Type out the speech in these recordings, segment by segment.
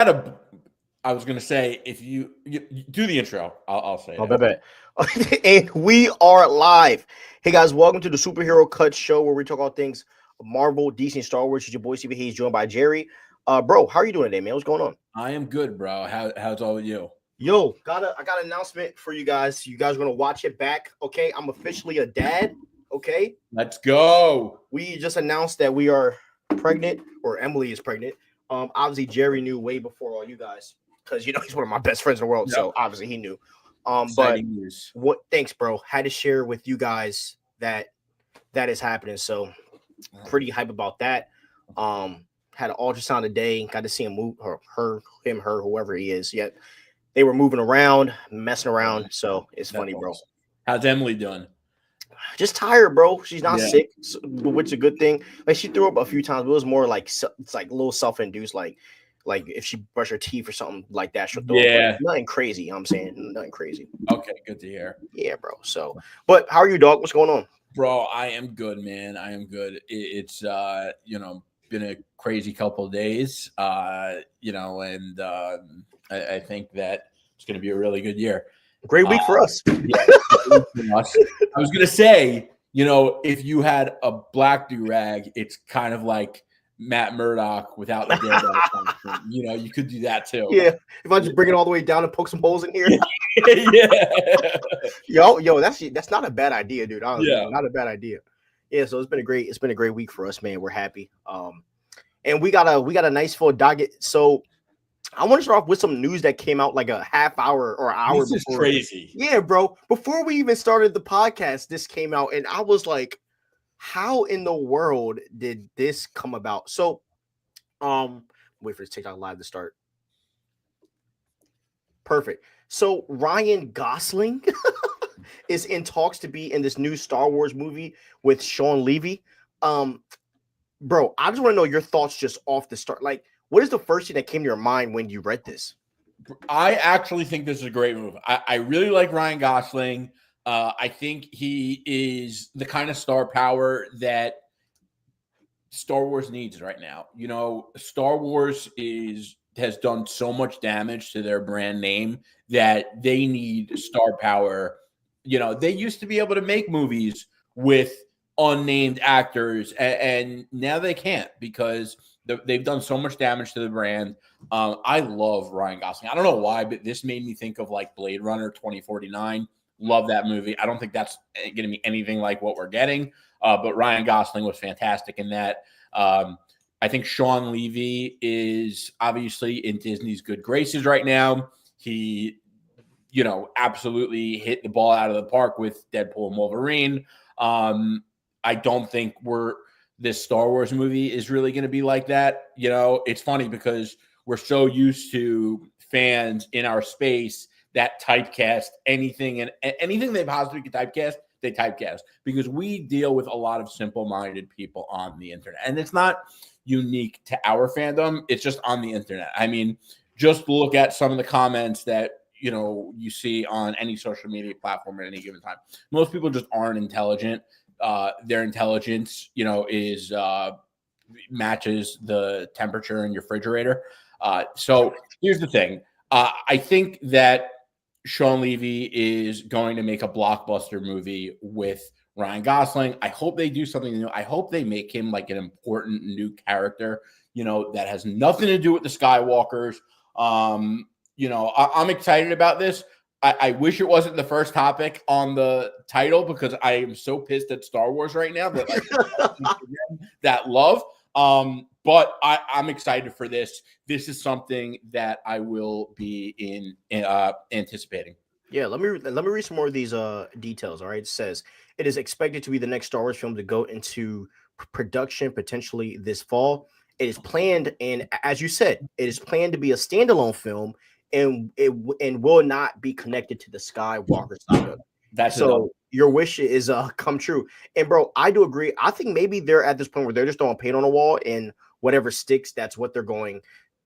I was gonna say if you do the intro, I'll say Oh, it. bet. And we are live. Hey guys, welcome to the Superhero Cuts show where we talk all things Marvel, DC, and Star Wars. It's your boy CB Hayes, joined by Jerry. Bro, how are you doing today, man? What's going on? I am good, bro. How's all with you? Yo, I got an announcement for you guys. You guys are gonna watch it back. Okay, I'm officially a dad. Okay, Let's go. we just announced that we are pregnant, or Emily is pregnant. Obviously Jerry knew way before all you guys because he's one of my best friends in the world. Yep. So obviously he knew. But Exciting news. what? Thanks, bro. Had to share with you guys that is happening. So pretty hype about that. Had an ultrasound today. Got to see him move, him, her, whoever he is. Yet they were moving around, messing around. So it's funny, bro. Awesome. How's Emily doing? Just tired, bro. She's not Yeah. sick, which is a good thing. Like she threw up a few times, but it was more like it's like a little self-induced, like if she brush her teeth or something like that, she'll throw Yeah. up. But nothing crazy. You know what I'm saying, nothing crazy. Okay, good to hear. Yeah, bro. So, but how are you, dog? What's going on? Bro, I am good, man. I am good. It's been a crazy couple of days. And I think that it's going to be a really good year. Great week for us. Yeah, I was gonna say, if you had a black do-rag, it's kind of like Matt Murdock without the dildo. You could do that too. Yeah, if I just bring it all the way down and poke some holes in here. Yeah. Yo, that's not a bad idea, dude. Honestly, not a bad idea. Yeah, so it's been a great week for us, man. We're happy. And we got a nice full docket. So I want to start off with some news that came out like a half hour or hour this before. Is crazy. Yeah, bro. Before we even started the podcast, this came out, and I was like, how in the world did this come about? So, wait for this TikTok live to start. Perfect. So Ryan Gosling is in talks to be in this new Star Wars movie with Sean Levy. Bro, I just want to know your thoughts just off the start. Like, what is the first thing that came to your mind when you read this? I actually think this is a great move. I really like Ryan Gosling. I think he is the kind of star power that Star Wars needs right now. Star Wars has done so much damage to their brand name that they need star power. They used to be able to make movies with unnamed actors, and now they can't because they've done so much damage to the brand. I love Ryan Gosling. I don't know why, but this made me think of like Blade Runner 2049. Love that movie. I don't think that's going to be anything like what we're getting, but Ryan Gosling was fantastic in that. I think Sean Levy is obviously in Disney's good graces right now. He, absolutely hit the ball out of the park with Deadpool and Wolverine. I don't think this Star Wars movie is really going to be like that. It's funny because we're so used to fans in our space that typecast anything and anything they possibly could typecast, they typecast because we deal with a lot of simple-minded people on the internet. And it's not unique to our fandom. It's just on the internet. I mean, just look at some of the comments that, you see on any social media platform at any given time. Most people just aren't intelligent. Their intelligence, is matches the temperature in your refrigerator. So here's the thing. I think that Sean Levy is going to make a blockbuster movie with Ryan Gosling. I hope they do something new. I hope they make him like an important new character, that has nothing to do with the Skywalkers. I'm excited about this. I wish it wasn't the first topic on the title because I am so pissed at Star Wars right now that love. But I'm excited for this. This is something that I will be anticipating. Yeah, let me read some more of these details. All right, it says it is expected to be the next Star Wars film to go into production potentially this fall. It is planned, and as you said, it is planned to be a standalone film, and it will not be connected to the Skywalker saga. That's so your wish is come true. And bro, I do agree. I think maybe they're at this point where they're just throwing paint on the wall and whatever sticks, that's what they're going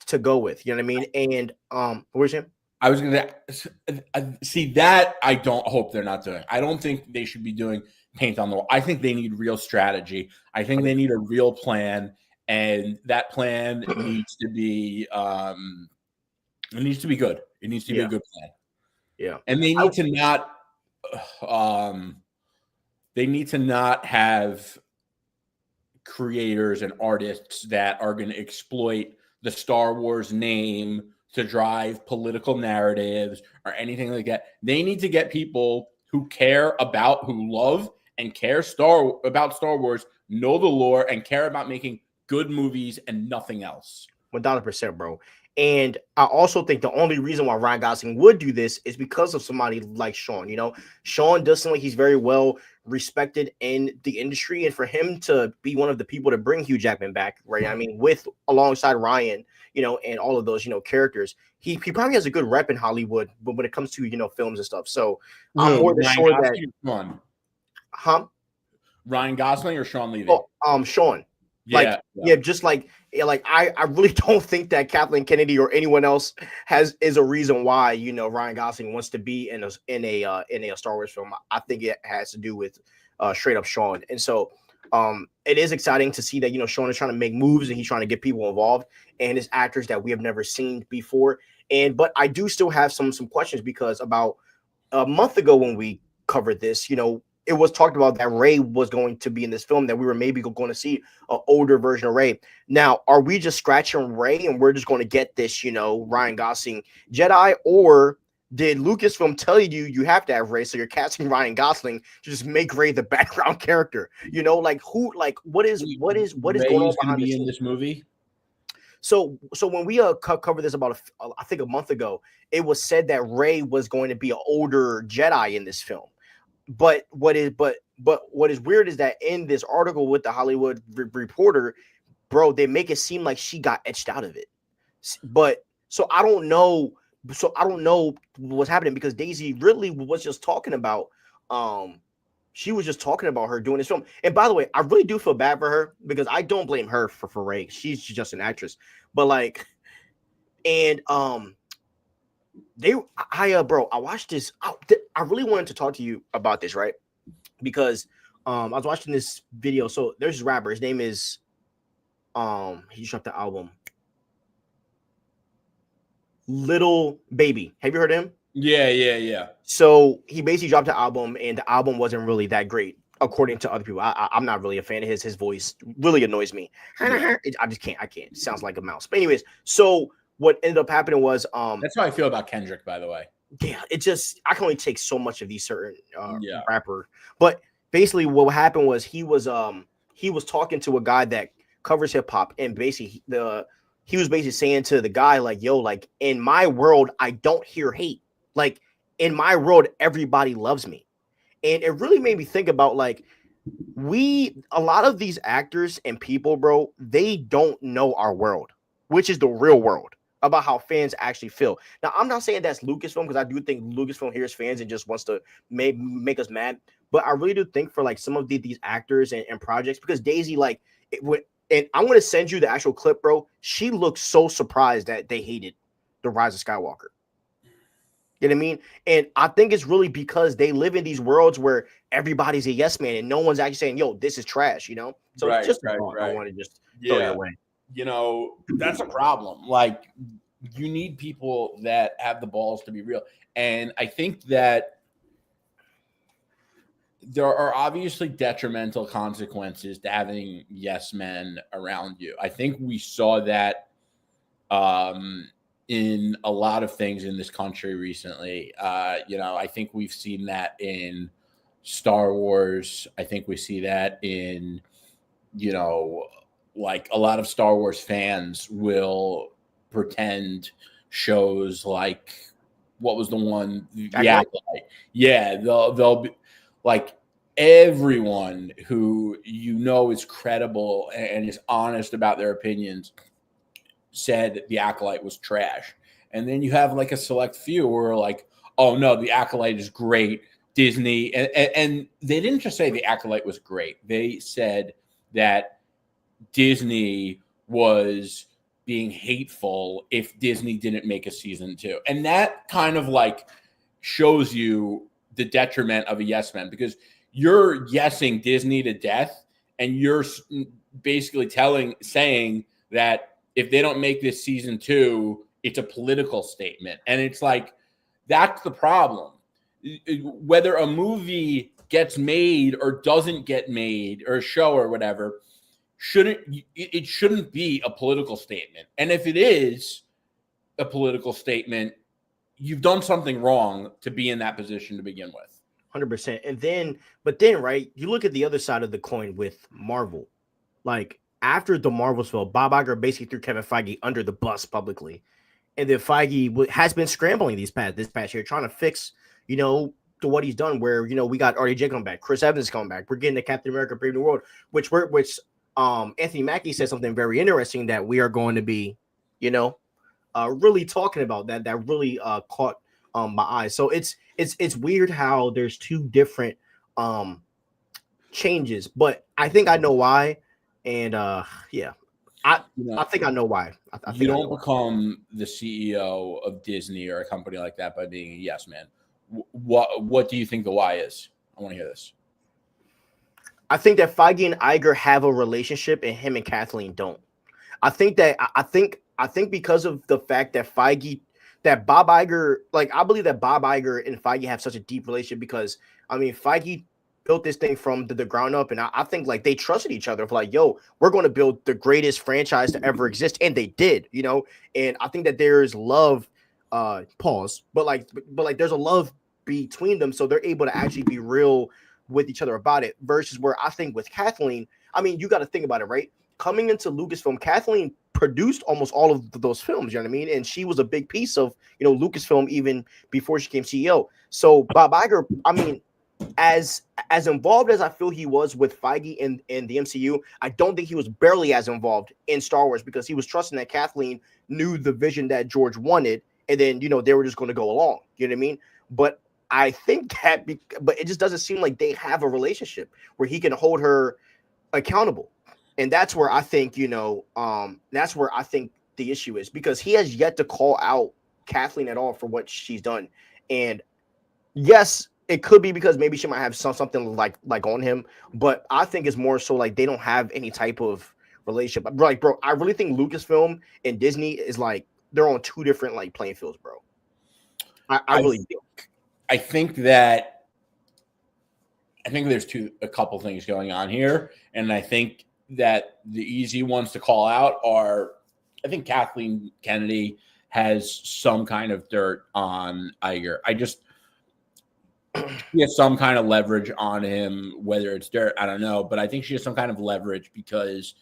to go with. You know what I mean? And where's him? I was going to see that. I don't hope they're not doing. I don't think they should be doing paint on the wall. I think they need real strategy. I think they need a real plan, and that plan needs to be It needs to be good. It needs to be a good plan. Yeah. And they need to not have creators and artists that are going to exploit the Star Wars name to drive political narratives or anything like that. They need to get people who love and care about Star Wars, know the lore, and care about making good movies and nothing else. 1,000%, bro. And I also think the only reason why Ryan Gosling would do this is because of somebody like Sean. You know, Sean does seem like he's very well respected in the industry, and for him to be one of the people to bring Hugh Jackman back, right? I mean, alongside Ryan, you know, and all of those, you know, characters, he probably has a good rep in Hollywood, but when it comes to, you know, films and stuff. So I'm more than sure that Ryan Gosling or Sean Levy? Sean. Yeah, I really don't think that Kathleen Kennedy or anyone else is a reason why, you know, Ryan Gosling wants to be in a Star Wars film. I think it has to do with straight up Sean. And so it is exciting to see that, you know, Sean is trying to make moves and he's trying to get people involved, and it's actors that we have never seen before. But I do still have some questions, because about a month ago when we covered this, you know, it was talked about that Rey was going to be in this film, that we were maybe going to see an older version of Rey. Now, are we just scratching Rey and we're just going to get this, you know, Ryan Gosling Jedi, or did Lucasfilm tell you have to have Rey, so you're casting Ryan Gosling to just make Rey the background character? You know, like what is going on behind the scenes? This movie? So when we covered this about I think a month ago, it was said that Rey was going to be an older Jedi in this film. But what is weird is that in this article with the Hollywood Reporter, bro, they make it seem like she got etched out of it. But so I don't know what's happening, because Daisy really was just talking about she was just talking about her doing this film. And by the way, I really do feel bad for her, because I don't blame her for Rey. She's just an actress. But like, and I watched this. I really wanted to talk to you about this, right? Because I was watching this video. So there's this rapper. His name is he just dropped the album, Little Baby. Have you heard of him? Yeah. So he basically dropped the album, and the album wasn't really that great, according to other people. I'm not really a fan of his. His voice really annoys me. I just can't. It sounds like a mouse. But anyways, so what ended up happening was that's how I feel about Kendrick, by the way. Yeah, I can only take so much of these certain rapper. But basically what happened was he was talking to a guy that covers hip hop, and basically he was basically saying to the guy, like, yo, like, in my world, I don't hear hate. Like, in my world, everybody loves me. And it really made me think about, like, a lot of these actors and people, bro, they don't know our world, which is the real world, about how fans actually feel. Now, I'm not saying that's Lucasfilm, because I do think Lucasfilm hears fans and just wants to make us mad. But I really do think for like some of these actors and projects, because Daisy, like, and I'm going to send you the actual clip, bro. She looks so surprised that they hated The Rise of Skywalker. You know what I mean? And I think it's really because they live in these worlds where everybody's a yes man and no one's actually saying, yo, this is trash, you know? So it's just right. I want to just throw it away. You know, that's a problem. Like, you need people that have the balls to be real. And I think that there are obviously detrimental consequences to having yes men around you. I think we saw that in a lot of things in this country recently. You know, I think we've seen that in Star Wars. I think we see that in, you know, like a lot of Star Wars fans will pretend shows like, what was the one? Yeah, they'll be like, everyone who you know is credible and is honest about their opinions said The Acolyte was trash. And then you have like a select few who are like, oh no, The Acolyte is great. Disney, and they didn't just say The Acolyte was great. They said that Disney was being hateful if Disney didn't make a season 2. And that kind of like shows you the detriment of a yes man, because you're yesing Disney to death, and you're basically saying that if they don't make this season 2, It's a political statement. And it's like, that's the problem. Whether a movie gets made or doesn't get made, or a show or whatever, it shouldn't be a political statement. And if it is a political statement, you've done something wrong to be in that position to begin with. 100%. And then, but then, right, you look at the other side of the coin with Marvel. Like, after the Marvels fell, Bob Iger basically threw Kevin Feige under the bus publicly. And then Feige has been scrambling this past year, trying to fix, to what he's done, where, we got RDJ coming back, Chris Evans coming back. We're getting the Captain America Brave New World, which Anthony Mackie said something very interesting that we are going to be, really talking about that really caught my eye. So it's weird how there's two different changes, but I think I know why. And I think I know why. I think you don't become the CEO of Disney or a company like that by being a yes man. What do you think the why is? I want to hear this. I think that Feige and Iger have a relationship, and him and Kathleen don't. I think because of the fact that Bob Iger, I believe that Bob Iger and Feige have such a deep relationship because, Feige built this thing from the ground up, and I think they trusted each other. Yo, we're going to build the greatest franchise to ever exist, and they did, And I think that there's love, pause, but there's a love between them, so they're able to actually be real with each other about it. Versus where I think with Kathleen, you got to think about it, right? Coming into Lucasfilm, Kathleen produced almost all of those films, you know what I mean? And she was a big piece of, Lucasfilm even before she became CEO. So Bob Iger, as involved as I feel he was with Feige in the MCU, I don't think he was barely as involved in Star Wars because he was trusting that Kathleen knew the vision that George wanted, and then, they were just going to go along, you know what I mean? But I think but it just doesn't seem like they have a relationship where he can hold her accountable. And that's where I think, that's where I think the issue is, because he has yet to call out Kathleen at all for what she's done. And yes, it could be because maybe she might have something like on him, but I think it's more so they don't have any type of relationship. Bro, I really think Lucasfilm and Disney is they're on two different playing fields, bro. I really do. I think there's a couple things going on here, and I think that the easy ones to call out are, I think Kathleen Kennedy has some kind of dirt on Iger. She has some kind of leverage on him, whether it's dirt, I don't know, but I think she has some kind of leverage because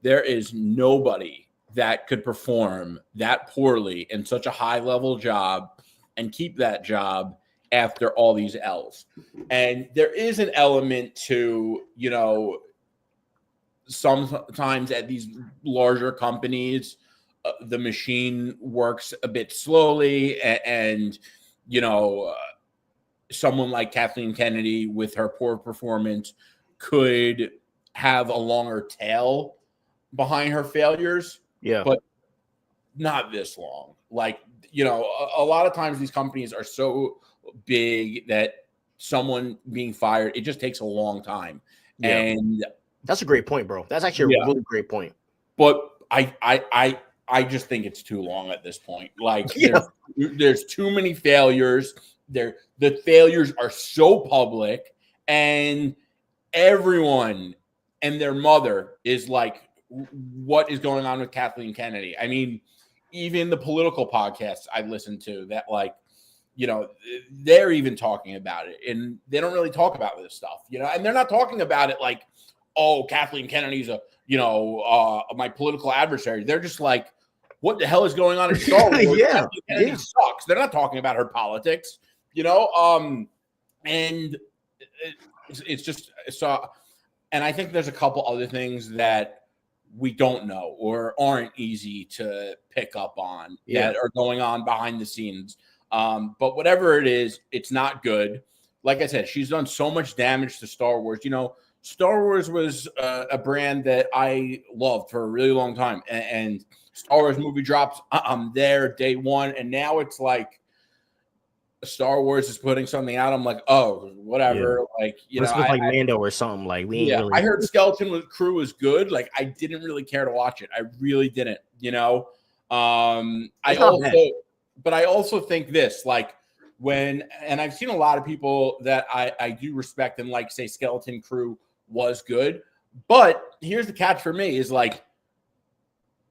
there is nobody that could perform that poorly in such a high level job and keep that job after all these L's. And there is an element to, sometimes at these larger companies, the machine works a bit slowly, and someone like Kathleen Kennedy with her poor performance could have a longer tail behind her failures. Yeah. But not this long. A lot of times these companies are so big that someone being fired, it just takes a long time. Yeah. And that's a great point, bro. That's actually a really great point. But I just think it's too long at this point. There's too many failures. The failures are so public, and everyone and their mother is what is going on with Kathleen Kennedy? Even the political podcasts I listen to that they're even talking about it, and they don't really talk about this stuff, and they're not talking about it oh, Kathleen Kennedy's my political adversary. They're just what the hell is going on in Star Wars? Kathleen Kennedy sucks. They're not talking about her politics, and it's just so. And I think there's a couple other things that we don't know or aren't easy to pick up on that are going on behind the scenes. But whatever it is, it's not good. Like I said, she's done so much damage to Star Wars. Star Wars was a brand that I loved for a really long time. And Star Wars movie drops, I'm there day one. And now it's Star Wars is putting something out. I'm oh, whatever. Let's look Mando or something. We ain't really. I heard Skeleton Crew was good. I didn't really care to watch it. I really didn't, I also think this, like and I've seen a lot of people that I do respect and like say Skeleton Crew was good, but here's the catch for me is like,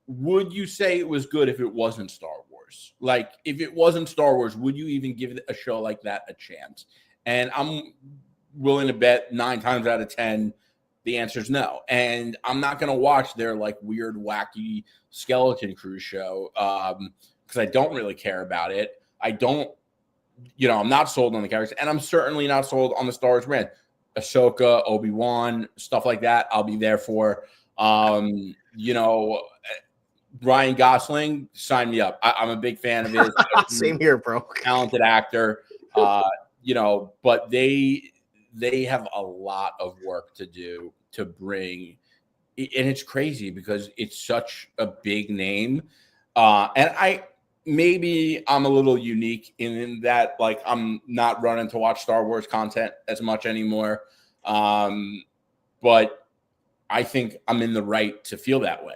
would you say it was good if it wasn't Star Wars? Like, if it wasn't Star Wars, would you even give a show like that a chance? And I'm willing to bet 9 times out of 10, the answer is no. And I'm not going to watch their like weird, wacky Skeleton Crew show because I don't really care about it. I'm not sold on the characters, and I'm certainly not sold on the Star Wars brand. Ahsoka, Obi-Wan, stuff like that, I'll be there for. Ryan Gosling, sign me up. I'm a big fan of his. Same here, bro. Talented actor. But they have a lot of work to do to bring, and it's crazy because it's such a big name. And maybe I'm a little unique in that, like, I'm not running to watch Star Wars content as much anymore. But I think I'm in the right to feel that way.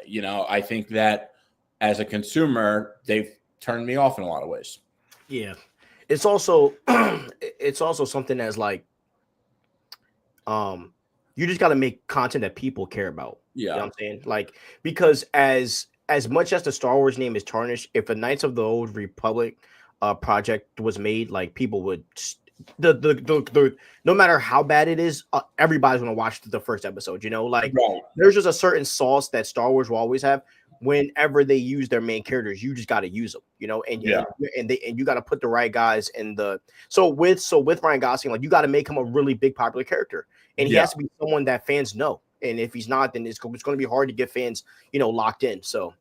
I think that as a consumer, they've turned me off in a lot of ways. Yeah. It's also something that's like, you just got to make content that people care about. Yeah. You know what I'm saying? Like, because as much as the Star Wars name is tarnished, if a Knights of the Old Republic project was made, like, people would the no matter how bad it is, everybody's gonna watch the first episode. Like, right. There's just a certain sauce that Star Wars will always have. Whenever they use their main characters, you just got to use them, and you got to put the right guys in the. So with Ryan Gosling, like, you got to make him a really big popular character, and he has to be someone that fans know. And if he's not, then it's going to be hard to get fans, locked in. So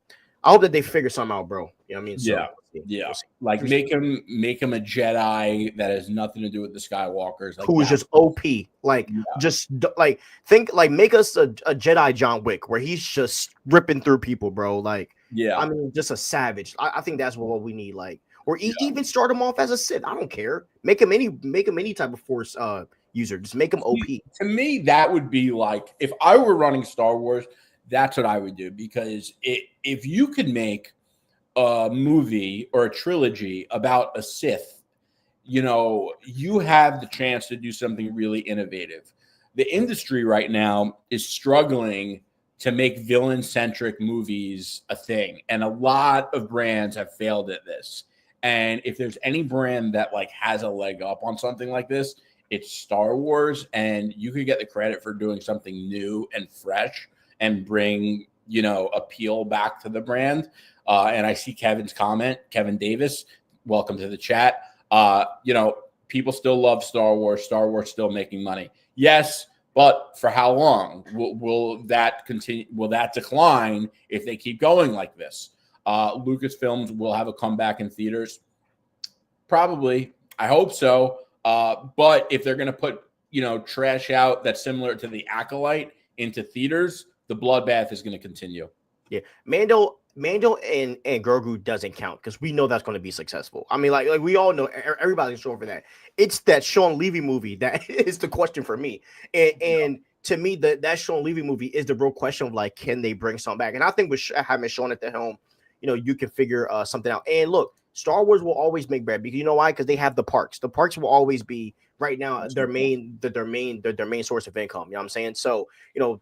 I hope that they figure something out, bro. You know what I mean? So, yeah. Like, make him a Jedi that has nothing to do with the Skywalkers. Like, who is just OP. Like, just like think like make us a Jedi John Wick where he's just ripping through people, bro. Like, I mean, just a savage. I think that's what we need. Like, or even start him off as a Sith. I don't care. Make him any type of Force user. Just make him OP. To me, that would be like, if I were running Star Wars, that's what I would do, because if you could make a movie or a trilogy about a Sith, you have the chance to do something really innovative. The industry right now is struggling to make villain-centric movies a thing, and a lot of brands have failed at this. And if there's any brand that like has a leg up on something like this, it's Star Wars, and you could get the credit for doing something new and fresh and bring, appeal back to the brand. And I see Kevin's comment, Kevin Davis, welcome to the chat. People still love Star Wars. Star Wars still making money. Yes, but for how long? Will that continue? Will that decline if they keep going like this? Lucasfilms will have a comeback in theaters. Probably. I hope so. But if they're going to put, trash out that's similar to The Acolyte into theaters, the bloodbath is going to continue. Yeah. Mando and Grogu doesn't count because we know that's going to be successful. I mean, like we all know, everybody's sure for that. It's that Sean Levy movie that is the question for me. And to me, that Sean Levy movie is the real question of, like, can they bring something back? And I think with having Sean at the helm, you can figure something out. And look, Star Wars will always make bread, because you know why? Because they have the parks. The parks will always be right now their main source of income. You know what I'm saying? So,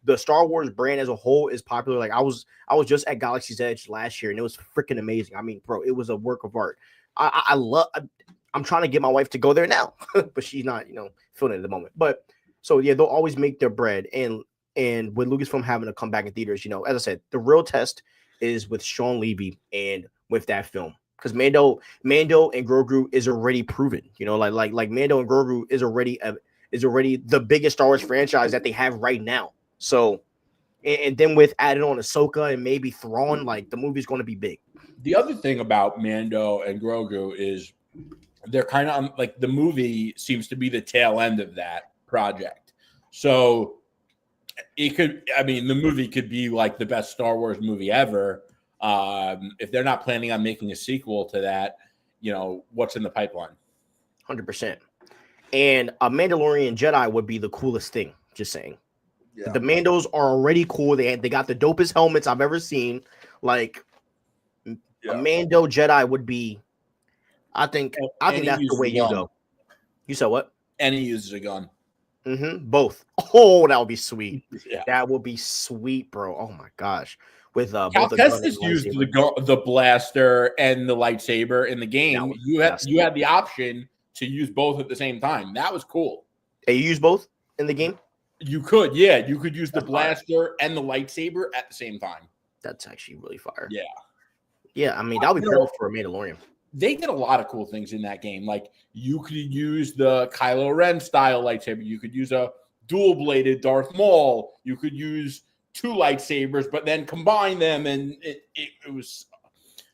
the Star Wars brand as a whole is popular. Like, I was just at Galaxy's Edge last year, and it was freaking amazing. I mean, bro, it was a work of art. I'm trying to get my wife to go there now, but she's not, feeling it at the moment. But so yeah, they'll always make their bread. And with Lucasfilm having to come back in theaters, as I said, the real test is with Sean Levy and with that film. Because Mando and Grogu is already proven, like Mando and Grogu is already the biggest Star Wars franchise that they have right now. So, and then with adding on Ahsoka and maybe Thrawn, like, the movie's going to be big. The other thing about Mando and Grogu is they're kind of like, the movie seems to be the tail end of that project. So the movie could be like the best Star Wars movie ever. If they're not planning on making a sequel to that, what's in the pipeline? 100%. And a Mandalorian Jedi would be the coolest thing. Just saying. Yeah. The Mandos are already cool. They got the dopest helmets I've ever seen. Like, A Mando Jedi would be. I think that's the way you go. You said what? And he uses a gun. Both. Oh, that would be sweet. Yeah. That would be sweet, bro. Oh my gosh. With both the gun and used the blaster and the lightsaber in the game. You had the option to use both at the same time. That was cool. And you use both in the game? You could, yeah. You could use the blaster and the lightsaber at the same time. That's actually really fire. Yeah. Yeah, I mean, that would be perfect for a Mandalorian. They did a lot of cool things in that game. Like, you could use the Kylo Ren style lightsaber. You could use a dual-bladed Darth Maul. You could use 2 lightsabers, but then combine them, and it was...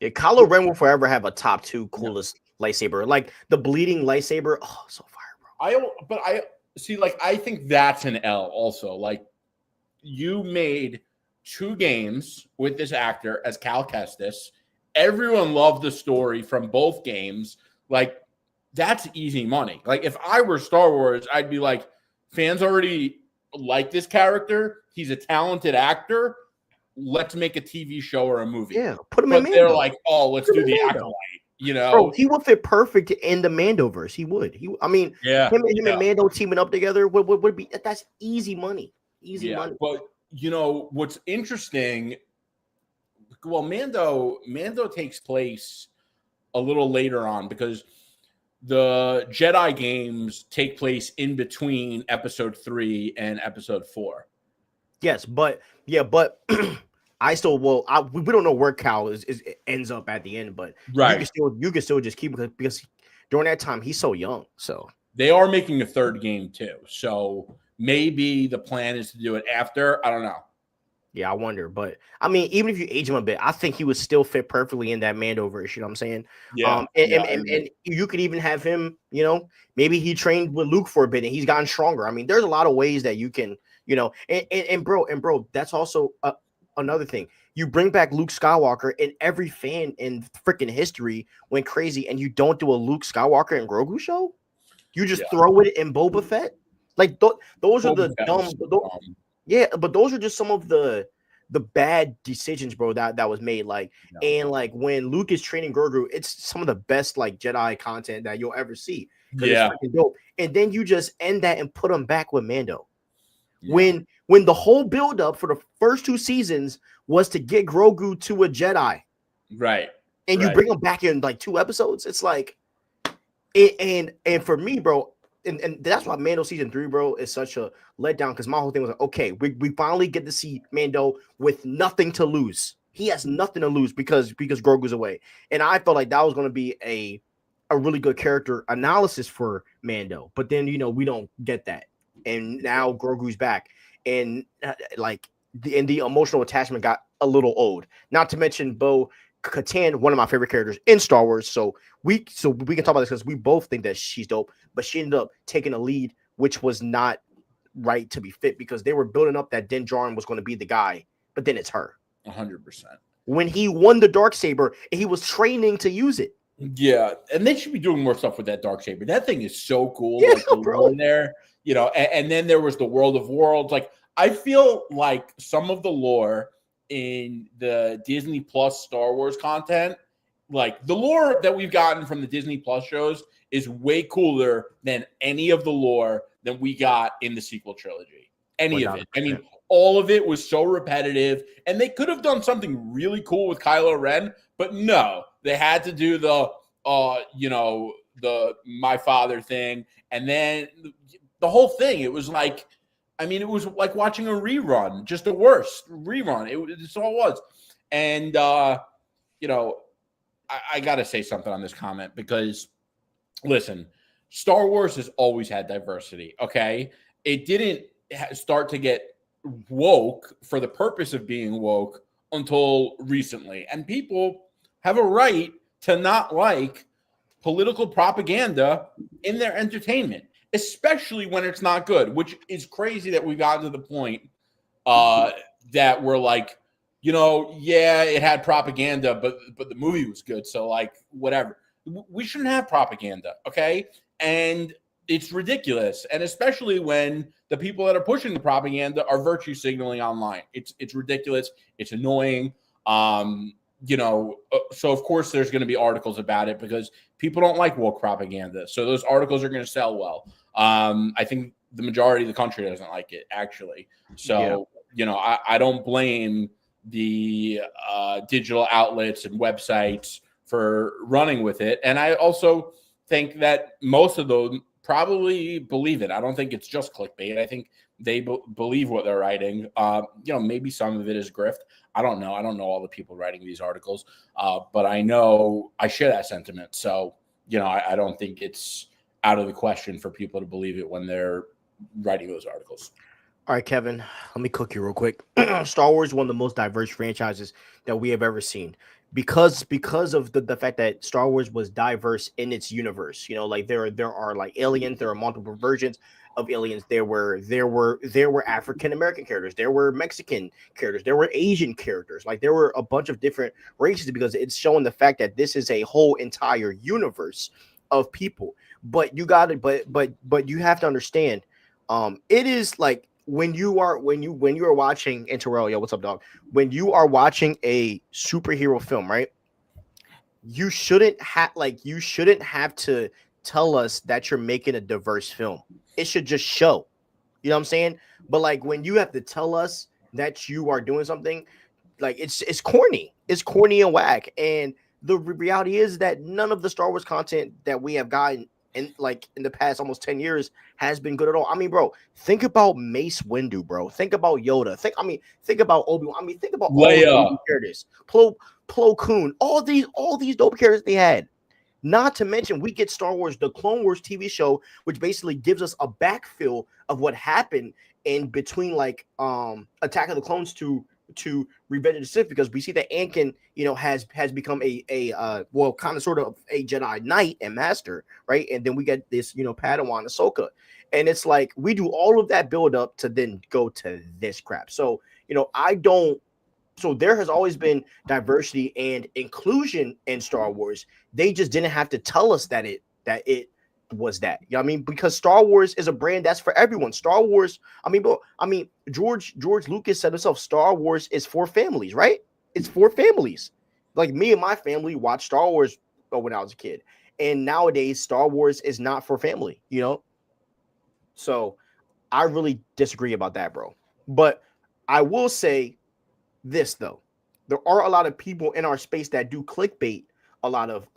Yeah, Kylo Ren will forever have a top 2 coolest lightsaber. Like, the bleeding lightsaber, oh, so fire, bro. I think that's an L also. Like, you made 2 games with this actor as Cal Kestis. Everyone loved the story from both games. Like, that's easy money. Like, if I were Star Wars, I'd be like, fans already like this character. He's a talented actor. Let's make a TV show or a movie. Yeah, put him in Mando. They're like, oh, let's do the Acolyte. You know, bro, he would fit perfect in the Mandoverse. He would. Him and Mando teaming up together would be. That's easy money. Easy money. But you know what's interesting? Well, Mando takes place a little later on because the Jedi games take place in between episode 3 and episode 4. Yes, but I still we don't know where Cal is ends up at the end, but right, you can still just keep it because during that time he's so young. So they are making a 3rd game too. So maybe the plan is to do it after. I don't know. Yeah, I wonder, but I mean, even if you age him a bit, I think he would still fit perfectly in that Mandoverse. You know what I'm saying? Yeah. And you could even have him. You know, maybe he trained with Luke for a bit and he's gotten stronger. I mean, there's a lot of ways that you can, you know, and bro, that's also another thing. You bring back Luke Skywalker, and every fan in freaking history went crazy, and you don't do a Luke Skywalker and Grogu show. You just throw it in Boba Fett. Like those are the dumb. Yeah, but those are just some of the bad decisions, bro, that was made. Like, and like when Luke is training Grogu, it's some of the best like Jedi content that you'll ever see. Yeah, it's freaking dope. And then you just end that and put him back with Mando. Yeah. When the whole buildup for the first 2 seasons was to get Grogu to a Jedi, right? And you bring him back in like 2 episodes. It's like, and for me, bro. And that's why Mando season 3, bro, is such a letdown because my whole thing was like, okay, we finally get to see Mando with nothing to lose. He has nothing to lose because Grogu's away. And I felt like that was going to be a really good character analysis for Mando. But then, you know, we don't get that. And now Grogu's back. And the emotional attachment got a little old. Not to mention Bo Katan, one of my favorite characters in Star Wars. So we can talk about this because we both think that she's dope, but she ended up taking a lead, which was not right to be fit because they were building up that Din Djarin was going to be the guy, but then it's her. 100%. When he won the Darksaber, he was training to use it. Yeah, and they should be doing more stuff with that Darksaber. That thing is so cool. Yeah, like the bro. in there, you know, and then there was the World of Worlds. Like, I feel like some of the lore in the Disney Plus Star Wars content, like the lore that we've gotten from the Disney Plus shows is way cooler than any of the lore that we got in the sequel trilogy. Any of it. I mean, all of it was so repetitive, and they could have done something really cool with Kylo Ren, but no, they had to do the my father thing, and then the whole thing. It was like, I mean, it was like watching a rerun, just a worse rerun. It's all it was. And, you know, I got to say something on this comment because, listen, Star Wars has always had diversity, okay? It didn't start to get woke for the purpose of being woke until recently. And people have a right to not like political propaganda in their entertainment, especially when it's not good, which is crazy that we've gotten to the point that we're like, you know, yeah, it had propaganda, but the movie was good. So, like, whatever. We shouldn't have propaganda, okay? And it's ridiculous. And especially when the people that are pushing the propaganda are virtue signaling online. It's ridiculous. It's annoying. so of course there's going to be articles about it because people don't like woke propaganda. So those articles are going to sell well. I think the majority of the country doesn't like it, actually. So, I don't blame the digital outlets and websites for running with it. And I also think that most of them probably believe it. I don't think it's just clickbait. I think they believe what they're writing. Maybe some of it is grift. I don't know. I don't know all the people writing these articles, but I know I share that sentiment. So, I don't think it's out of the question for people to believe it when they're writing those articles. All right, Kevin, let me cook you real quick. Star Wars is one of the most diverse franchises that we have ever seen because of the fact that Star Wars was diverse in its universe. Like there are like aliens, there are multiple versions of aliens. There were African American characters, there were Mexican characters, there were Asian characters. Like there were a bunch of different races because it's showing the fact that this is a whole entire universe of people. But you got it. But you have to understand, it is like when you are watching, and Terrell, yo, what's up, dog? When you are watching a superhero film, right? You shouldn't have to tell us that you're making a diverse film. It should just show. You know what I'm saying? But like when you have to tell us that you are doing something, like it's corny. It's corny and whack. And the reality is that none of the Star Wars content that we have gotten in the past almost 10 years has been good at all. I mean, bro, think about Mace Windu, bro. Think about Yoda. Think about Obi-Wan. I mean, think about Leia. all the characters. Plo Koon, all these dope characters they had. Not to mention, we get Star Wars, the Clone Wars TV show, which basically gives us a backfill of what happened in between Attack of the Clones to Revenge of the Sith, because we see that Anakin, has become a kind of sort of a Jedi Knight and Master, right? And then we get this, Padawan Ahsoka, and it's like we do all of that build up to then go to this crap. So So there has always been diversity and inclusion in Star Wars. They just didn't have to tell us that it was that. You know what I mean? Because Star Wars is a brand that's for everyone. Star Wars, George Lucas said himself, Star Wars is for families, right? It's for families. Like me and my family watched Star Wars when I was a kid. And nowadays, Star Wars is not for family, So I really disagree about that, bro. But I will say this, though. There are a lot of people in our space that do clickbait a lot of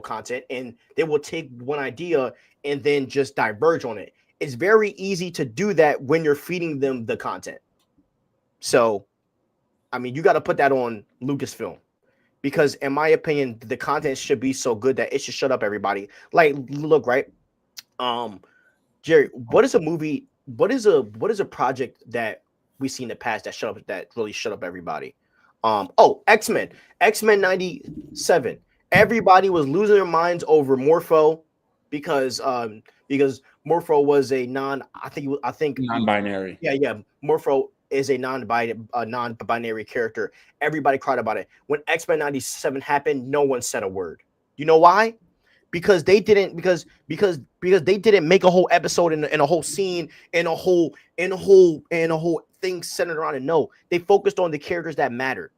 content, and they will take one idea and then just diverge on it. It's very easy to do that when you're feeding them the content. So, you got to put that on Lucasfilm, because in my opinion, the content should be so good that it should shut up everybody. Like, look, right? Jerry, what is a project that we see in the past that really shut up everybody? X-Men 97. Everybody was losing their minds over Morpho because Morpho was a non-binary. Yeah. Morpho is a non-binary character. Everybody cried about it. When X-Men 97 happened, no one said a word. You know why? Because they didn't they didn't make a whole episode and a whole scene and a whole thing centered around it. No, they focused on the characters that mattered.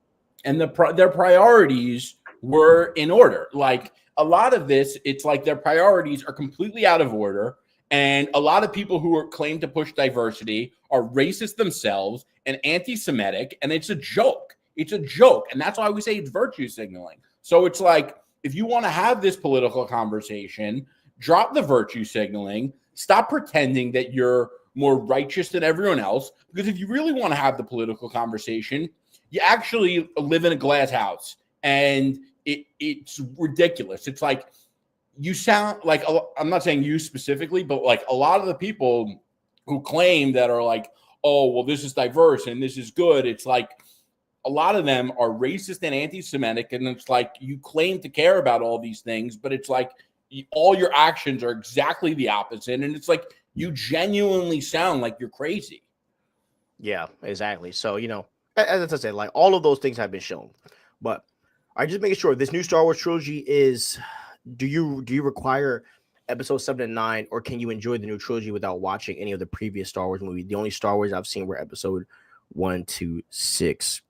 And their priorities were in order. Like a lot of this, it's like their priorities are completely out of order. And a lot of people who claim to push diversity are racist themselves and anti-Semitic. And it's a joke. It's a joke. And that's why we say it's virtue signaling. So it's like, if you want to have this political conversation, drop the virtue signaling, stop pretending that you're more righteous than everyone else. Because if you really want to have the political conversation, you actually live in a glass house, and it's ridiculous. It's like you sound like, I'm not saying you specifically, but like a lot of the people who claim that are like, oh, well, this is diverse and this is good. It's like a lot of them are racist and anti-Semitic. And it's like you claim to care about all these things, but it's like all your actions are exactly the opposite. And it's like you genuinely sound like you're crazy. Yeah, exactly. So, as I said, like all of those things have been shown, but I just making sure this new Star Wars trilogy is. Do you require episodes 7 and 9, or can you enjoy the new trilogy without watching any of the previous Star Wars movies? The only Star Wars I've seen were episode 1 to 6.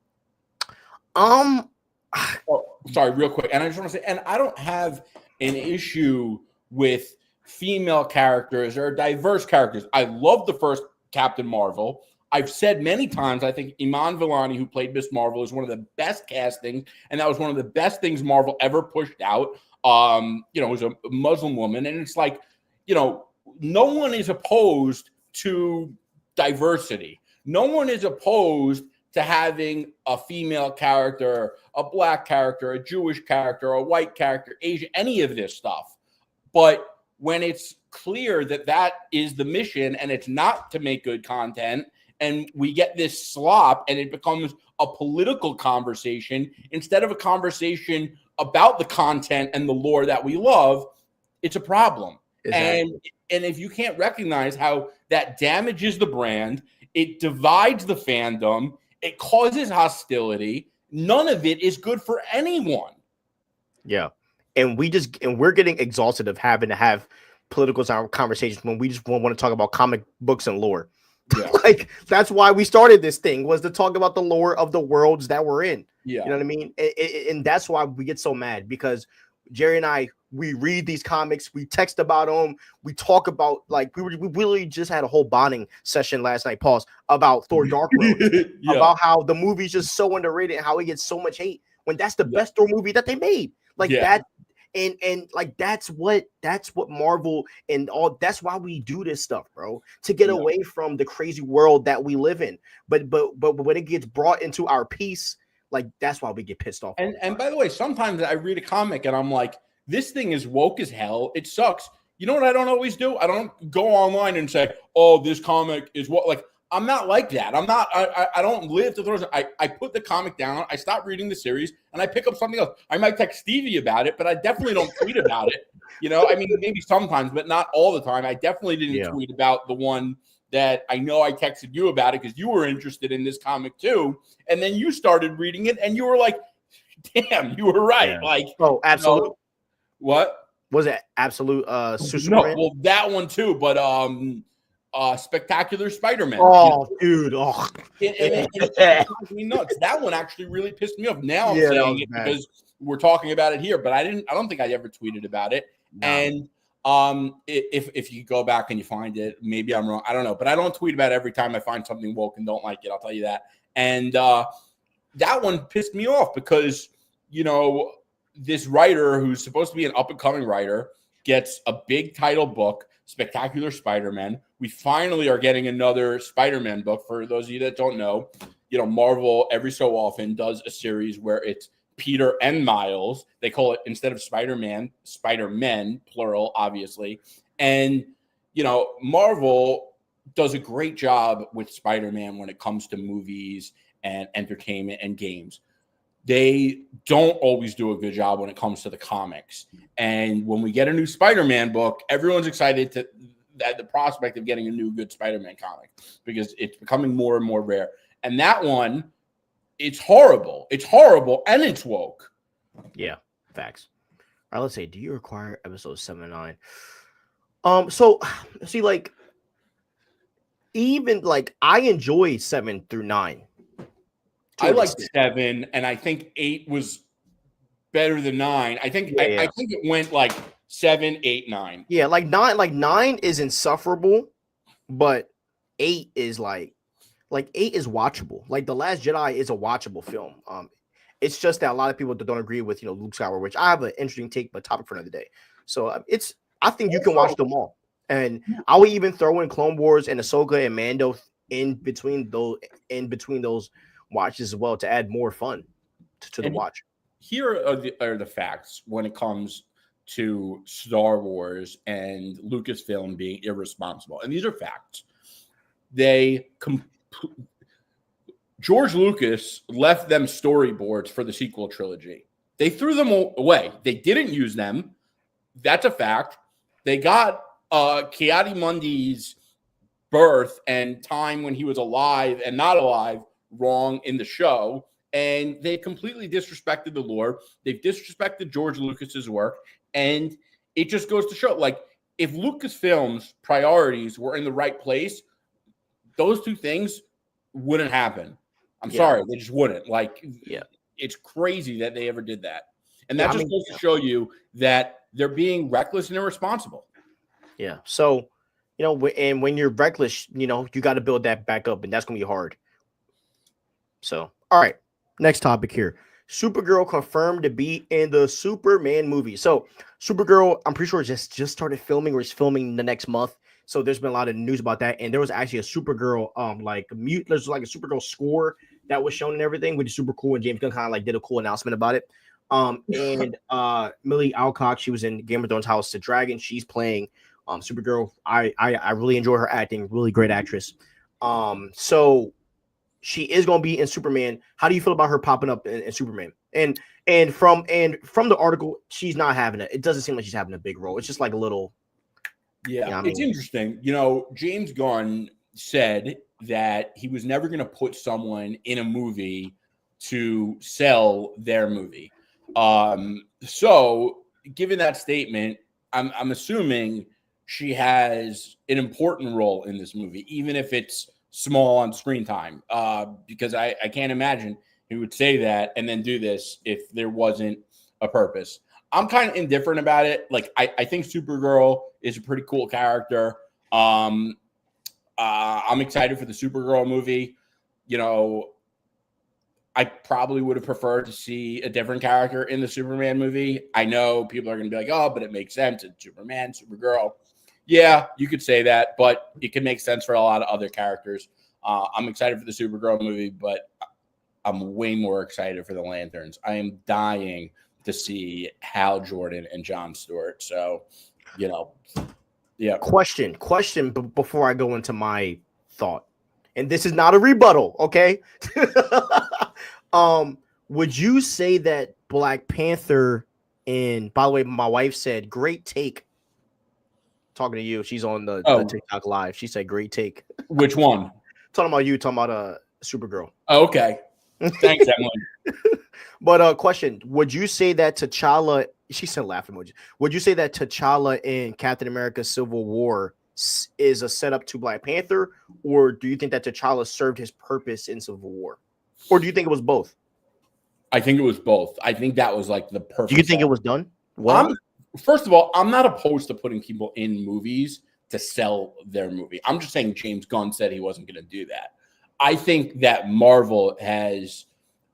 Oh, sorry, real quick. And I just want to say, and I don't have an issue with female characters or diverse characters. I love the first Captain Marvel. I've said many times, I think Iman Vellani, who played Miss Marvel, is one of the best castings, and that was one of the best things Marvel ever pushed out. It was a Muslim woman, and it's like, no one is opposed to diversity. No one is opposed to having a female character, a black character, a Jewish character, a white character, Asian, any of this stuff. But when it's clear that that is the mission and it's not to make good content, and we get this slop and it becomes a political conversation instead of a conversation about the content and the lore that we love, it's a problem. Exactly. And if you can't recognize how that damages the brand, it divides the fandom, it causes hostility, none of it is good for anyone. Yeah. And we're getting exhausted of having to have political conversations when we just want to talk about comic books and lore. Yeah. Like, that's why we started this thing, was to talk about the lore of the worlds that we're in. Yeah. You know what I mean? And that's why we get so mad, because Jerry and I, we read these comics, we text about them, we talk about, like, we really just had a whole bonding session last night, pause, about Thor Dark World, yeah, about how the movie's just so underrated and how it gets so much hate when that's the best Thor movie that they made. Like that. And like that's what Marvel and all, that's why we do this stuff, bro, to get away from the crazy world that we live in. But when it gets brought into our piece, like, that's why we get pissed off. And by the way, sometimes I read a comic and I'm like, this thing is woke as hell. It sucks. You know what I don't always do? I don't go online and say, oh, this comic is what, like, I'm not like that. I don't live to throw. I put the comic down. I stop reading the series and I pick up something else. I might text Stevie about it, but I definitely don't tweet about it. I mean, maybe sometimes, but not all the time. I definitely didn't tweet about the one that I know I texted you about it because you were interested in this comic too. And then you started reading it and you were like, damn, you were right. Yeah. Like, oh, absolutely. What was it? Absolute Superman? No, well, that one too, but Spectacular Spider-Man. Oh, dude. Oh, it drives me nuts. That one actually really pissed me off. Now I'm saying it because we're talking about it here, but I don't think I ever tweeted about it. No. And if you go back and you find it, maybe I'm wrong. I don't know, but I don't tweet about it every time I find something woke and don't like it. I'll tell you that. And that one pissed me off because, this writer who's supposed to be an up-and-coming writer gets a big title book, Spectacular Spider-Man. We finally are getting another Spider-Man book. For those of you that don't know, Marvel every so often does a series where it's Peter and Miles. They call it, instead of Spider-Man, Spider-Men, plural, obviously. And, Marvel does a great job with Spider-Man when it comes to movies and entertainment and games. They don't always do a good job when it comes to the comics. And when we get a new Spider-Man book, everyone's excited at the prospect of getting a new good Spider-Man comic because it's becoming more and more rare. And that one, it's horrible. It's horrible and it's woke. Yeah, facts. All right, let's say, do you require episodes 7 and 9? So see, like, even like I enjoy 7 through 9. I liked 7, and I think 8 was better than 9. I think I think it went like 7, 8, 9. Yeah, like 9. Like 9 is insufferable, but 8 is like 8 is watchable. Like The Last Jedi is a watchable film. It's just that a lot of people don't agree with Luke Skywalker, which I have an interesting take, but topic for another day. So I think you can watch them all, and I would even throw in Clone Wars and Ahsoka and Mando in between those watches as well to add more fun to the watch. Here are the facts when it comes to Star Wars and Lucasfilm being irresponsible. And these are facts. George Lucas left them storyboards for the sequel trilogy. They threw them away. They didn't use them. That's a fact. They got Ki-Adi-Mundi's birth and time when he was alive and not alive wrong in the show, and they completely disrespected the lore. They've disrespected George Lucas's work, and it just goes to show, like, if Lucasfilm's priorities were in the right place, those two things wouldn't happen. I'm sorry, they just wouldn't. Like, it's crazy that they ever did that. And Yeah, that just goes to show you that they're being reckless and irresponsible. Yeah. So, and when you're reckless, you got to build that back up, and that's going to be hard. So, all right. Next topic here. Supergirl confirmed to be in the Superman movie. So, Supergirl, I'm pretty sure just started filming or is filming the next month. So, there's been a lot of news about that. And there was actually a Supergirl, there's like a Supergirl score that was shown and everything, which is super cool. And James Gunn kind of like did a cool announcement about it. And Millie Alcock, she was in Game of Thrones House of Dragon. She's playing Supergirl. I really enjoy her acting, really great actress. So she is going to be in Superman. How do you feel about her popping up in Superman? And from the article, she's not having it. It doesn't seem like she's having a big role. It's just like a little. Yeah, it's interesting. James Gunn said that he was never going to put someone in a movie to sell their movie. So given that statement, I'm assuming she has an important role in this movie, even if it's small on screen time, because I can't imagine he would say that and then do this if there wasn't a purpose. I'm kind of indifferent about it. Like, I think Supergirl is a pretty cool character. I'm excited for the Supergirl movie. I probably would have preferred to see a different character in the Superman movie. I know people are going to be like, oh, but it makes sense. It's Superman, Supergirl. Yeah, you could say that, but it could make sense for a lot of other characters. I'm excited for the Supergirl movie, but I'm way more excited for the Lanterns. I am dying to see Hal Jordan and Jon Stewart. So, yeah. Question before I go into my thought. And this is not a rebuttal, okay? Would you say that Black Panther, and by the way, my wife said, great take. Talking to you, she's on the TikTok live. She said, great take. Which one? Talking about Supergirl. Oh, okay. Thanks, Emily. But question, would you say that T'Challa, she said laughing emoji. Would you say that T'Challa in Captain America Civil War is a setup to Black Panther, or do you think that T'Challa served his purpose in Civil War? Or do you think it was both? I think it was both. I think that was like the perfect. Do you think it was done well? First of all, I'm not opposed to putting people in movies to sell their movie. I'm just saying James Gunn said he wasn't going to do that. I think that Marvel has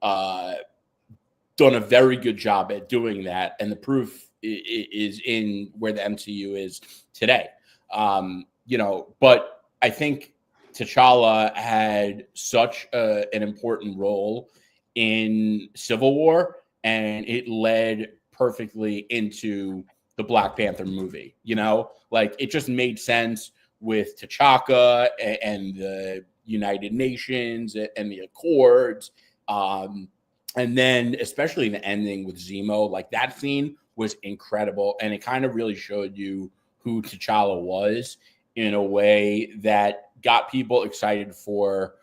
done a very good job at doing that, and the proof is in where the MCU is today. But I think T'Challa had such an important role in Civil War, and it led perfectly into the Black Panther movie. It just made sense with T'Chaka and the United Nations and the Accords. And then especially the ending with Zemo, like that scene was incredible. And it kind of really showed you who T'Challa was in a way that got people excited for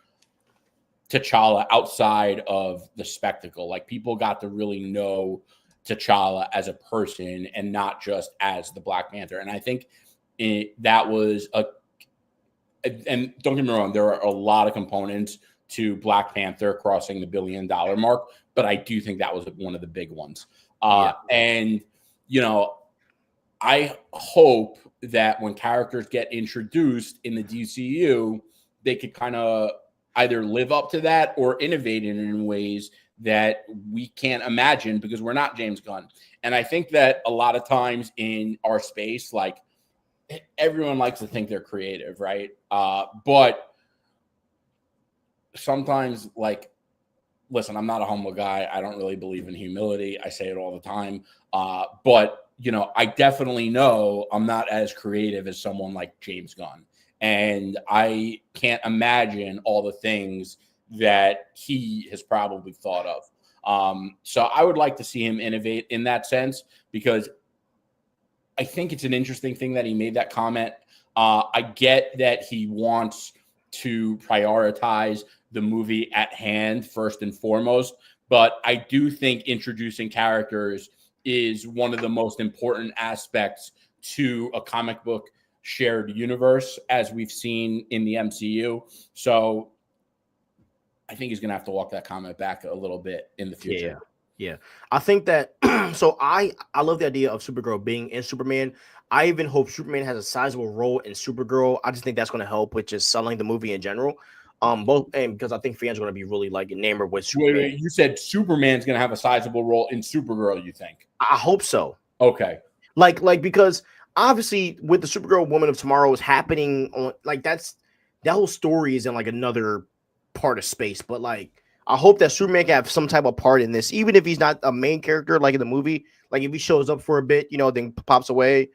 T'Challa outside of the spectacle. Like, people got to really know T'Challa as a person and not just as the Black Panther. And I think that was and don't get me wrong, there are a lot of components to Black Panther crossing the $1 billion mark, but I do think that was one of the big ones. And, I hope that when characters get introduced in the DCU, they could kind of either live up to that or innovate in ways that we can't imagine because we're not James Gunn. And I think that a lot of times in our space, like, everyone likes to think they're creative, right? But sometimes, like, listen, I'm not a humble guy. I don't really believe in humility. I say it all the time. But, I definitely know I'm not as creative as someone like James Gunn. And I can't imagine all the things that he has probably thought of. So I would like to see him innovate in that sense, because I think it's an interesting thing that he made that comment. I get that he wants to prioritize the movie at hand first and foremost, but I do think introducing characters is one of the most important aspects to a comic book shared universe, as we've seen in the MCU. So I think he's going to have to walk that comment back a little bit in the future. Yeah. I think that so I love the idea of Supergirl being in Superman. I even hope Superman has a sizable role in Supergirl. I just think that's going to help with just selling the movie in general. Both and because I think fans are going to be really like enamored with Superman. Wait, you said Superman's going to have a sizable role in Supergirl, you think? I hope so. Okay. Like because obviously with the Supergirl Woman of Tomorrow is happening on like that whole story is in like another part of space, but like I hope that Superman can have some type of part in this, even if he's not a main character like in the movie. Like if he shows up for a bit, then pops away.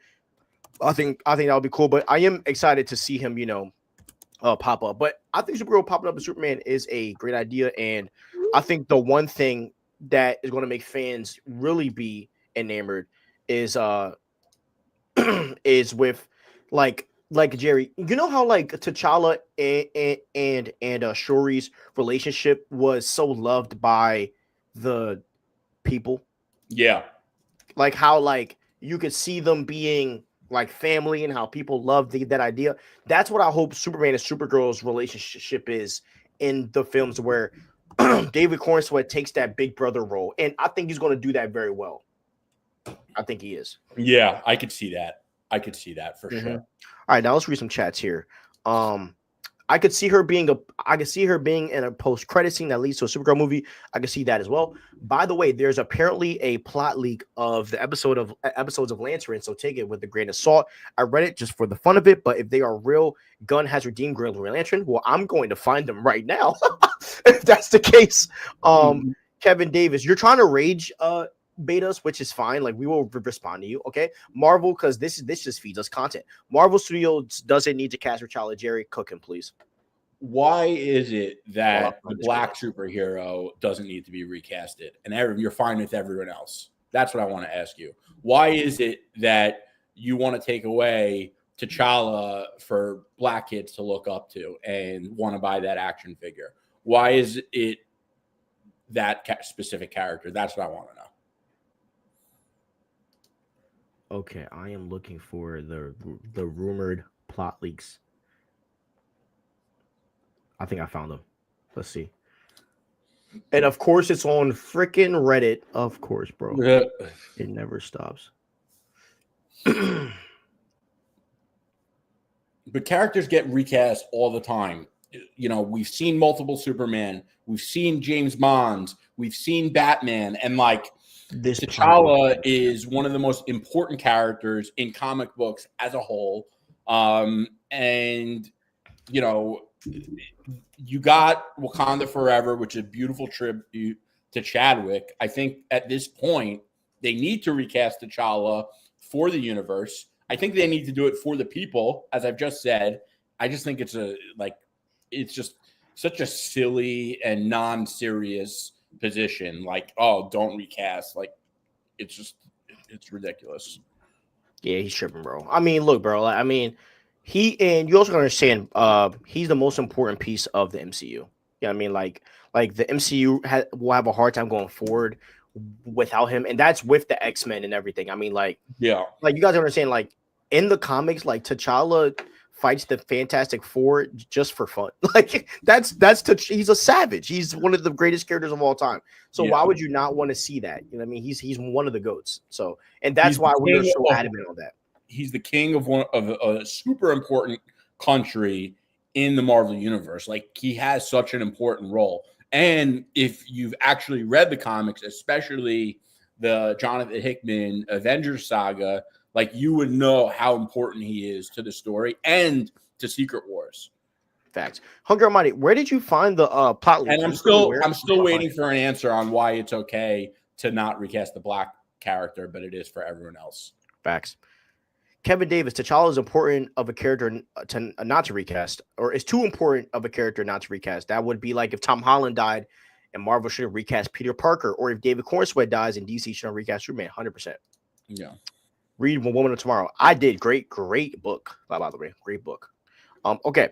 I think that would be cool. But I am excited to see him, pop up. But I think Supergirl popping up as Superman is a great idea, and I think the one thing that is going to make fans really be enamored is is with like Jerry. You know how like T'Challa and Shuri's relationship was so loved by the people. Yeah. Like how like you could see them being like family and how people love that idea. That's what I hope Superman and Supergirl's relationship is in the films where David Cornsweet takes that big brother role. And I think he's going to do that very well. I think he is. Yeah, I could see that. For sure. All right, now let's read some chats here. I could see her being in a post-credit scene that leads to a Supergirl movie. I could see that as well. By the way, there's apparently a plot leak of the episodes of Lantern, so take it with a grain of salt. I read it just for the fun of it, but if they are real, Gunn has redeemed Green Lantern. Well, I'm going to find them right now. If that's the case. Kevin Davis, you're trying to rage bait us, which is fine. Like we will respond to you, okay? Marvel, because this just feeds us content. Marvel Studios doesn't need to cast T'Challa. Jerry, cook him, please. Why is it that the black superhero doesn't need to be recasted and you're fine with everyone else? That's what I want to ask you. Why is it that you want to take away T'Challa for black kids to look up to and want to buy that action figure? Why is it that specific character? That's what I want to know. Okay, I am looking for the rumored plot leaks. I think I found them. Let's see. And of course, it's on freaking Reddit. Of course, bro. It never stops. But characters get recast all the time. We've seen multiple Superman. We've seen James Bond. We've seen Batman. And like, this T'Challa is one of the most important characters in comic books as a whole. And, you got Wakanda Forever, which is a beautiful tribute to Chadwick. I think at this point, they need to recast T'Challa for the universe. I think they need to do it for the people, as I've just said. I just think it's just such a silly and non-serious position. Like, oh, don't recast. Like, it's ridiculous. Yeah, he's tripping, bro. I mean, look, bro. I mean, you also gotta understand, he's the most important piece of the MCU. Yeah, I mean, like the MCU will have a hard time going forward without him, and that's with the X-Men and everything. I mean, like you guys understand, like in the comics, like T'Challa fights the Fantastic Four just for fun. Like he's a savage. He's one of the greatest characters of all time. So why would you not want to see that? You know what I mean? He's one of the GOATs. So, and that's why we're so adamant on that. He's the king of a super important country in the Marvel universe. Like, he has such an important role. And if you've actually read the comics, especially the Jonathan Hickman Avengers saga, like, you would know how important he is to the story and to Secret Wars. Facts. Hunger Almighty, where did you find the plot leak? And I'm still waiting for an answer on why it's okay to not recast the black character, but it is for everyone else. Facts. Kevin Davis, T'Challa is important of a character to not to recast, or is too important of a character not to recast. That would be like if Tom Holland died and Marvel should have recast Peter Parker, or if David Cornsweet dies and DC should have recast Superman. 100%. Yeah. Read Woman of Tomorrow. I did. Great book. By the way, great book. Okay.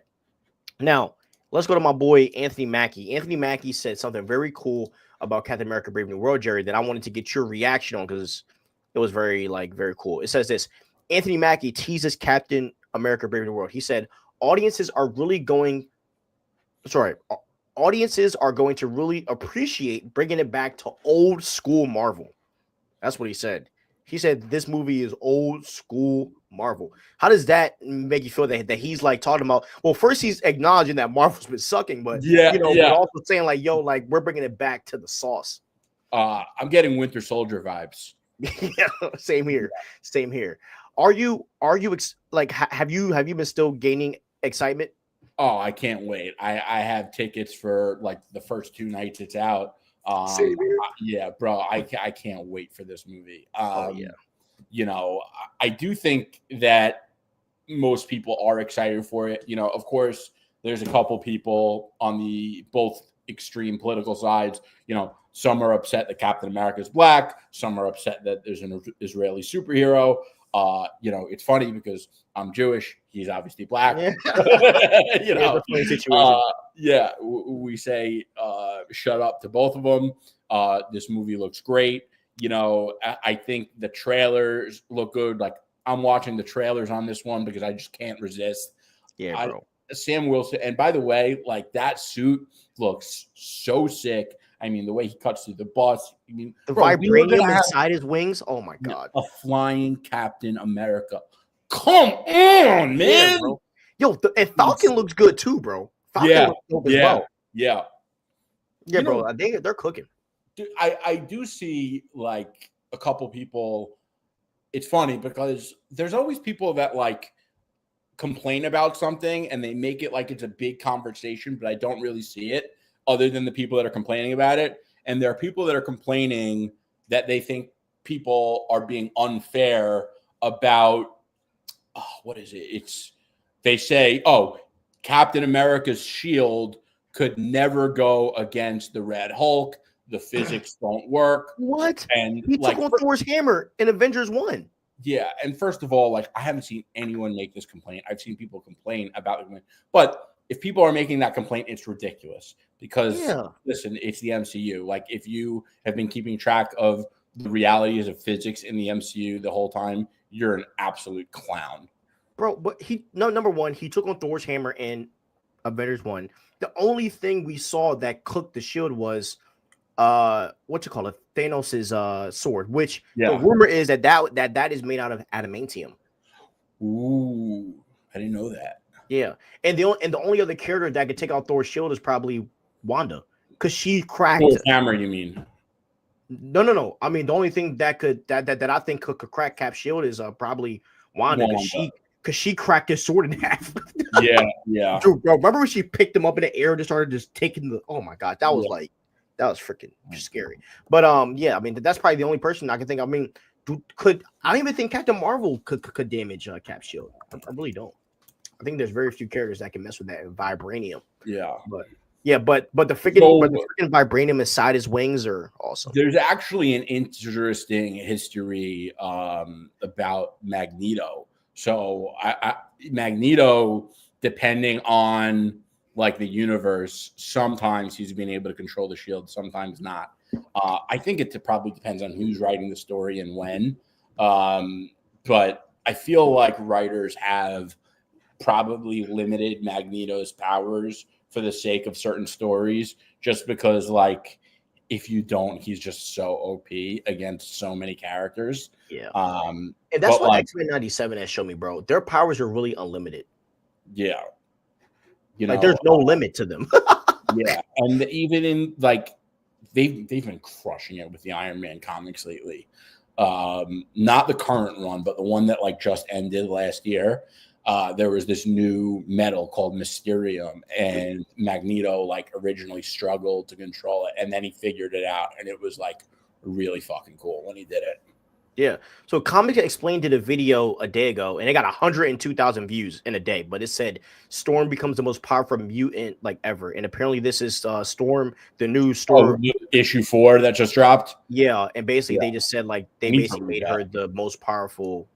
Now let's go to my boy Anthony Mackie. Anthony Mackie said something very cool about Captain America: Brave New World, Jerry, that I wanted to get your reaction on because it was very cool. It says this. Anthony Mackie teases Captain America: Brave New World. He said, audiences are really going. audiences are going to really appreciate bringing it back to old school Marvel. That's what he said. He said this movie is old school Marvel. How does that make you feel that he's like talking about? Well, first he's acknowledging that Marvel's been sucking, but Yeah, but also saying like, yo, like we're bringing it back to the sauce. I'm getting Winter Soldier vibes. Yeah, same here. Same here. Are you like have you been still gaining excitement? Oh, I can't wait. I have tickets for like the first 2 nights it's out. Same here. Yeah, bro, I can't wait for this movie. Oh yeah. You know, I do think that most people are excited for it. You know, of course, there's a couple people on the both extreme political sides. You know, some are upset that Captain America is black. Some are upset that there's an Israeli superhero. You know, it's funny because I'm Jewish. He's obviously black. Yeah. You know, yeah, we say shut up to both of them. This movie looks great. You know, I think the trailers look good. Like I'm watching the trailers on this one because I just can't resist. Yeah, bro. Sam Wilson. And by the way, like that suit looks so sick. I mean, the way he cuts through the bus. I mean, the vibranium inside his wings. Oh my god! A flying Captain America. Come on, man. Yeah, bro. Yo, and Falcon looks good too, bro. Falcon looks dope as well. Yeah, bro. They're cooking. Dude, I do see like a couple people. It's funny because there's always people that like complain about something and they make it like it's a big conversation, but I don't really see it other than the people that are complaining about it. And there are people that are complaining that they think people are being unfair about, what is it? They say, oh, Captain America's shield could never go against the Red Hulk. The physics don't work. What? And he took on Thor's hammer in Avengers 1. Yeah, and first of all, like I haven't seen anyone make this complaint. I've seen people complain about it, but if people are making that complaint, it's ridiculous because listen, it's the MCU. Like if you have been keeping track of the realities of physics in the MCU the whole time, you're an absolute clown. Bro, but number one, he took on Thor's hammer in Avengers 1. The only thing we saw that cooked the shield was Thanos's sword, which the rumor is that is made out of adamantium. Ooh, I didn't know that. Yeah, and the only other character that could take out Thor's shield is probably Wanda, because she cracked Thor's hammer. You mean? No. I mean, the only thing that I think could crack Cap's shield is probably Wanda, because she cracked his sword in half. yeah. Dude, bro, remember when she picked him up in the air and just started just taking the? Oh my god, that was like. That was freaking scary. But yeah, I mean that's probably the only person I can think. I mean, I don't even think Captain Marvel could damage Cap's shield. I really don't. I think there's very few characters that can mess with that vibranium. Yeah, but the freaking vibranium inside his wings are awesome. There's actually an interesting history about Magneto. So Magneto, depending on like the universe, sometimes he's been able to control the shield, sometimes not. I think it probably depends on who's writing the story and when. But I feel like writers have probably limited Magneto's powers for the sake of certain stories, just because like if you don't, he's just so OP against so many characters. Yeah. And that's what X-Men 97 has shown me, bro. Their powers are really unlimited. Yeah. You know, like there's no limit to them. Yeah, and even in like they've been crushing it with the Iron Man comics lately. Not the current one, but the one that like just ended last year. There was this new metal called Mysterium, and Magneto like originally struggled to control it, and then he figured it out, and it was like really fucking cool when he did it. Yeah. So Comic Explained did a video a day ago, and it got 102,000 views in a day. But it said Storm becomes the most powerful mutant like ever, and apparently this is Storm, the new Storm issue 4 that just dropped. Yeah, and basically they just said like they basically made her the most powerful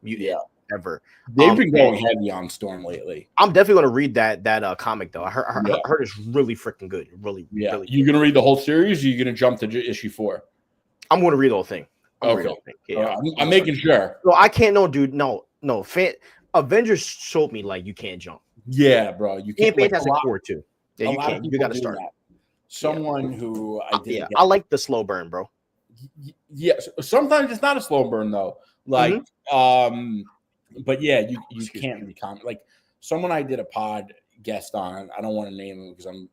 mutant ever. They've been going heavy on Storm lately. I'm definitely gonna read that comic though. I heard it's really freaking good. Really, really. You gonna read the whole series? Or you gonna jump to issue 4? I'm gonna read the whole thing. Okay. Yeah, I'm making sure. No, I can't. No, dude. No. Avengers showed me like you can't jump. Yeah, bro. You can't. Fantastic Four too. Yeah, A you lot of can't. You people got to do start. that. Someone who I did Yeah, again. I like the slow burn, bro. Yes, sometimes it's not a slow burn though. Like, but yeah, you can't really comment. Like someone I did a pod guest on. I don't want to name him because I'm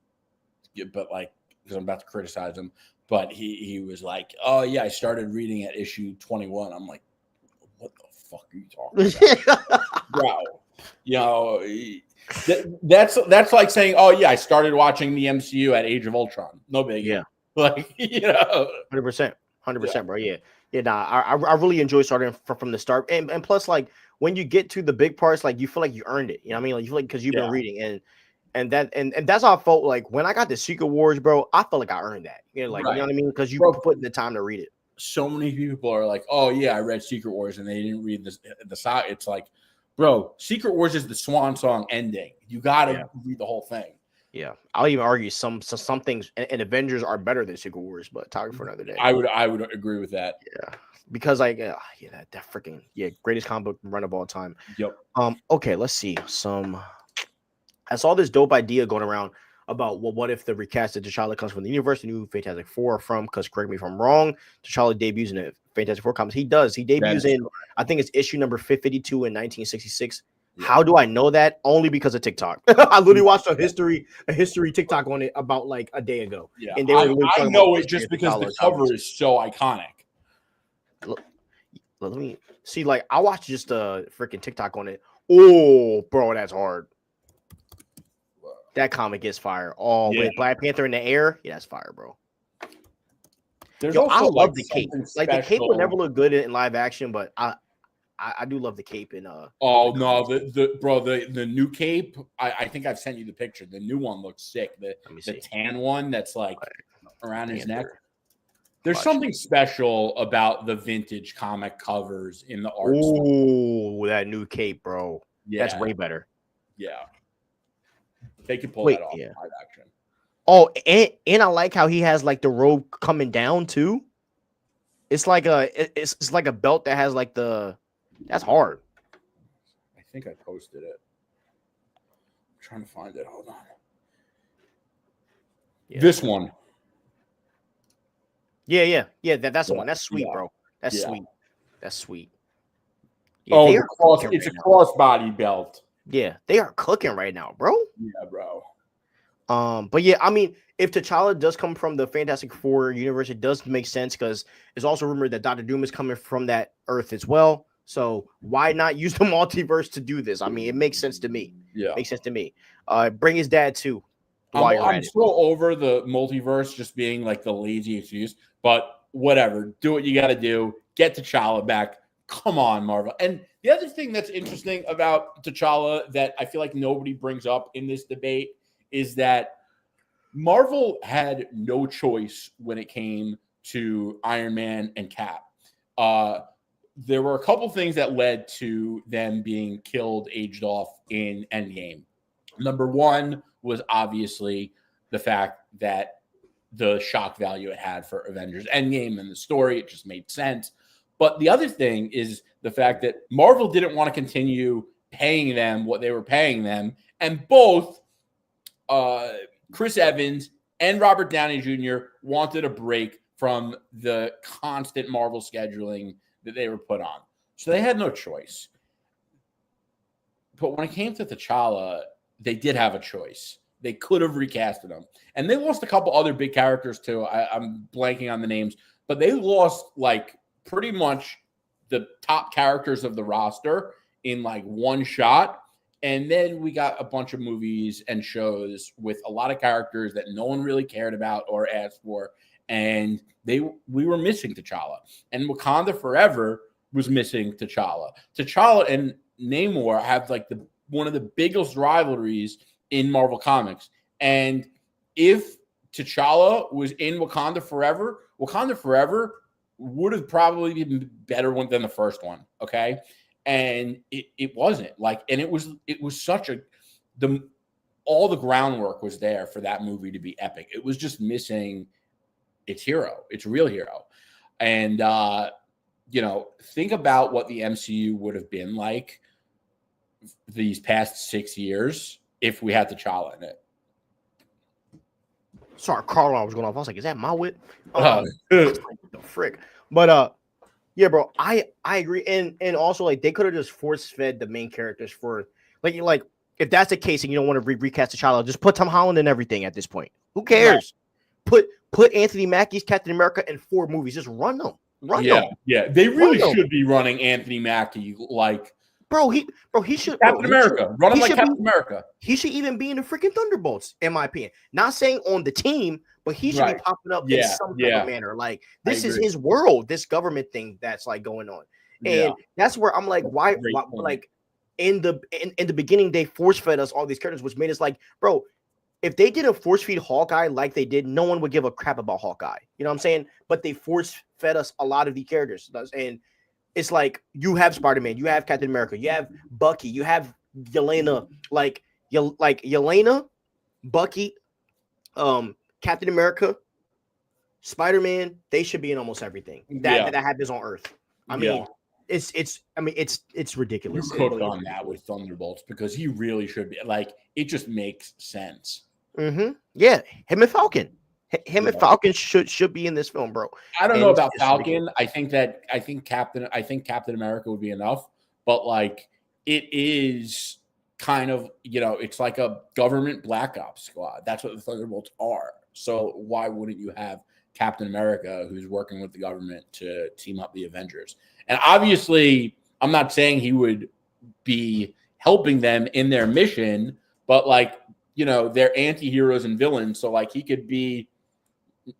about to criticize him. But he was like, oh yeah, I started reading at issue 21. I'm like, what the fuck are you talking about, bro? You know, that's like saying, oh yeah, I started watching the MCU at Age of Ultron. No biggie. Yeah. Like, you know, 100%, bro. Yeah, yeah. Nah, I really enjoy starting from the start, and plus, like when you get to the big parts, like you feel like you earned it. You know what I mean? Like you feel like because you've been reading, and that's how I felt like when I got the Secret Wars, bro. I felt like I earned that. You know, like you know what I mean? Because you put in the time to read it. So many people are like, oh yeah, I read Secret Wars, and they didn't read the side. It's like, bro, Secret Wars is the swan song ending. You gotta read the whole thing. Yeah, I'll even argue some things in Avengers are better than Secret Wars, but topic for another day. I would agree with that. Yeah, because like that freaking greatest comic book run of all time. Yep. Okay, let's see. I saw this dope idea going around about what if the recasted T'Challa comes from the universe, the new Fantastic Four are from, because correct me if I'm wrong, T'Challa debuts in the Fantastic Four comics. He does. He debuts in, I think it's issue number 52 in 1966. Yeah. How do I know that? Only because of TikTok. I literally watched a history TikTok on it about like a day ago. Yeah, and they were I know it just because the cover is so iconic. Let me see. Like I watched just a freaking TikTok on it. Oh, bro, that's hard. That comic is fire. Oh, with Black Panther in the air, yeah, that's fire, bro. I love the cape. Like the cape would never look good in live action, but I do love the cape in Oh no, the new cape. I think I've sent you the picture. The new one looks sick. The tan one that's like around his neck. There's something special about the vintage comic covers in the art. Oh, that new cape, bro. Yeah, that's way better. Yeah. They can pull that off in live action. Oh, and I like how he has like the robe coming down too. It's like it's like a belt that has like that's hard. I think I posted it. I'm trying to find it. Hold on. Yeah. This one. Yeah. That's the one. That's sweet, bro. That's sweet. That's sweet. Yeah, it's a crossbody belt. Yeah, they are cooking right now, bro. Yeah, bro. But yeah, I mean, if T'Challa does come from the Fantastic Four universe, it does make sense because it's also rumored that Dr. Doom is coming from that Earth as well. So why not use the multiverse to do this? I mean, it makes sense to me. Yeah, makes sense to me. Bring his dad too. I'm still over the multiverse just being like the lazy excuse, but whatever. Do what you got to do. Get T'Challa back. Come on, Marvel. And the other thing that's interesting about T'Challa that I feel like nobody brings up in this debate is that Marvel had no choice when it came to Iron Man and Cap. There were a couple things that led to them being killed, aged off in Endgame. Number one was obviously the fact that the shock value it had for Avengers Endgame and the story, it just made sense. But the other thing is the fact that Marvel didn't want to continue paying them what they were paying them. And both Chris Evans and Robert Downey Jr. wanted a break from the constant Marvel scheduling that they were put on. So they had no choice. But when it came to T'Challa, they did have a choice. They could have recasted him. And they lost a couple other big characters too. I'm blanking on the names. But they lost like pretty much the top characters of the roster in like one shot. And then we got a bunch of movies and shows with a lot of characters that no one really cared about or asked for. And we were missing T'Challa. And Wakanda Forever was missing T'Challa. T'Challa and Namor have like one of the biggest rivalries in Marvel Comics. And if T'Challa was in Wakanda Forever would have probably been better than the first one. Okay. And it wasn't like, and it was such all the groundwork was there for that movie to be epic. It was just missing its hero, its real hero. And, think about what the MCU would have been like these past 6 years if we had T'Challa in it. Sorry, car alarm was going off. I was like, is that my whip? Uh, The frick. But yeah, bro, I agree. And also like they could have just force fed the main characters for like if that's the case and you don't want to recast the child, just put Tom Holland and everything at this point. Who cares? Right. Put Anthony Mackie's Captain America in 4 movies. Just run them. Run them. Yeah. They really should be running Anthony Mackie like he should Captain America. Run him like Captain America. He should even be in the freaking Thunderbolts, in my opinion. Not saying on the team, but he should be popping up in some type of manner. Like this is his world, this government thing that's like going on. And that's where I'm like, why like in the beginning they force fed us all these characters, which made us like, bro, if they didn't force feed Hawkeye like they did, no one would give a crap about Hawkeye. You know what I'm saying? But they force fed us a lot of these characters. And it's like you have Spider-Man, you have Captain America, you have Bucky, you have Yelena, like Yelena, Bucky, Captain America, Spider-Man. They should be in almost everything that happens on Earth. I mean, it's ridiculous. You cooked on that with Thunderbolts because he really should be like. It just makes sense. Mm-hmm. Yeah, him and Falcon. And Falcon should be in this film, bro. I don't know about Falcon. I think Captain America would be enough, but like it is kind of, it's like a government black ops squad. That's what the Thunderbolts are. So why wouldn't you have Captain America, who's working with the government to team up the Avengers? And obviously, I'm not saying he would be helping them in their mission, but like, they're anti-heroes and villains. So like he could be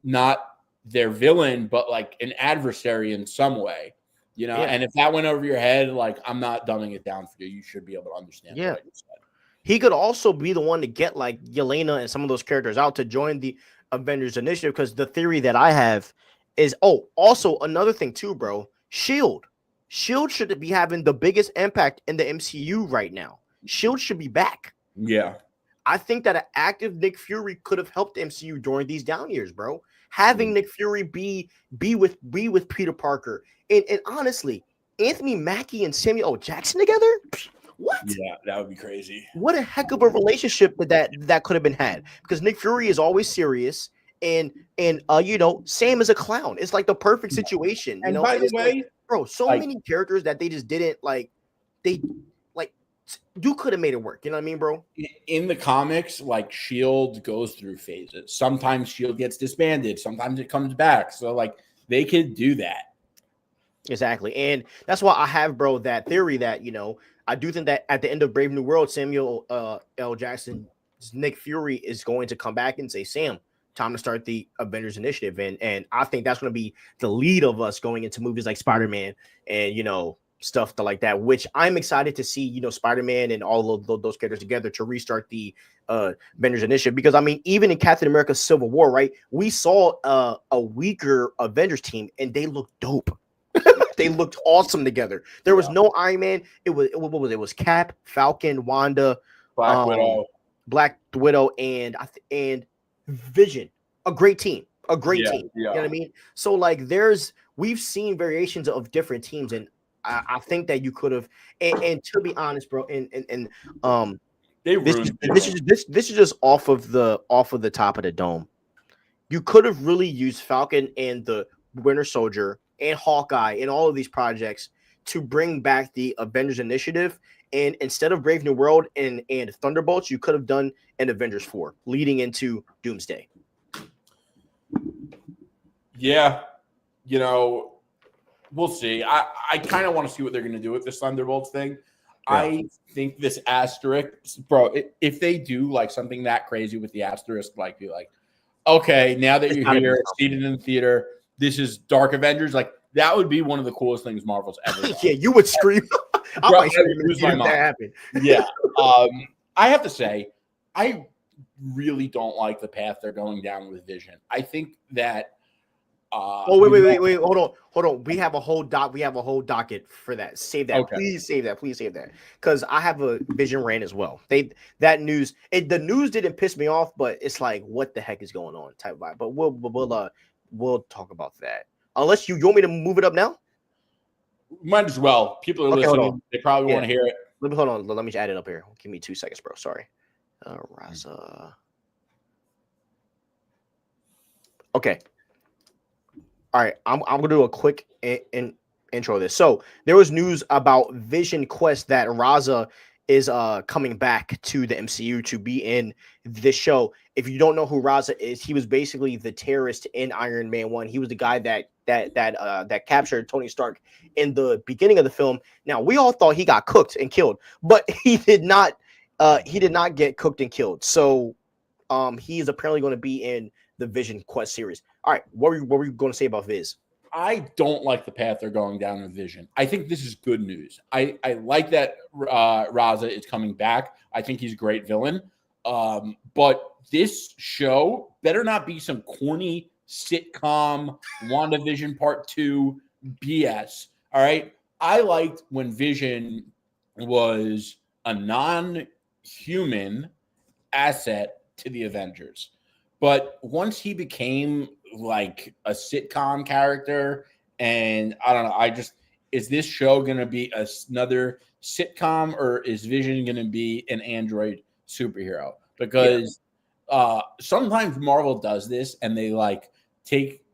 not their villain, but like an adversary in some way, and if that went over your head, like I'm not dumbing it down for you. You should be able to understand what I just said. He could also be the one to get like Yelena and some of those characters out to join the Avengers Initiative, because the theory that I have is, also another thing too, bro, Shield should be having the biggest impact in the MCU right now. Shield should be back. Yeah. I think that an active Nick Fury could have helped the MCU during these down years, bro. Having Nick Fury be with Peter Parker. And honestly, Anthony Mackie and Samuel L. Jackson together? What? Yeah, that would be crazy. What a heck of a relationship that could have been had. Because Nick Fury is always serious, and Sam is a clown. It's like the perfect situation. And by the way, like, bro, many characters that they just didn't like. You could have made it work. You know what I mean, bro? In the comics, like Shield goes through phases. Sometimes Shield gets disbanded. Sometimes it comes back. So like they could do that. Exactly. And that's why I have, bro, that theory that, I do think that at the end of Brave New World, Samuel L. Jackson's Nick Fury is going to come back and say, Sam, time to start the Avengers Initiative. And I think that's going to be the lead of us going into movies like Spider-Man and, stuff like that, which I'm excited to see, Spider-Man and all of those characters together to restart the Avengers Initiative. Because, I mean, even in Captain America Civil War, right, we saw a weaker Avengers team, and they looked dope. They looked awesome together. There was no Iron Man. It was Cap, Falcon, Wanda, Black Widow, and Vision. A great team. A great team. Yeah. You know what I mean? So, like, we've seen variations of different teams, and I think that you could have, and to be honest, bro, this is just off of the top of the dome. You could have really used Falcon and the Winter Soldier and Hawkeye and all of these projects to bring back the Avengers Initiative. And instead of Brave New World and Thunderbolts, you could have done an Avengers 4 leading into Doomsday. Yeah, we'll see. I kind of want to see what they're going to do with this Thunderbolts thing. Yeah. I think this asterisk, bro, if they do like something that crazy with the asterisk, like be like, okay, now that you're here, seated in the theater, this is Dark Avengers. Like that would be one of the coolest things Marvel's ever done. Yeah, you would scream. I might lose my mind. That happened. Yeah. I have to say, I really don't like the path they're going down with Vision. I think that wait, hold on. We have a whole docket for that. Save that. Okay. Please save that. Because I have a Vision rant as well. The news didn't piss me off, but it's like, what the heck is going on type vibe. But we'll talk about that. Unless you want me to move it up now? Might as well. People are listening. They probably want to hear it. Hold on. Let me just add it up here. Give me 2 seconds, bro. Sorry. Raza. Okay. All right. I'm gonna do a quick intro of this. So there was news about Vision Quest that Raza is coming back to the MCU to be in this show. If you don't know who Raza is, he was basically the terrorist in Iron Man 1. He was the guy that captured Tony Stark in the beginning of the film. Now we all thought he got cooked and killed, but he did not get cooked and killed. So he is apparently going to be in the Vision Quest series. All right, what were you going to say about Viz? I don't like the path they're going down with Vision. I think this is good news. I like that Raza is coming back. I think he's a great villain. But this show better not be some corny sitcom WandaVision Part 2 BS. All right. I liked when Vision was a non-human asset to the Avengers. But once he became like a sitcom character, and I don't know, is this show going to be another sitcom, or is Vision going to be an android superhero? Because sometimes Marvel does this and they like take,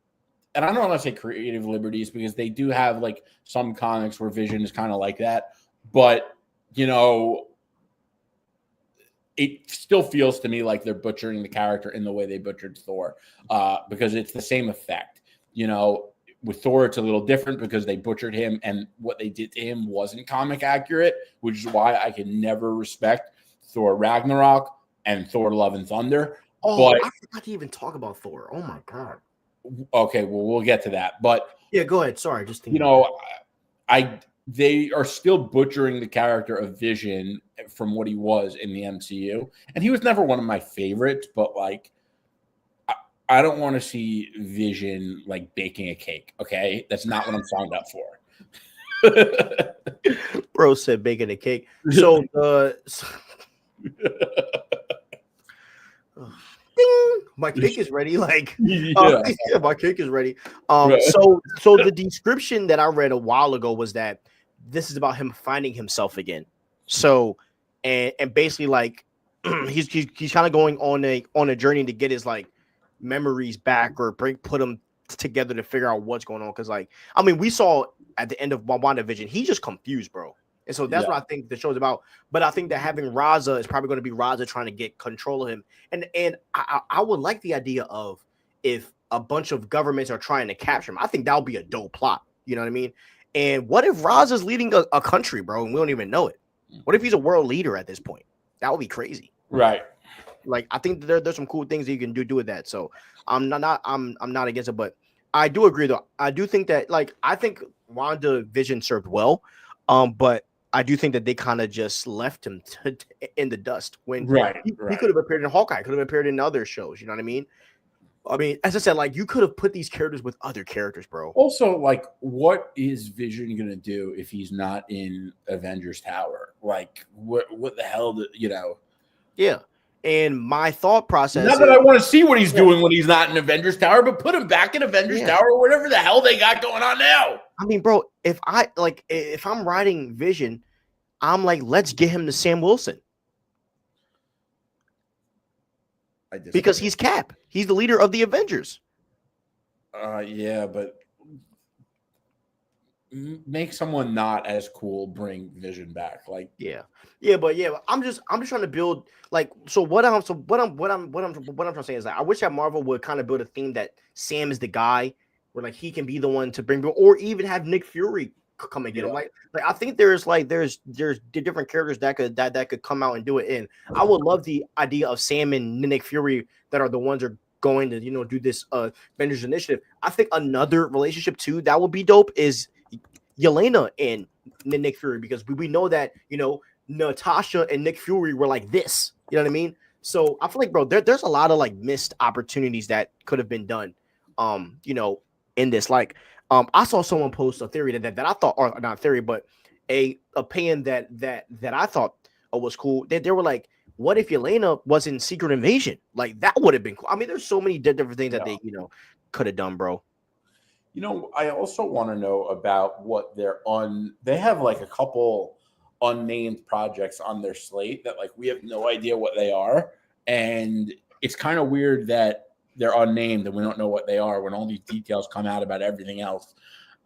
and I don't want to say creative liberties because they do have like some comics where Vision is kind of like that, but you know, it still feels to me like they're butchering the character in the way they butchered Thor, because it's the same effect. You know, with Thor, it's a little different because they butchered him, and what they did to him wasn't comic accurate, which is why I can never respect Thor Ragnarok and Thor Love and Thunder. Oh, but I forgot to even talk about Thor. Oh my god. Okay, well, we'll get to that. But yeah, go ahead. Sorry, just you know, they are still butchering the character of Vision from what he was in the MCU. And he was never one of my favorites, but like, I don't want to see Vision like baking a cake. Okay. That's not what I'm signed up for. Bro said baking a cake. So, ding, my cake is ready. Like, yeah, my cake is ready. So the description that I read a while ago was that this is about him finding himself again. So, and basically like he's kind of going on a journey to get his like memories back or put them together to figure out what's going on. Because like, I mean, we saw at the end of WandaVision, he's just confused, bro. And so that's what I think the show's about. But I think that having Raza is probably going to be Raza trying to get control of him. And I would like the idea of if a bunch of governments are trying to capture him. I think that would be a dope plot. You know what I mean? And what if Raza's leading a country, bro, and we don't even know it? What if he's a world leader at this point? That would be crazy. Right. Like, I think there's some cool things that you can do with that. So I'm not against it, but I do agree though. I do think that like I think WandaVision served well. But I do think that they kind of just left him in the dust when he could have appeared in Hawkeye, could have appeared in other shows. You know what I mean? I mean, as I said, like you could have put these characters with other characters, bro. Also, like, what is Vision gonna do if he's not in Avengers Tower? Like, what the hell? You know? Yeah. And my thought process. Not that I want to see what he's doing when he's not in Avengers Tower, but put him back in Avengers Tower or whatever the hell they got going on now. I mean, bro, if I'm writing Vision, I'm like, let's get him to Sam Wilson. Because he's Cap. He's the leader of the Avengers. Yeah, but make someone not as cool bring Vision back. Like, but I'm just trying to build like what I'm trying to say is that I wish that Marvel would kind of build a theme that Sam is the guy where like he can be the one to bring, or even have Nick Fury come and get him. Like I think there's different characters that could come out and do it. And I would love the idea of Sam and Nick Fury that are the ones that are going to do this Avengers initiative. I think another relationship too that would be dope is Yelena and Nick Fury, because we know that Natasha and Nick Fury were like this. You know what I mean? So I feel like, bro, there's a lot of like missed opportunities that could have been done. In this, like, I saw someone post a theory that I thought, or not theory, but a opinion that I thought was cool. They were like, what if Yelena was in Secret Invasion? Like that would have been cool. I mean, there's so many different things that they could have done, bro. I also want to know about what they have like a couple unnamed projects on their slate that like we have no idea what they are, and it's kind of weird that they're unnamed and we don't know what they are when all these details come out about everything else.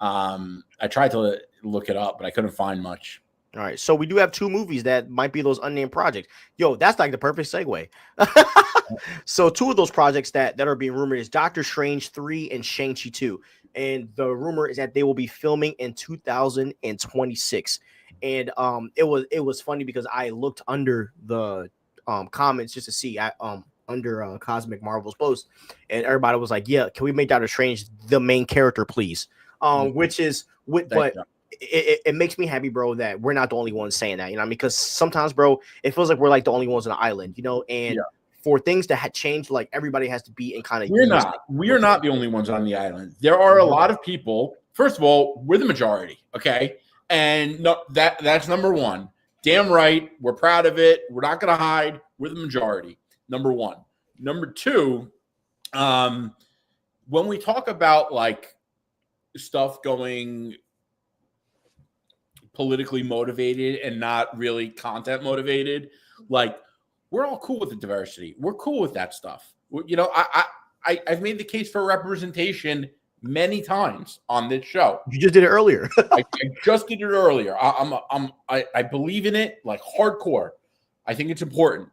I tried to look it up, but I couldn't find much. All right, so we do have 2 movies that might be those unnamed projects. Yo, that's like the perfect segue. So 2 of those projects that are being rumored is Doctor Strange 3 and Shang-Chi 2. And the rumor is that they will be filming in 2026. And it was funny because I looked under the comments just to see under Cosmic Marvel's post, and everybody was like, yeah, can we make Doctor Strange the main character, please? Which is but it makes me happy, bro, that we're not the only ones saying that, you know, because sometimes, bro, it feels like we're like the only ones on the island, you know, and for things to change, like everybody has to be in kind of. We are not the only ones on the island. There are a lot of people. First of all, we're the majority, okay, and no, that's number one. Damn right, we're proud of it. We're not going to hide. We're the majority. Number one. Number two, when we talk about like stuff going politically motivated and not really content motivated, like we're all cool with the diversity. We're cool with that stuff. You know, I've made the case for representation many times on this show. You just did it earlier. I just did it earlier. I believe in it like hardcore. I think it's important.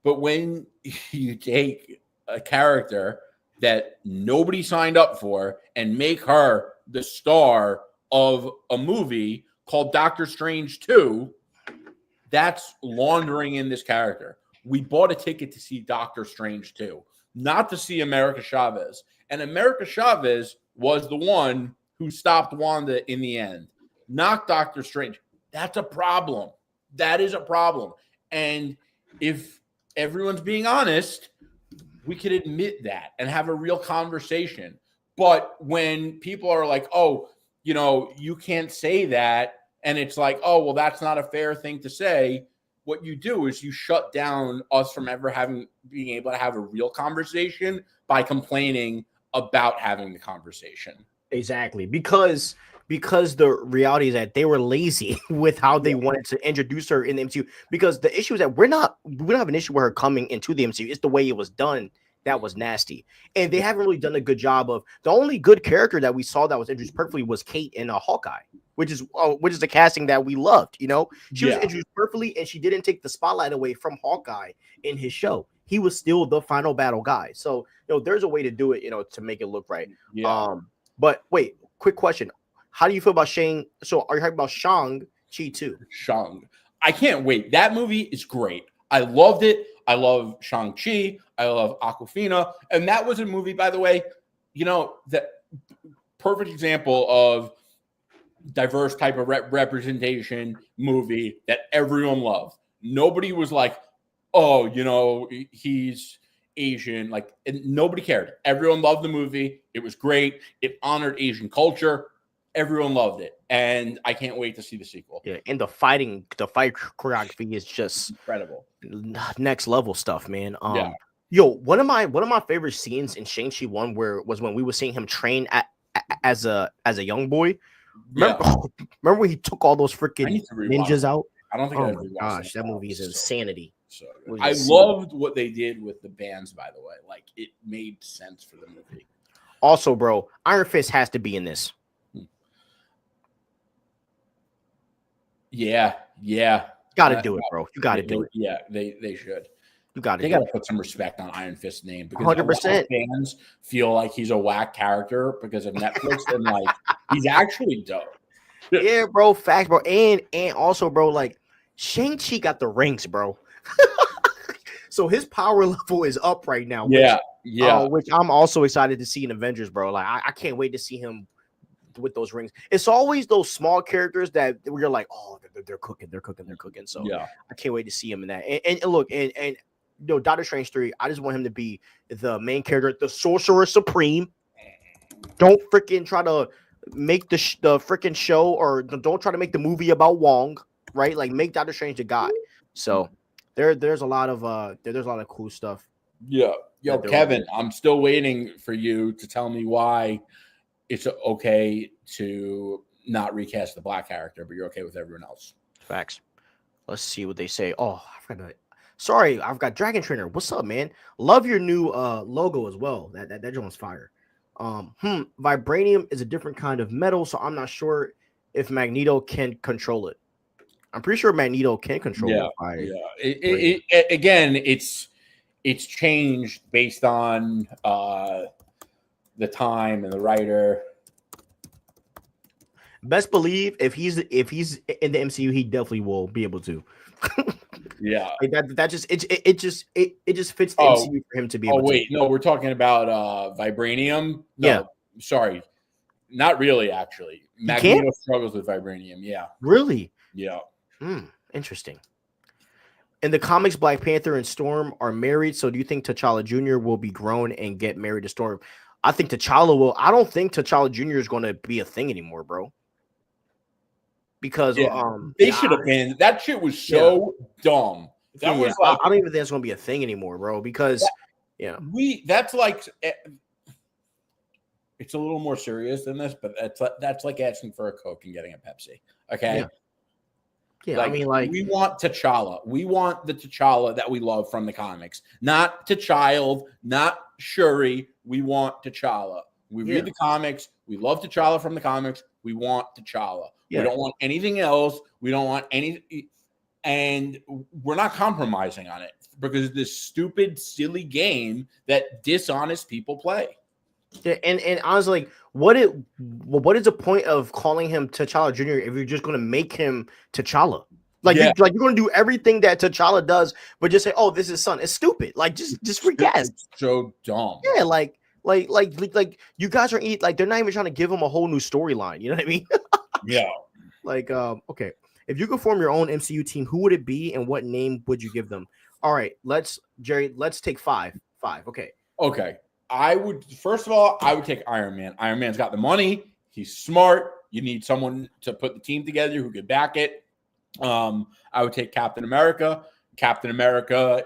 But when you take a character that nobody signed up for and make her the star of a movie called Doctor Strange 2, that's laundering in this character. We bought a ticket to see Doctor Strange 2, not to see America Chavez. And America Chavez was the one who stopped Wanda in the end, not Doctor Strange. That's a problem. That is a problem. And if everyone's being honest, we could admit that and have a real conversation. But when people are like, oh, you know, you can't say that, and it's like, oh, well, that's not a fair thing to say. What you do is you shut down us from ever being able to have a real conversation by complaining about having the conversation. Exactly. Because the reality is that they were lazy with how they wanted to introduce her in the MCU. Because the issue is that we don't have an issue with her coming into the MCU. It's the way it was done that was nasty. And they haven't really done a good job of. The only good character that we saw that was introduced perfectly was Kate in Hawkeye, which is the casting that we loved. You know, she was introduced perfectly, and she didn't take the spotlight away from Hawkeye in his show. He was still the final battle guy. So, you know, there's a way to do it, you know, to make it look right. Yeah. But wait, quick question. How do you feel about Shang? So are you talking about Shang-Chi too? Shang. I can't wait. That movie is great. I loved it. I love Shang-Chi. I love Awkwafina. And that was a movie, by the way, you know, that perfect example of diverse type of representation movie that everyone loved. Nobody was like, oh, you know, he's Asian. Like, and nobody cared. Everyone loved the movie. It was great. It honored Asian culture. Everyone loved it, and I can't wait to see the sequel. Yeah, and the fight choreography is just incredible, next level stuff, man. Yeah. Yo, one of my favorite scenes in Shang-Chi 1 was when we were seeing him train as a young boy. Remember when he took all those freaking ninjas out? I don't think. Oh my gosh, that movie is insanity. So I loved what they did with the bands, by the way. Like, it made sense for the movie. Also, bro, Iron Fist has to be in this. Yeah. Got to do it, bro. You got to do it. Yeah, they should. You got to. They got to put some respect on Iron Fist's name because 100% fans feel like he's a whack character because of Netflix, and like he's actually dope. Yeah, bro. Facts, bro. And also, bro, like Shang-Chi got the rings, bro. So his power level is up right now. Which I'm also excited to see in Avengers, bro. Like I can't wait to see him with those rings. It's always those small characters that we're like, oh, they're cooking. So I can't wait to see him in that. And look, and you know, Doctor Strange 3, I just want him to be the main character, the Sorcerer Supreme. Don't freaking try to make the freaking show, or don't try to make the movie about Wong, right? Like, make Doctor Strange the guy. So there's a lot of cool stuff. Yeah. Yo, Kevin, I'm still waiting for you to tell me why it's okay to not recast the black character, but you're okay with everyone else. Facts. Let's see what they say. Oh, I forgot. Sorry, I've got Dragon Trainer. What's up, man? Love your new logo as well. That joint's fire. Vibranium is a different kind of metal, so I'm not sure if Magneto can control it. I'm pretty sure Magneto can control Yeah. vibranium. Again, it's changed based on the time and the writer. Best believe if he's in the MCU, he definitely will be able to. Yeah. Like that just it just fits the Oh, MCU for him to be oh able wait, to. no, we're talking about vibranium. Yeah. No, sorry, not really. Actually, He can't? Magneto struggles with vibranium. Yeah, Really? yeah. Interesting. In the comics, Black Panther and Storm are married. So do you think T'Challa Jr. will be grown and get married to Storm? I think T'Challa will. I don't think T'Challa Jr. is going to be a thing anymore, bro. Because Yeah, they should have been. That shit was so dumb. That was like I don't even think that's going to be a thing anymore, bro. Because that's like it's a little more serious than this, but that's like asking for a Coke and getting a Pepsi. Okay. Yeah, I mean, like we want T'Challa. We want the T'Challa that we love from the comics, not T'Child, not Shuri. We want T'Challa. We read the comics. We love T'Challa from the comics. We want T'Challa. We don't want anything else. We don't want any, and we're not compromising on it because of this stupid, silly game that dishonest people play. Yeah, and honestly, like, what is the point of calling him T'Challa Jr. if you're just going to make him T'Challa? Like, you're going to do everything that T'Challa does, but just say, "Oh, this is son." It's stupid. Like, just recast. It's so dumb. Yeah, like you guys are they're not even trying to give him a whole new storyline. You know what I mean? Yeah. Like, okay, if you could form your own MCU team, who would it be, and what name would you give them? All right, let's take five. Okay. Okay. I would take Iron Man. Iron Man's got the money. He's smart. You need someone to put the team together who could back it. I would take Captain America. Captain America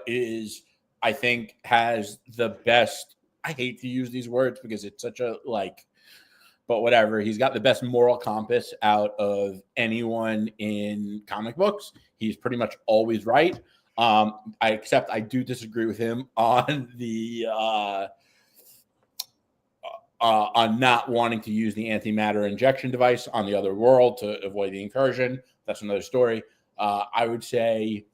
I think, has the best. I hate to use these words because it's such a but whatever. He's got the best moral compass out of anyone in comic books. He's pretty much always right. I do disagree with him on the on not wanting to use the antimatter injection device on the other world to avoid the incursion. That's another story. I would say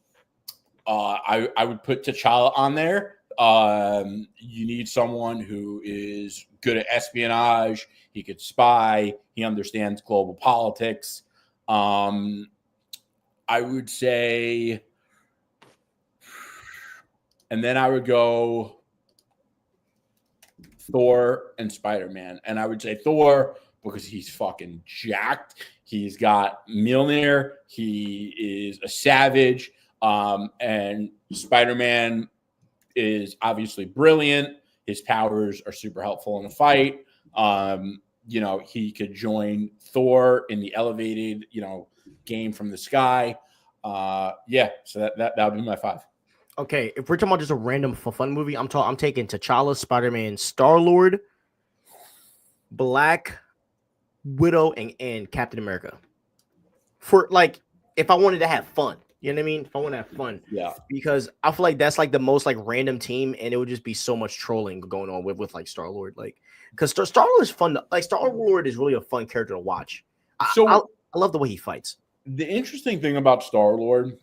I would put T'Challa on there. You need someone who is good at espionage. He could spy. He understands global politics. I would say, and then I would go Thor and Spider-Man. And I would say Thor because he's fucking jacked. He's got Mjolnir. He is a savage. And Spider-Man is obviously brilliant. His powers are super helpful in a fight. He could join Thor in the elevated, game from the sky. So that would be my five. Okay, if we're talking about just a random fun movie, I'm taking T'Challa, Spider-Man, Star-Lord, Black Widow, and Captain America. For if I wanted to have fun, you know what I mean? If I want to have fun, because I feel like that's the most random team, and it would just be so much trolling going on with Star-Lord, because Star-Lord is fun. Star-Lord is really a fun character to watch. I love the way he fights. The interesting thing about Star-Lord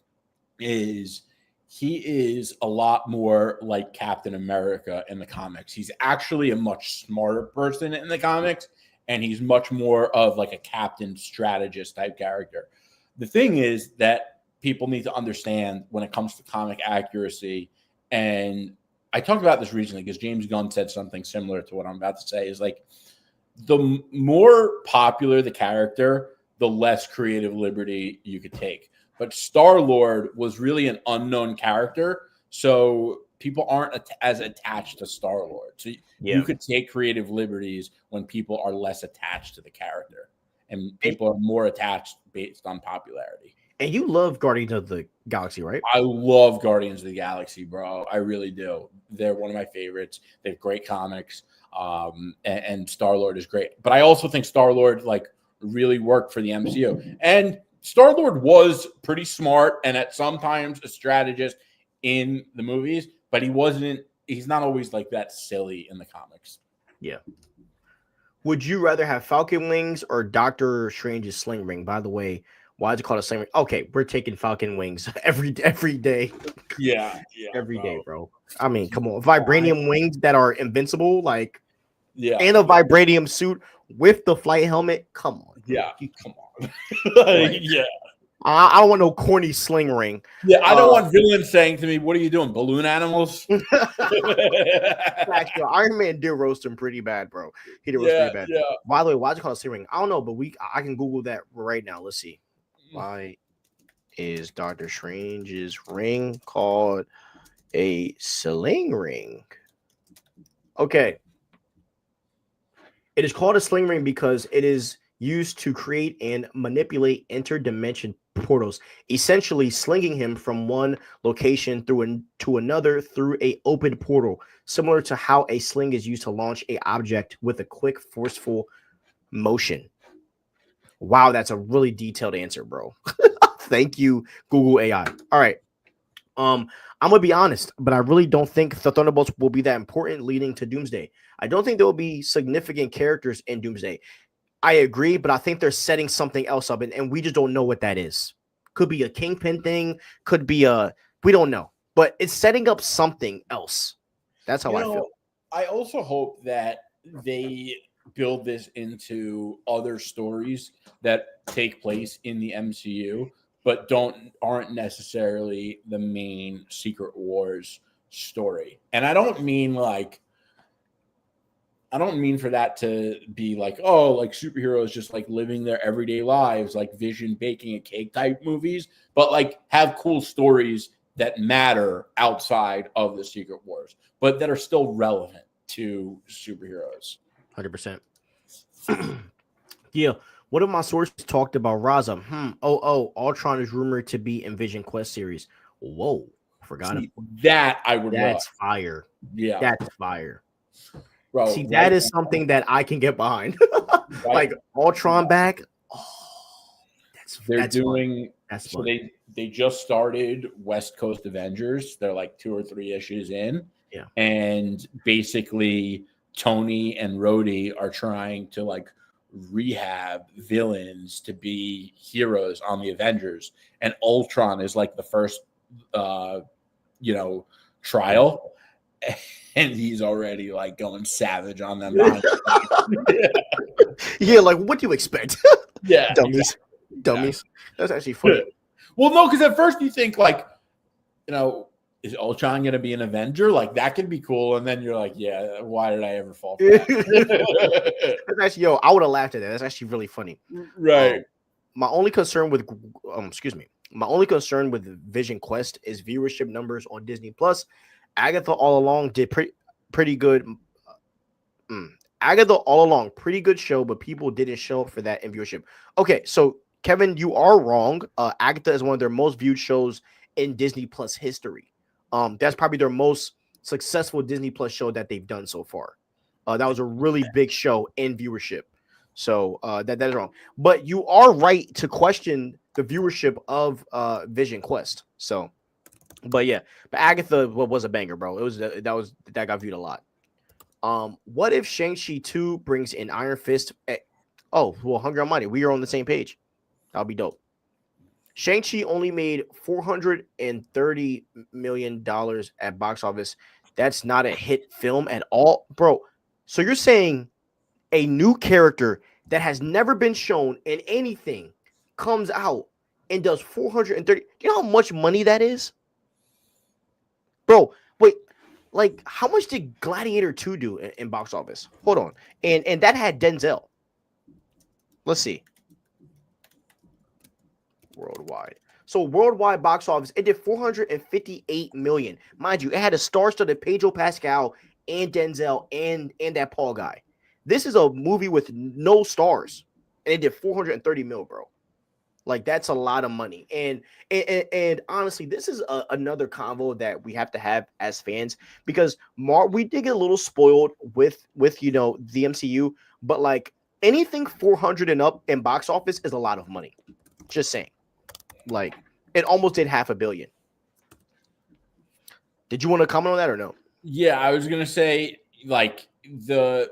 is he is a lot more like Captain America in the comics. He's actually a much smarter person in the comics, and he's much more of a captain strategist type character. The thing is that people need to understand when it comes to comic accuracy, and I talked about this recently because James Gunn said something similar to what I'm about to say, is the more popular the character, the less creative liberty you could take. But Star-Lord was really an unknown character, so people aren't as attached to Star-Lord. So you could take creative liberties when people are less attached to the character, and people are more attached based on popularity. And you love Guardians of the Galaxy, right? I love Guardians of the Galaxy, bro. I really do. They're one of my favorites. They have great comics, and Star-Lord is great. But I also think Star-Lord really worked for the MCU. And Star-Lord was pretty smart and at sometimes a strategist in the movies, but he's not always like that silly in the comics. Yeah. Would you rather have Falcon wings or Doctor Strange's sling ring? By the way, why is it called a sling ring? Okay, we're taking Falcon wings every day. Yeah, every day, bro. I mean, come on, vibranium wings that are invincible, like, yeah, and a vibranium suit with the flight helmet. Come on, yeah, come on, right. Yeah. I don't want no corny sling ring. Yeah, I don't want villains saying to me, "What are you doing, balloon animals?" Actually, Iron Man did roast him pretty bad, bro. He did roast pretty bad. Yeah. By the way, why is it called a sling ring? I don't know, but I can Google that right now. Let's see. Why is Doctor Strange's ring called a sling ring? Okay. It is called a sling ring because it is used to create and manipulate interdimension portals, essentially slinging him from one location to another through a open portal, similar to how a sling is used to launch a object with a quick, forceful motion. Wow, that's a really detailed answer, bro. Thank you, Google AI. All right. I'm gonna be honest, but I really don't think the Thunderbolts will be that important leading to Doomsday. I don't think there will be significant characters in Doomsday. I agree, but I think they're setting something else up, and we just don't know what that is. Could be a Kingpin thing, could be we don't know, but it's setting up something else. That's how I feel. I also hope that they build this into other stories that take place in the MCU, but aren't necessarily the main Secret Wars story. And I don't mean for that to be like, oh, like superheroes just like living their everyday lives, like Vision baking a cake type movies, but like have cool stories that matter outside of the Secret Wars, but that are still relevant to superheroes. 100%. Yeah. One of my sources talked about Raza. Ultron is rumored to be in Vision Quest series. Whoa. Forgot it. That I would love. That's fire. Yeah. That's fire. Bro, see, that is something that I can get behind. Like Ultron back. Oh, that's doing. That's so they just started West Coast Avengers. They're like 2 or 3 issues in. Yeah. And basically Tony and Rhodey are trying to like rehab villains to be heroes on the Avengers. And Ultron is like the first trial. And he's already like going savage on them. Yeah, like what do you expect? Yeah, dummies. That's actually funny. Well, no, because at first you think like, is Ultron going to be an Avenger? Like that could be cool, and then you're like, yeah, why did I ever fall for that? That's actually, I would have laughed at that. That's actually really funny. Right. My only concern with Vision Quest is viewership numbers on Disney Plus. Agatha all along did pretty good. Agatha all along, pretty good show, but people didn't show up for that in viewership. Okay, so Kevin, you are wrong. Agatha is one of their most viewed shows in Disney Plus history. That's probably their most successful Disney Plus show that they've done so far. That was a really big show in viewership. So that is wrong. But you are right to question the viewership of Vision Quest. So. But Agatha was a banger, bro. That got viewed a lot. What if Shang-Chi 2 brings in Iron Fist? Hungry Almighty, we are on the same page. That'll be dope. Shang-Chi only made $430 million at box office. That's not a hit film at all, bro. So you're saying a new character that has never been shown in anything comes out and does 430? Do you know how much money that is? Bro, wait, like how much did Gladiator 2 do in box office? Hold on. And that had Denzel. Let's see. Worldwide. So worldwide box office, it did 458 million. Mind you, it had a star-studded Pedro Pascal and Denzel and that Paul guy. This is a movie with no stars. And it did 430 mil, bro. Like that's a lot of money, and honestly, this is another convo that we have to have as fans because we did get a little spoiled with the MCU, but like anything 400 and up in box office is a lot of money. Just saying, like it almost did $500 million. Did you want to comment on that or no? Yeah, I was gonna say like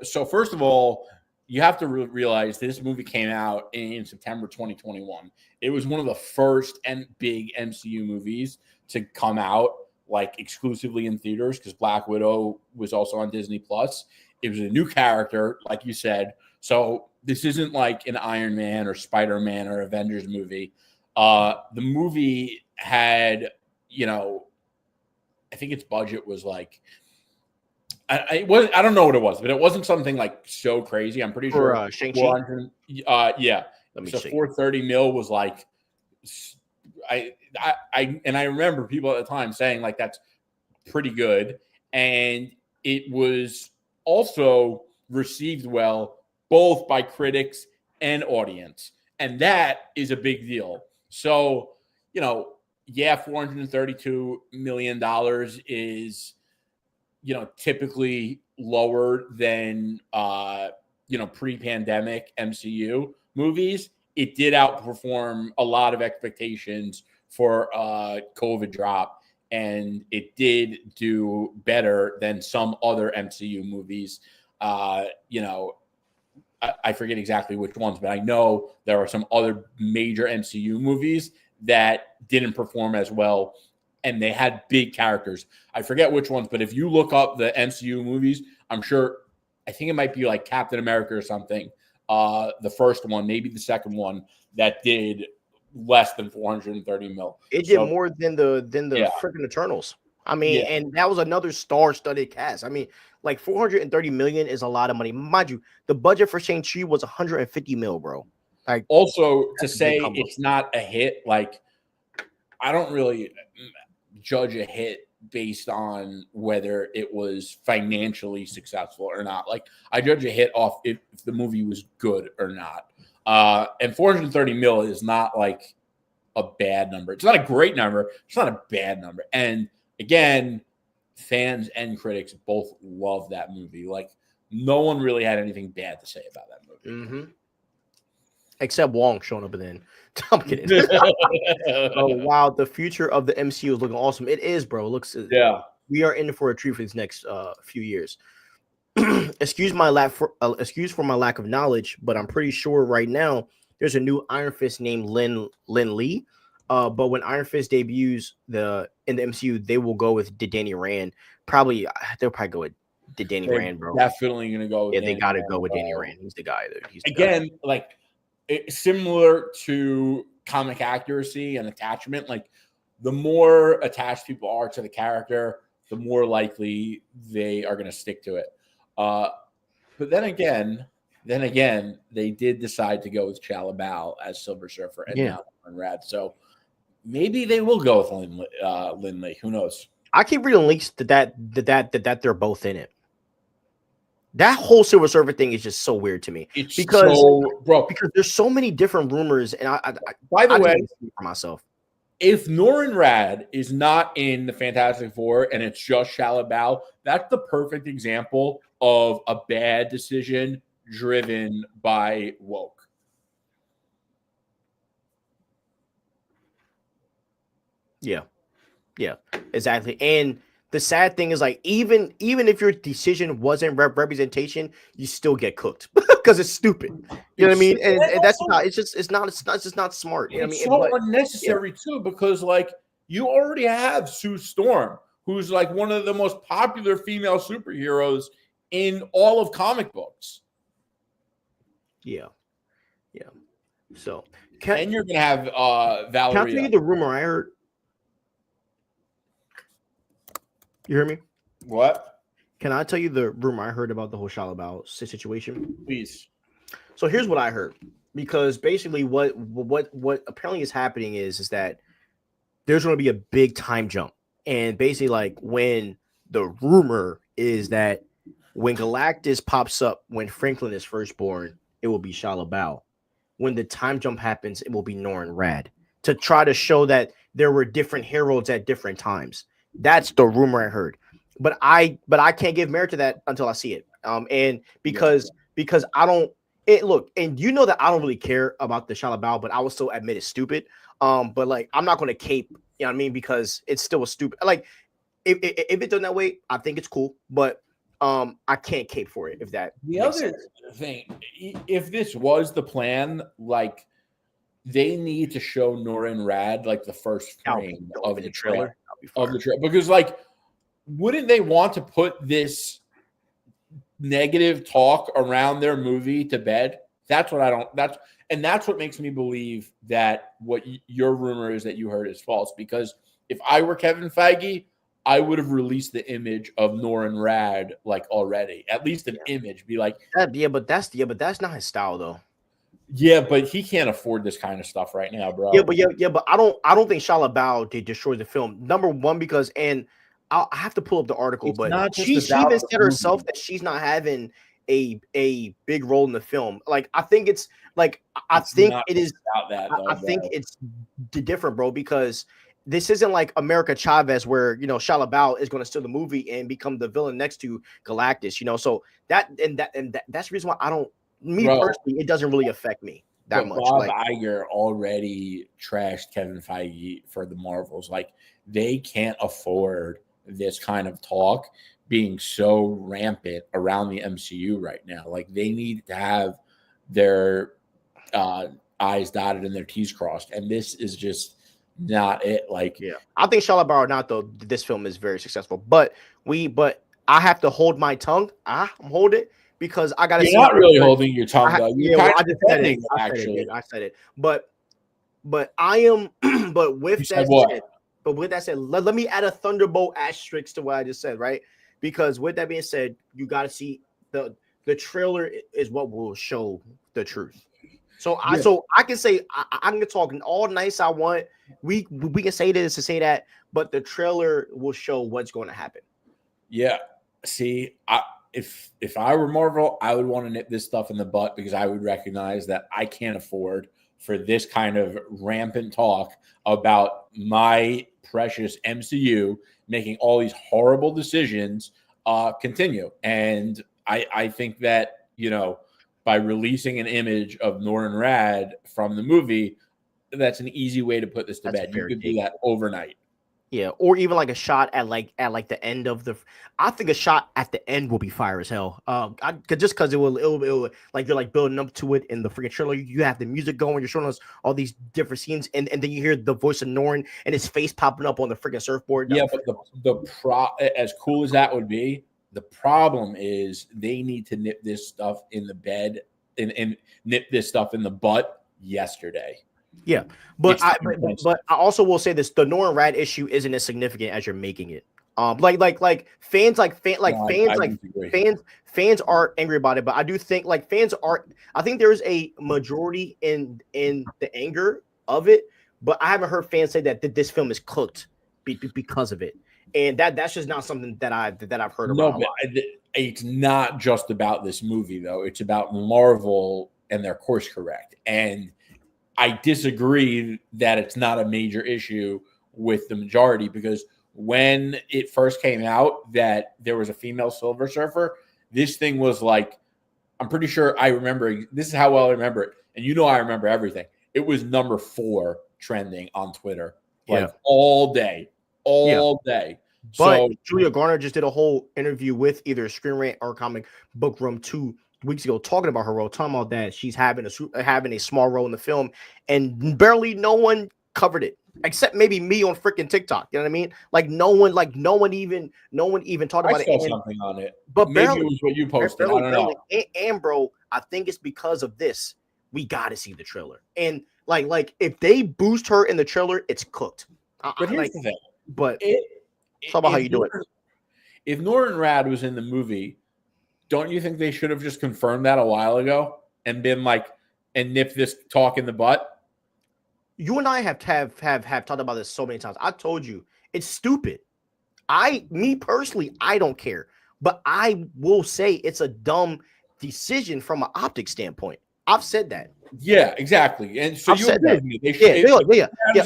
so first of all, you have to realize this movie came out in September 2021. It was one of the first and big MCU movies to come out like exclusively in theaters because Black Widow was also on Disney Plus. It was a new character, like you said. So this isn't like an Iron Man or Spider-Man or Avengers movie. The movie had, you know, I think its budget was like I don't know what it was, but it wasn't something like so crazy. I'm pretty For sure Shang-Chi? yeah. Let me So see. 430 mil was like I remember people at the time saying like that's pretty good. And it was also received well both by critics and audience. And that is a big deal. So, you know, yeah, $432 million is, you know, typically lower than, you know, pre-pandemic MCU movies. It did outperform a lot of expectations for COVID drop, and it did do better than some other MCU movies. You know, I forget exactly which ones, but I know there are some other major MCU movies that didn't perform as well, and they had big characters. I forget which ones, but if you look up the MCU movies, I'm sure, I think it might be like Captain America or something. The first one, maybe the second one, that did less than 430 mil. It did So more than the yeah, freaking Eternals. I mean, yeah. and that was another star-studded cast. I mean, like 430 million is a lot of money. Mind you, the budget for Shang-Chi was 150 mil, bro. Like, Also, to that's a big say come up. it's not a hit, like I don't really judge a hit based on whether it was financially successful or not. Like I judge a hit off if the movie was good or not. And 430 mil is not like a bad number. It's not a great number. It's not a bad number. And again, fans and critics both love that movie. Like no one really had anything bad to say about that movie. Mm-hmm. Except Wong showing up at the end. I'm kidding. Oh wow, the future of the MCU is looking awesome. It is, bro. It looks Yeah. We are in for a treat for these next few years. Excuse for my lack of knowledge, but I'm pretty sure right now there's a new Iron Fist named Lin Lee. But when Iron Fist debuts in the MCU, they will go with Danny Rand. They'll probably go with Danny They're Rand, bro. definitely gonna go with Yeah, they Danny got to Rand. go with Danny Rand. He's the guy. He's the guy. Again, like similar to comic accuracy and attachment, like the more attached people are to the character, the more likely they are going to stick to it. But then again, they did decide to go with Chalabal as Silver Surfer and not Rad. So maybe they will go with Lin Lee. Who knows? I keep reading leaks that they're both in it. That whole Silver Surfer thing is just so weird to me. It's because there's so many different rumors, and by the way, for myself, if Norrin Rad is not in the Fantastic Four and it's just Shalabal, that's the perfect example of a bad decision driven by woke. Yeah, exactly. And the sad thing is, like, even if your decision wasn't representation, you still get cooked because it's stupid. You know what I mean? And that's not. It's just not smart. You know what I mean? So unnecessary too, because like you already have Sue Storm, who's like one of the most popular female superheroes in all of comic books. Yeah. So, and you're gonna have Valeria. Can I tell you the rumor I heard? You hear me? What? Can I tell you the rumor I heard about the whole Shalabal situation? Please. So here's what I heard, because basically what apparently is happening is that there's going to be a big time jump, and basically like when the rumor is that when Galactus pops up when Franklin is first born, it will be Shalabal. When the time jump happens, it will be Norrin Rad, to try to show that there were different heralds at different times. That's the rumor I heard, but I can't give merit to that until I see it. And because I don't look, and you know that I don't really care about the Shalabal, but I will still admit it's stupid. But like I'm not going to cape, you know what I mean, because it's still a stupid. Like if it's done that way, I think it's cool. But I can't cape for it if that The makes other sense. thing, if this was the plan, like they need to show Nora and Rad like the first frame of the trailer because like wouldn't they want to put this negative talk around their movie to bed? That's what I don't. That's what makes me believe that what your rumor is that you heard is false. Because if I were Kevin Feige, I would have released the image of Nora and Rad like already, at least an image. Be like, but that's not his style though. yeah, but he can't afford this kind of stuff right now, bro. But I don't think Shia LaBeouf did destroy the film. Number one, because I have to pull up the article, It's but not just she about even the said herself movie. that she's not having a big role in the film. Like I think it's like I It's think not it is. about that, though, I think bro. it's different, bro, because this isn't like America Chavez, where Shia LaBeouf is going to steal the movie and become the villain next to Galactus. So that's the reason why I don't. Me Bro, personally, it doesn't really affect me that but much. Bob Like, Iger already trashed Kevin Feige for the Marvels. Like they can't afford this kind of talk being so rampant around the MCU right now. Like they need to have their I's dotted and their T's crossed, and this is just not it. Like, yeah, I think Shia LaBeouf or not though, this film is very successful. But I have to hold my tongue. I'm holding it because I got to you're see how. not really holding your tongue, though. You're Yeah, well, kind I of just said it. defending it, I said it, actually. dude. I said it. But I am. But You with said that what? said, let me add a thunderbolt asterisk to what I just said, right? Because with that being said, you got to see the trailer is what will show the truth. So I can say I can talk all nice I want. We can say this to say that, but the trailer will show what's going to happen. Yeah. See, if I were Marvel, I would want to nip this stuff in the butt because I would recognize that I can't afford for this kind of rampant talk about my precious MCU making all these horrible decisions continue. And I think that, by releasing an image of Norrin Rad from the movie, that's an easy way to put this to That's a bed. You fair could do take. that overnight. Yeah, or even like a shot at the end of the. I think a shot at the end will be fire as hell. Just because it will like you're like building up to it in the freaking trailer. You have the music going. You're showing us all these different scenes, and then you hear the voice of Norrin and his face popping up on the freaking surfboard. Yeah, but as cool as that would be, the problem is they need to nip this stuff in the bed and nip this stuff in the butt yesterday. Yeah, but I also will say this: the Norrin Rad issue isn't as significant as you're making it. Fans aren't angry about it, but I do think like fans are. I think there's a majority in the anger of it, but I haven't heard fans say that this film is cooked because of it, and that's just not something that I've heard No, about. but it's not just about this movie though. It's about Marvel and their course correct. And I disagree that it's not a major issue with the majority because when it first came out that there was a female Silver Surfer, this thing was like, I'm pretty sure I remember. This is how well I remember it. And I remember everything. It was number 4 trending on Twitter, like all day. But So Julia Garner just did a whole interview with either Screen Rant or Comic Book Room 2 weeks ago, talking about her role, talking about that she's having a small role in the film, and barely no one covered it except maybe me on freaking TikTok. You know what I mean? Like no one even talked about I saw something on it, but maybe barely, it was what you posted. I don't know. And bro, I think it's because of this. We got to see the trailer, and like if they boost her in the trailer, it's cooked. But here's the thing. But talk about how you do it. If Norrin Rad was in the movie, don't you think they should have just confirmed that a while ago and been like, and nipped this talk in the butt? You and I have talked about this so many times. I told you it's stupid. Me personally, I don't care, but I will say it's a dumb decision from an optic standpoint. I've said that. Yeah, exactly. And so you agree with me? They should, in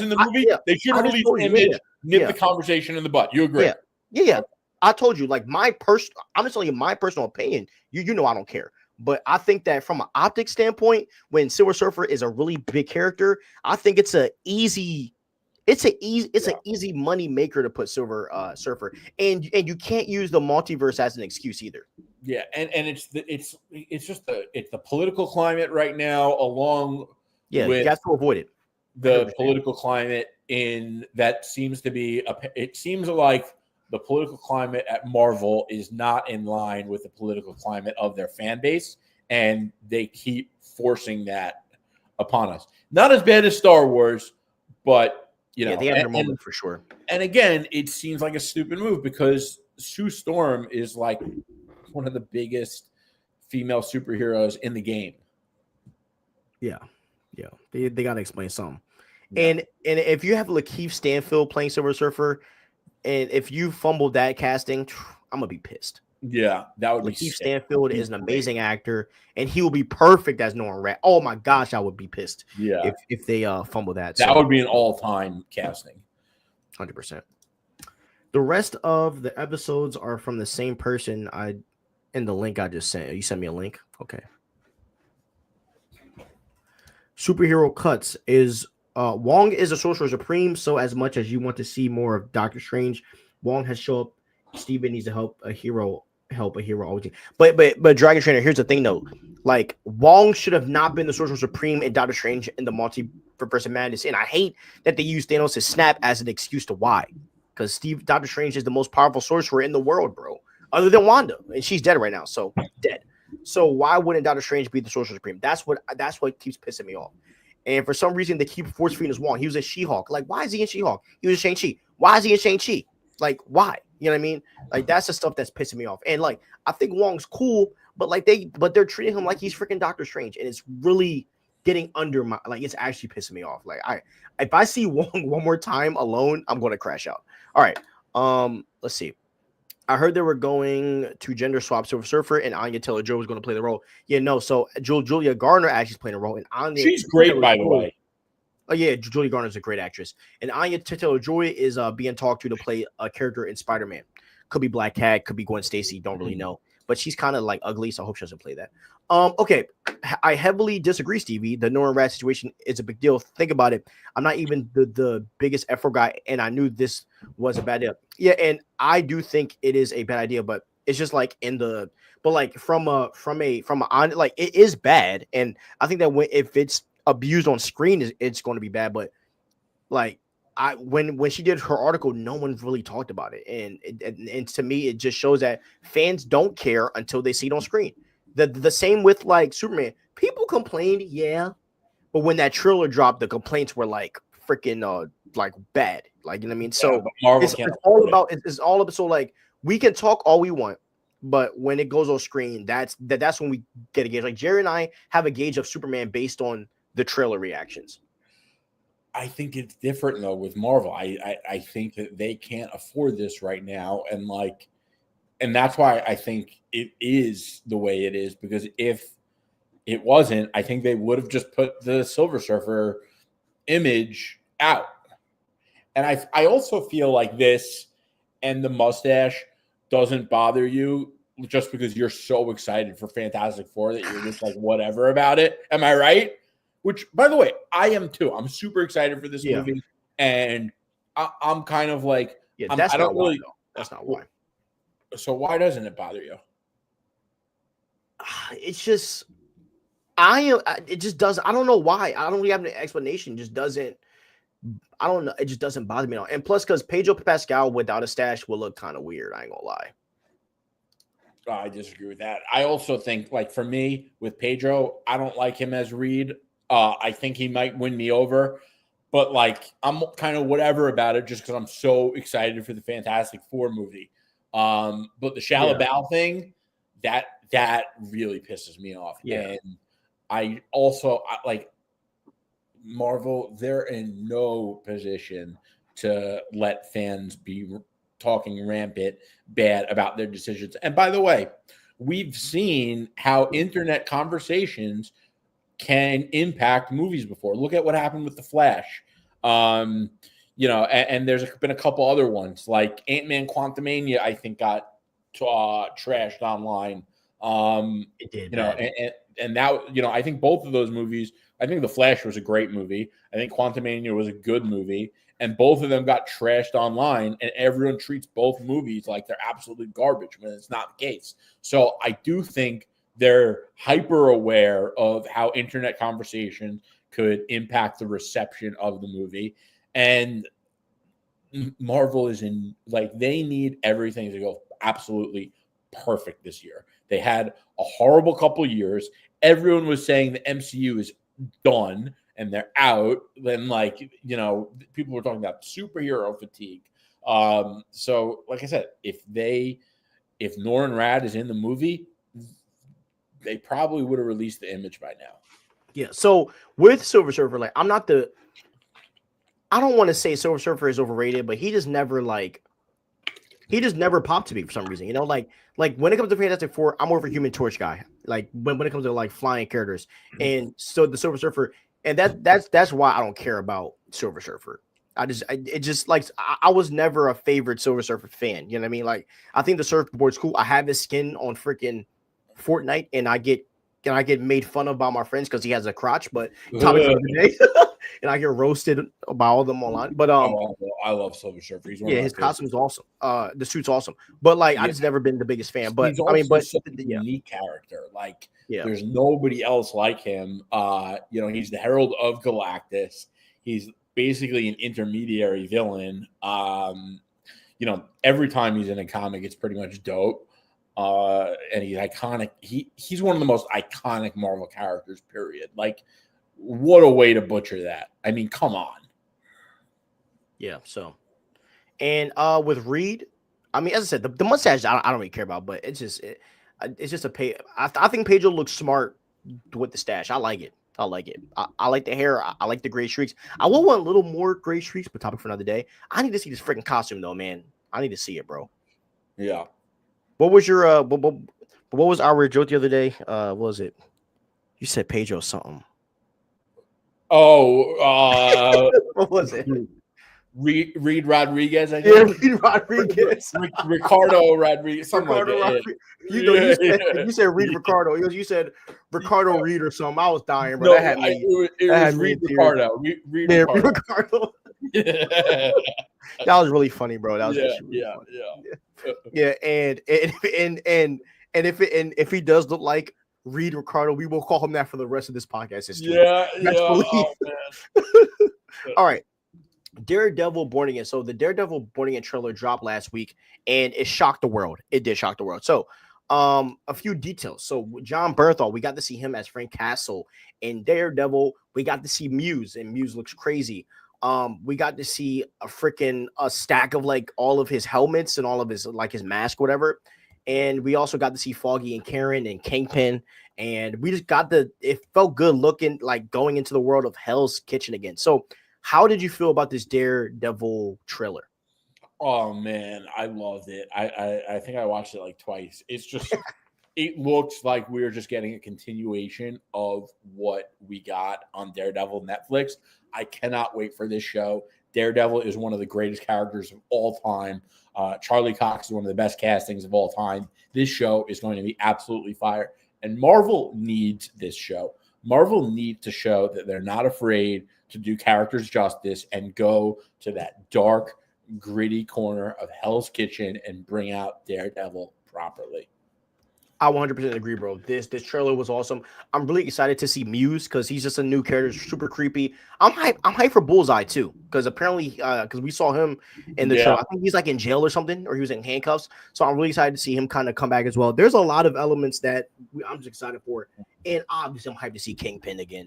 the movie, they should have released an image, nip the conversation in the butt. You agree? Yeah. I told you, like I'm just telling you my personal opinion. You know I don't care. But I think that from an optic standpoint, when Silver Surfer is a really big character, I think it's a easy It's an easy money maker to put Silver Surfer, and you can't use the multiverse as an excuse either. Yeah, and it's just the political climate right now, along Yeah, with you have to avoid it. the political climate in that seems to be it seems like the political climate at Marvel is not in line with the political climate of their fan base, and they keep forcing that upon us. Not as bad as Star Wars, but Yeah, they have their moment for sure. And again, it seems like a stupid move because Sue Storm is like one of the biggest female superheroes in the game. Yeah, they got to explain something. Yeah. And if you have Lakeith Stanfield playing Silver Surfer, and if you fumbled that casting, I'm gonna be pissed. Yeah, that would be Lakeith Stanfield is an amazing actor, and he will be perfect as Norman Rat. Oh my gosh, I would be pissed. Yeah, if they fumble that. That would be an all-time casting. 100%. The rest of the episodes are from the same person. In the link I just sent. You sent me a link. Okay. Superherocuts is Wong is a Sorcerer Supreme, so as much as you want to see more of Doctor Strange, Wong has shown up. Steven needs to help a hero always. But Dragon Trainer, here's the thing though. Like Wong should have not been the Sorcerer Supreme in Doctor Strange in the Multiverse of Madness. And I hate that they use Thanos' snap as an excuse to why. Because Doctor Strange is the most powerful sorcerer in the world, bro. Other than Wanda. And she's dead right now. So dead. So why wouldn't Doctor Strange be the Sorcerer Supreme? That's what keeps pissing me off. And for some reason, they keep force feeding us Wong. He was a She-Hulk. Like, why is he in She-Hulk? He was in Shang-Chi. Why is he in Shang-Chi? Like, why? You know what I mean? Like, that's the stuff that's pissing me off. And like, I think Wong's cool, but they're treating him like he's freaking Doctor Strange, and it's really getting under my it's actually pissing me off. Like, if I see Wong one more time alone, I'm gonna crash out. All right. Let's see. I heard they were going to gender swap Silver Surfer, and Anya Taylor-Joy was going to play the role. Yeah, no. So Julia Garner actually is playing a role, and Anya. She's great, by the way. Oh yeah, Julia Garner is a great actress, and Anya Taylor-Joy is being talked to play a character in Spider-Man. Could be Black Cat, could be Gwen Stacy. Don't really know, but she's kind of like ugly, so I hope she doesn't play that. Okay, I heavily disagree, Stevie. The Norman Rat situation is a big deal. Think about it. I'm not even the biggest F4 guy, and I knew this was a bad deal. Yeah, and I do think it is a bad idea, but it's just like from like it is bad, and I think that if it's abused on screen, it's going to be bad. But like when she did her article, no one really talked about it, and to me, it just shows that fans don't care until they see it on screen. The same with like Superman. People complained, yeah, but when that trailer dropped, the complaints were like freaking like bad. Like, you know what I mean? So it's all about so like we can talk all we want, but when it goes on screen, that's when we get a gauge. Like Jerry and I have a gauge of Superman based on the trailer reactions. I think it's different though with Marvel. I think that they can't afford this right now, and that's why I think it is the way it is, because if it wasn't, I think they would have just put the Silver Surfer image out. And I also feel like this and the mustache doesn't bother you just because you're so excited for Fantastic Four that you're just like whatever about it. Am I right? Which, by the way, I am too. I'm super excited for this movie, and I'm kind of like, that's not why. That's not why. So why doesn't it bother you? It's just it just doesn't. I don't know why. I don't really have an explanation. It just doesn't. I don't know. It just doesn't bother me at all. And plus, because Pedro Pascal without a stash will look kind of weird. I ain't gonna lie. I disagree with that. I also think, like, for me with Pedro, I don't like him as Reed. I think he might win me over, but like I'm kind of whatever about it just because I'm so excited for the Fantastic Four movie. But the Shia LaBeouf thing, that really pisses me off. Yeah. And I also like Marvel, they're in no position to let fans be talking rampant bad about their decisions. And by the way, we've seen how internet conversations can impact movies before. Look at what happened with The Flash. You know, and there's been a couple other ones like Ant-Man Quantumania, I think got trashed online. It did, you know, and that, you know, I think both of those movies, I think The Flash was a great movie. I think Quantumania was a good movie. and both of them got trashed online, and everyone treats both movies like they're absolutely garbage when it's not the case. So I do think they're hyper aware of how internet conversations could impact the reception of the movie. And Marvel is in, like, they need everything to go absolutely perfect this year. They had a horrible couple years. Everyone was saying the MCU is done and they're out. Then, like, people were talking about superhero fatigue. So like I said, if Norrin Rad is in the movie, they probably would have released the image by now. Yeah. So with Silver Surfer, like, I don't want to say Silver Surfer is overrated, but he just never popped to me for some reason. Like when it comes to Fantastic Four, I'm more of a Human Torch guy. Like when it comes to like flying characters, and so the Silver Surfer, and that's why I don't care about Silver Surfer. I was never a favorite Silver Surfer fan. You know what I mean? Like, I think the surfboard's cool. I have his skin on freaking Fortnite, and I get made fun of by my friends because he has a crotch, but topic for the day. And I get roasted by all of them online. But I love Silver Surfer. He's one of his costume's awesome. The suit's awesome. But like, I just never been the biggest fan. But such a unique character. Like, there's nobody else like him. He's the Herald of Galactus. He's basically an intermediary villain. Every time he's in a comic, it's pretty much dope. And he's iconic. He's one of the most iconic Marvel characters, period. Like, what a way to butcher that. I mean, come on. Yeah, so. And with Reed, I mean, as I said, the mustache I don't really care about, but it's just a pay. I think Pedro looks smart with the stash. I like it. I like the hair. I like the gray streaks. I will want a little more gray streaks, but topic for another day. I need to see this freaking costume though, man. I need to see it, bro. Yeah. What was your what was our joke the other day? What was it? You said Pedro something. Oh, what was it? Reed Rodriguez, I guess. Yeah, Reed Rodriguez. Ricardo Rodriguez. Something like that. You said Reed Ricardo. You said Ricardo Reed or something. I was dying, bro. No, it was Reed Ricardo. Reed Ricardo. That was really funny, bro. That was really funny. Yeah. And if he does look like Reed Ricardo, we will call him that for the rest of this podcast history. Oh, all right. Daredevil Born Again. So the Daredevil Born Again trailer dropped last week, and it shocked the world. It did shock the world. So a few details. So John Bernthal, we got to see him as Frank Castle. In Daredevil, we got to see Muse, and Muse looks crazy. We got to see a stack of like all of his helmets and all of his like his mask, whatever. And we also got to see Foggy and Karen and Kingpin. And we just it felt good looking, like going into the world of Hell's Kitchen again. So how did you feel about this Daredevil trailer? Oh man, I loved it. I think I watched it like twice. It's just it looks like we're just getting a continuation of what we got on Daredevil Netflix. I cannot wait for this show. Daredevil is one of the greatest characters of all time. Charlie Cox is one of the best castings of all time. This show is going to be absolutely fire. And Marvel needs this show. Marvel needs to show that they're not afraid to do characters justice and go to that dark, gritty corner of Hell's Kitchen and bring out Daredevil properly. I 100% agree, bro. This trailer was awesome. I'm really excited to see Muse because he's just a new character, super creepy. I'm hyped for Bullseye too because apparently, because we saw him in the show. I think he's like in jail or something, or he was in handcuffs. So I'm really excited to see him kind of come back as well. There's a lot of elements that I'm just excited for, and obviously I'm hyped to see Kingpin again.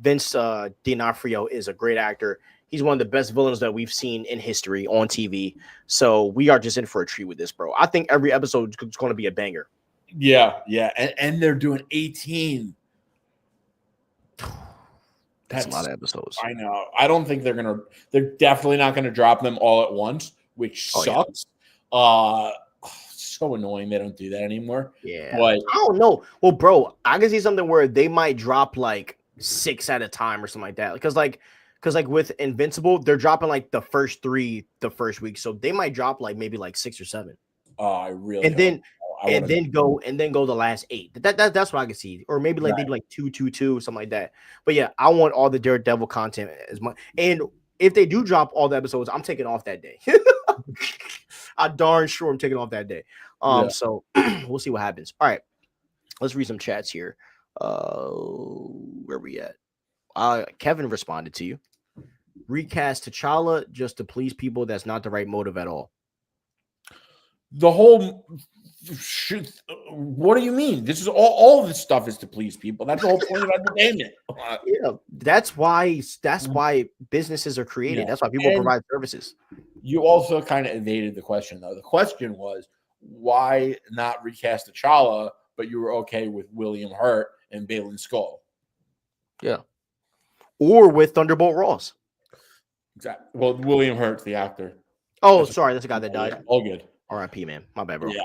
Vince D'Onofrio is a great actor. He's one of the best villains that we've seen in history on TV. So we are just in for a treat with this, bro. I think every episode is going to be a banger. Yeah. And they're doing 18. That's a lot of episodes. I know. I don't think they're definitely not going to drop them all at once, which sucks. Yeah. So annoying they don't do that anymore. Yeah. But I don't know. Well, bro, I can see something where they might drop like 6 at a time or something like that. Because with Invincible, they're dropping like the first 3 the first week. So they might drop like maybe like 6 or 7. Oh, I really then go the last 8. That's what I can see. Or maybe like maybe like 2, something like that. But yeah, I want all the Daredevil content as much. And if they do drop all the episodes, I'm taking off that day. I'm darn sure I'm taking off that day. So we'll see what happens. All right, let's read some chats here. Where we at? Kevin responded to you. Recast T'Challa just to please people. That's not the right motive at all. The whole what do you mean? This is all of this stuff is to please people. That's the whole point of entertainment. Yeah, that's why businesses are created. That's why people provide services. You also kind of evaded the question, though. The question was, why not recast T'Challa, but you were okay with William Hurt and Balin Skull? Yeah. Or with Thunderbolt Ross. Exactly. Well, William Hurt's the actor. Oh, sorry, that's the guy that died. Yeah, all good. R.I.P. man. My bad, bro. Yeah.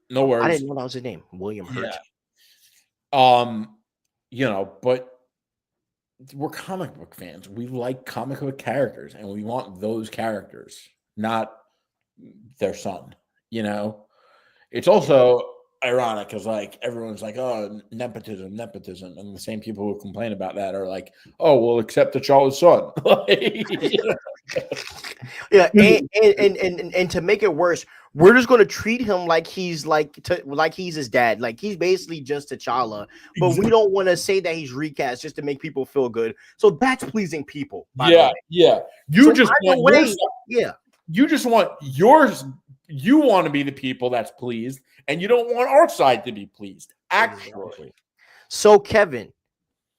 No worries. I didn't know that was his name. William Hurt. Yeah. But we're comic book fans. We like comic book characters, and we want those characters, not their son. It's also ironic because like everyone's like, oh, nepotism, and the same people who complain about that are like, oh, well, accept T'Challa's son. Yeah, and to make it worse, we're just going to treat him like he's he's his dad. Like he's basically just T'Challa, but we don't want to say that he's recast just to make people feel good. So that's pleasing people. Yeah. You just want yours. You want to be the people that's pleased, and you don't want our side to be pleased. Actually. So Kevin,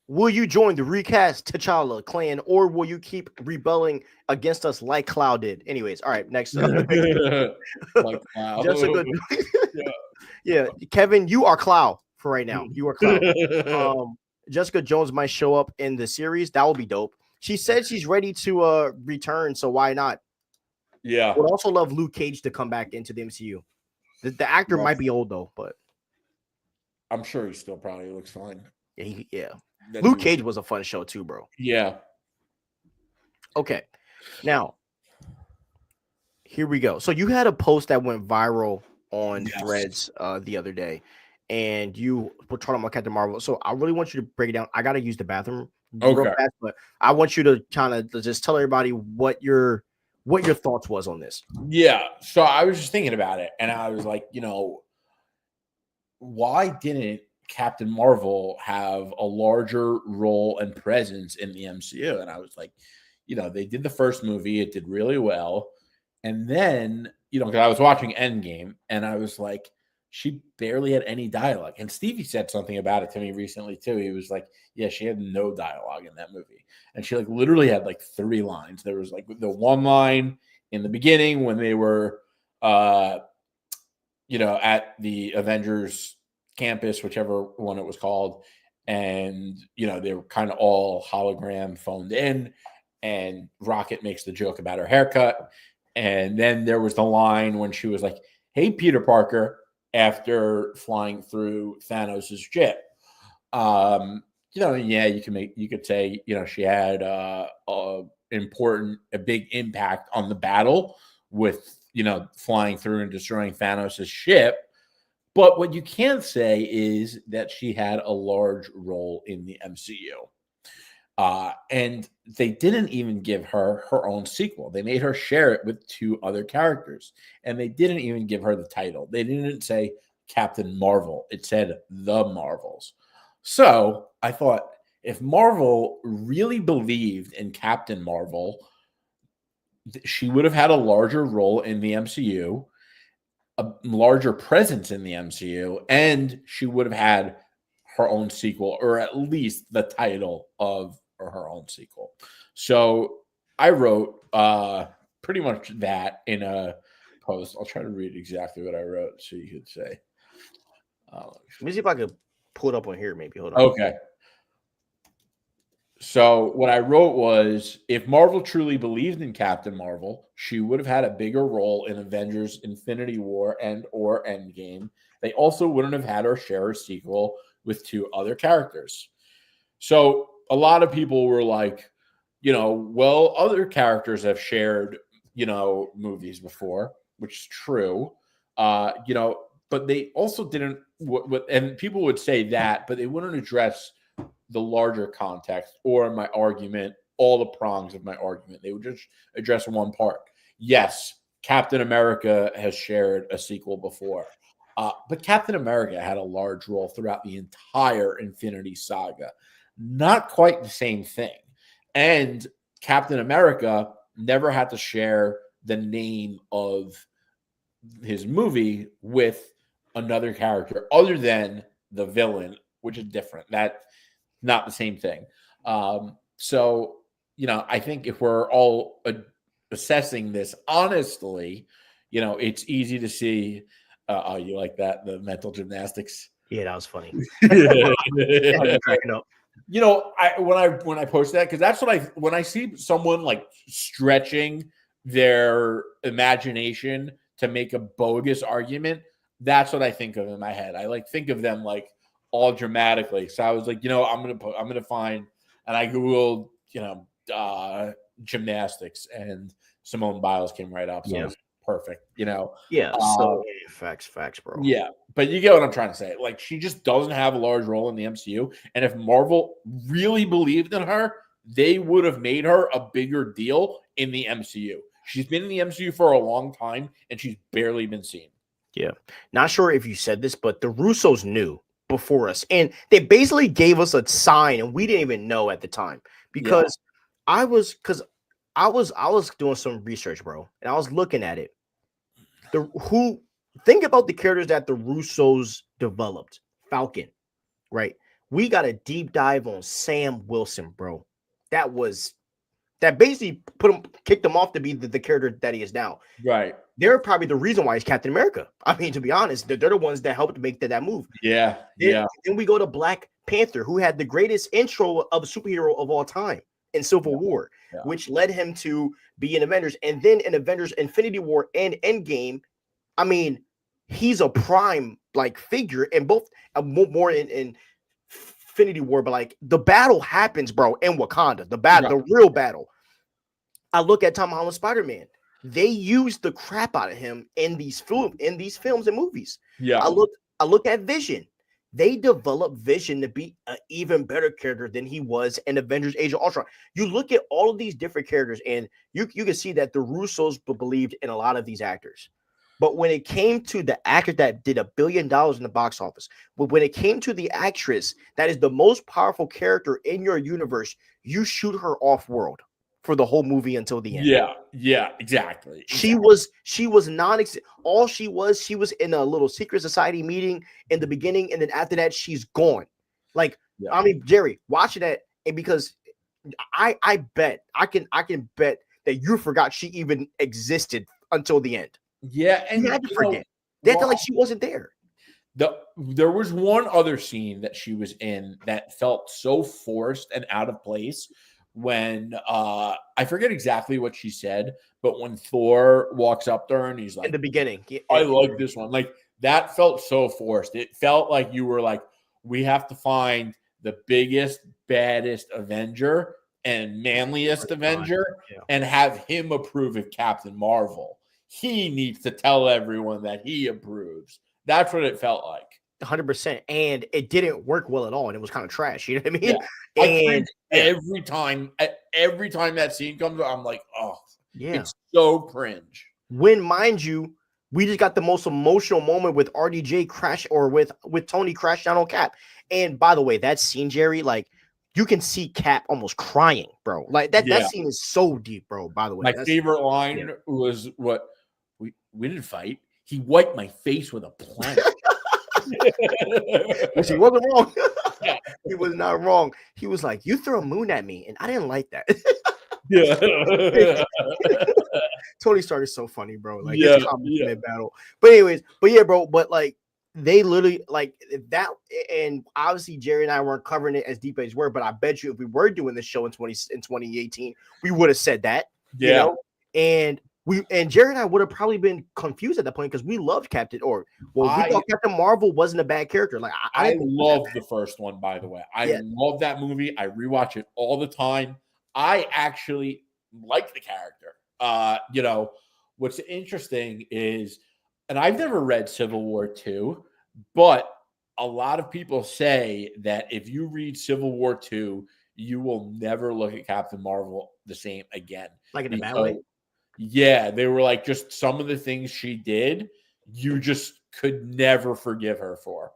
will you join the recast T'Challa clan, or will you keep rebelling against us like Cloud did? Anyways, all right, next up. Like Cloud. Jessica, yeah, Kevin, you are Cloud for right now. You are Cloud. Jessica Jones might show up in the series. That will be dope. She said she's ready to return, so why not? Yeah. Would also love Luke Cage to come back into the MCU. The actor might be old though, but I'm sure he still probably looks fine. Yeah. Luke Cage was a fun show too, bro. Yeah. Okay. Now, here we go. So you had a post that went viral on Threads the other day, and you were talking about Captain Marvel. So I really want you to break it down. I gotta use the bathroom real fast, but I want you to kind of just tell everybody what your thoughts was on this. Yeah. So I was just thinking about it, and I was like, why didn't Captain Marvel have a larger role and presence in the MCU? And I was like, they did the first movie, it did really well. And then, because I was watching Endgame, and I was like, she barely had any dialogue. And Stevie said something about it to me recently too. He was like, yeah, she had no dialogue in that movie. And she like literally had like 3 lines. There was like the one line in the beginning when they were, at the Avengers campus, whichever one it was called. And, they were kind of all hologram phoned in, and Rocket makes the joke about her haircut. And then there was the line when she was like, hey, Peter Parker, after flying through Thanos' ship. You could say, she had a big impact on the battle with, flying through and destroying Thanos' ship. But what you can't say is that she had a large role in the MCU. And they didn't even give her own sequel. They made her share it with 2 other characters. And they didn't even give her the title. They didn't say Captain Marvel. It said The Marvels. So I thought, if Marvel really believed in Captain Marvel, she would have had a larger role in the MCU, a larger presence in the MCU, and she would have had her own sequel, or at least the title of her own sequel. So I wrote pretty much that in a post. I'll try to read exactly what I wrote so you could say. Let me see if I could pull it up on here. Maybe hold on. Okay. So what I wrote was, if Marvel truly believed in Captain Marvel, she would have had a bigger role in Avengers Infinity War or Endgame. They also wouldn't have had her share a sequel with 2 other characters. So a lot of people were like, well, other characters have shared, movies before, which is true. But they also didn't, and people would say that, but they wouldn't address the larger context, or my argument all the prongs of my argument. They would just address one part. Yes, Captain America has shared a sequel before, but Captain America had a large role throughout the entire Infinity Saga. Not quite the same thing. And Captain America never had to share the name of his movie with another character other than the villain, which is different. That's not the same thing. So, I think if we're all assessing this honestly, it's easy to see. Oh, you like that? The mental gymnastics. Yeah, that was funny. Yeah. Cracking up. When I post that, because that's what when I see someone like stretching their imagination to make a bogus argument, that's what I think of in my head. I like think of them like all dramatically. So I was like, I'm gonna find, and I googled, gymnastics, and Simone Biles came right up. So it was perfect. Yeah. So facts, bro. Yeah, but you get what I'm trying to say. Like, she just doesn't have a large role in the MCU. And if Marvel really believed in her, they would have made her a bigger deal in the MCU. She's been in the MCU for a long time, and she's barely been seen. Yeah. Not sure if you said this, but the Russos knew before us. And they basically gave us a sign, and we didn't even know at the time. Because I was doing some research, bro, and I was looking at it. Think about the characters that the Russos developed. Falcon, right? We got a deep dive on Sam Wilson, bro. That basically kicked him off to be the character that he is now. Right. They're probably the reason why he's Captain America. I mean, to be honest, they're the ones that helped make that move. Yeah. Then we go to Black Panther, who had the greatest intro of a superhero of all time in Civil War, which led him to be in Avengers. And then in Avengers Infinity War and Endgame, I mean, he's a prime like figure in both, more in Infinity War, but like the battle happens, bro, in Wakanda. The real battle. I look at Tom Holland's Spider-Man. They used the crap out of him in these films and movies. Yeah. I look at Vision. They developed Vision to be an even better character than he was in Avengers Age of Ultron. You look at all of these different characters, and you can see that the Russos believed in a lot of these actors. But when it came to the actor that did $1 billion in the box office, but when it came to the actress that is the most powerful character in your universe, you shoot her off world for the whole movie until the end. Yeah, exactly. She was all she was in a little secret society meeting in the beginning, and then after that, she's gone. Like, I mean, Jerry, watching that, and because I bet I can bet that you forgot she even existed until the end. Yeah, and you had to forget. They acted like she wasn't there. There was one other scene that she was in that felt so forced and out of place when I forget exactly what she said, but when Thor walks up to her and he's like, in the beginning, I like this one. Like, that felt so forced. It felt like you were like, we have to find the biggest, baddest Avenger and manliest Avenger and have him approve of Captain Marvel. He needs to tell everyone that he approves. That's what it felt like. 100%. And it didn't work well at all. And it was kind of trash. You know what I mean? Yeah. And every time that scene comes up, I'm like, oh, it's so cringe. When, mind you, we just got the most emotional moment with RDJ crash, or with Tony crash down on Cap. And by the way, that scene, Jerry, like, you can see Cap almost crying, bro. Like that scene is so deep, bro. By the way, my favorite line was what we didn't fight. He wiped my face with a plank. Which he wasn't wrong. He was not wrong. He was like, "You throw a moon at me," and I didn't like that. Tony Stark is so funny, bro. Like, his comments mid battle. But anyways, bro. But like, they literally like that, and obviously Jerry and I weren't covering it as deep as we were. But I bet you, if we were doing this show in 2018, we would have said that. You know? And Jerry and I would have probably been confused at that point because we loved we thought Captain Marvel wasn't a bad character. Like, I love the first one, by the way. I love that movie. I rewatch it all the time. I actually like the character. What's interesting is, and I've never read Civil War 2, but a lot of people say that if you read Civil War 2, you will never look at Captain Marvel the same again. Like in a bad way? Yeah, they were like, just some of the things she did, you just could never forgive her for.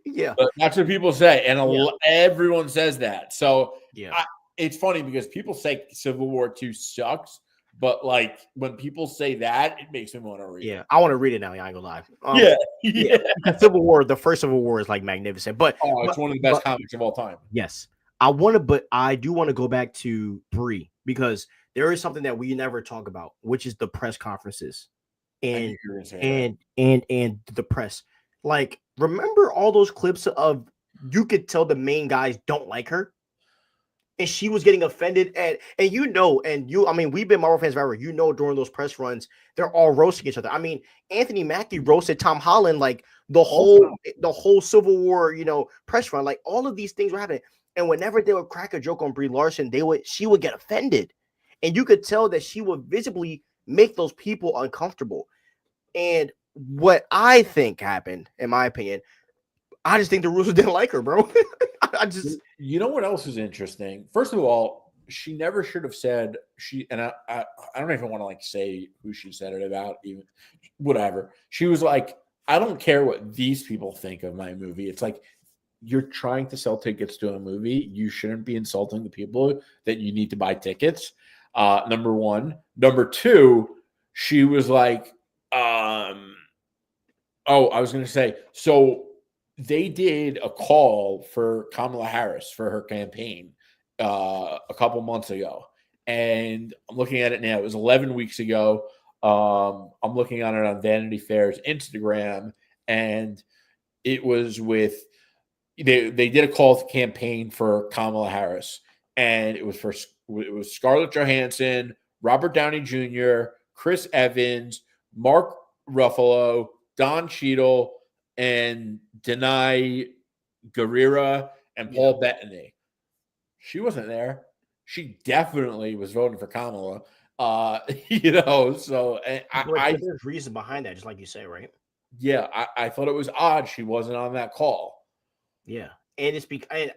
Yeah. But that's what people say, and everyone says that. So Yeah. it's funny because people say Civil War 2 sucks, but like when people say that, it makes me want to read it. I want to read it now. I ain't gonna lie. Yeah. Civil War, the first Civil War is like magnificent, but it's one of the best comics of all time. Yes, but I do want to go back to Brie because there is something that we never talk about, which is the press conferences and the press. Like, remember all those clips of you could tell the main guys don't like her, and she was getting offended, and I mean, we've been Marvel fans forever. During those press runs, they're all roasting each other. I mean, Anthony Mackie roasted Tom Holland like the whole Civil War, press run. Like all of these things were happening, and whenever they would crack a joke on Brie Larson, she would get offended, and you could tell that she would visibly make those people uncomfortable. And what I think happened, in my opinion, I just think the Russos didn't like her, bro. You know what else is interesting? First of all, she never should have said and I don't even want to like say who she said it about, even whatever. She was like, I don't care what these people think of my movie. It's like, you're trying to sell tickets to a movie. You shouldn't be insulting the people that you need to buy tickets. Number one. Number two, she was like, I was going to say, so they did a call for Kamala Harris for her campaign a couple months ago. And I'm looking at it now. It was 11 weeks ago. I'm looking at it on Vanity Fair's Instagram, and it was with they did a call to campaign for Kamala Harris, and it was Scarlett Johansson, Robert Downey Jr., Chris Evans, Mark Ruffalo, Don Cheadle, and Denai Guerrera and Paul Bettany. She wasn't there. She definitely was voting for Kamala. So there's reason behind that, just like you say, right? Yeah, I thought it was odd she wasn't on that call. Yeah, and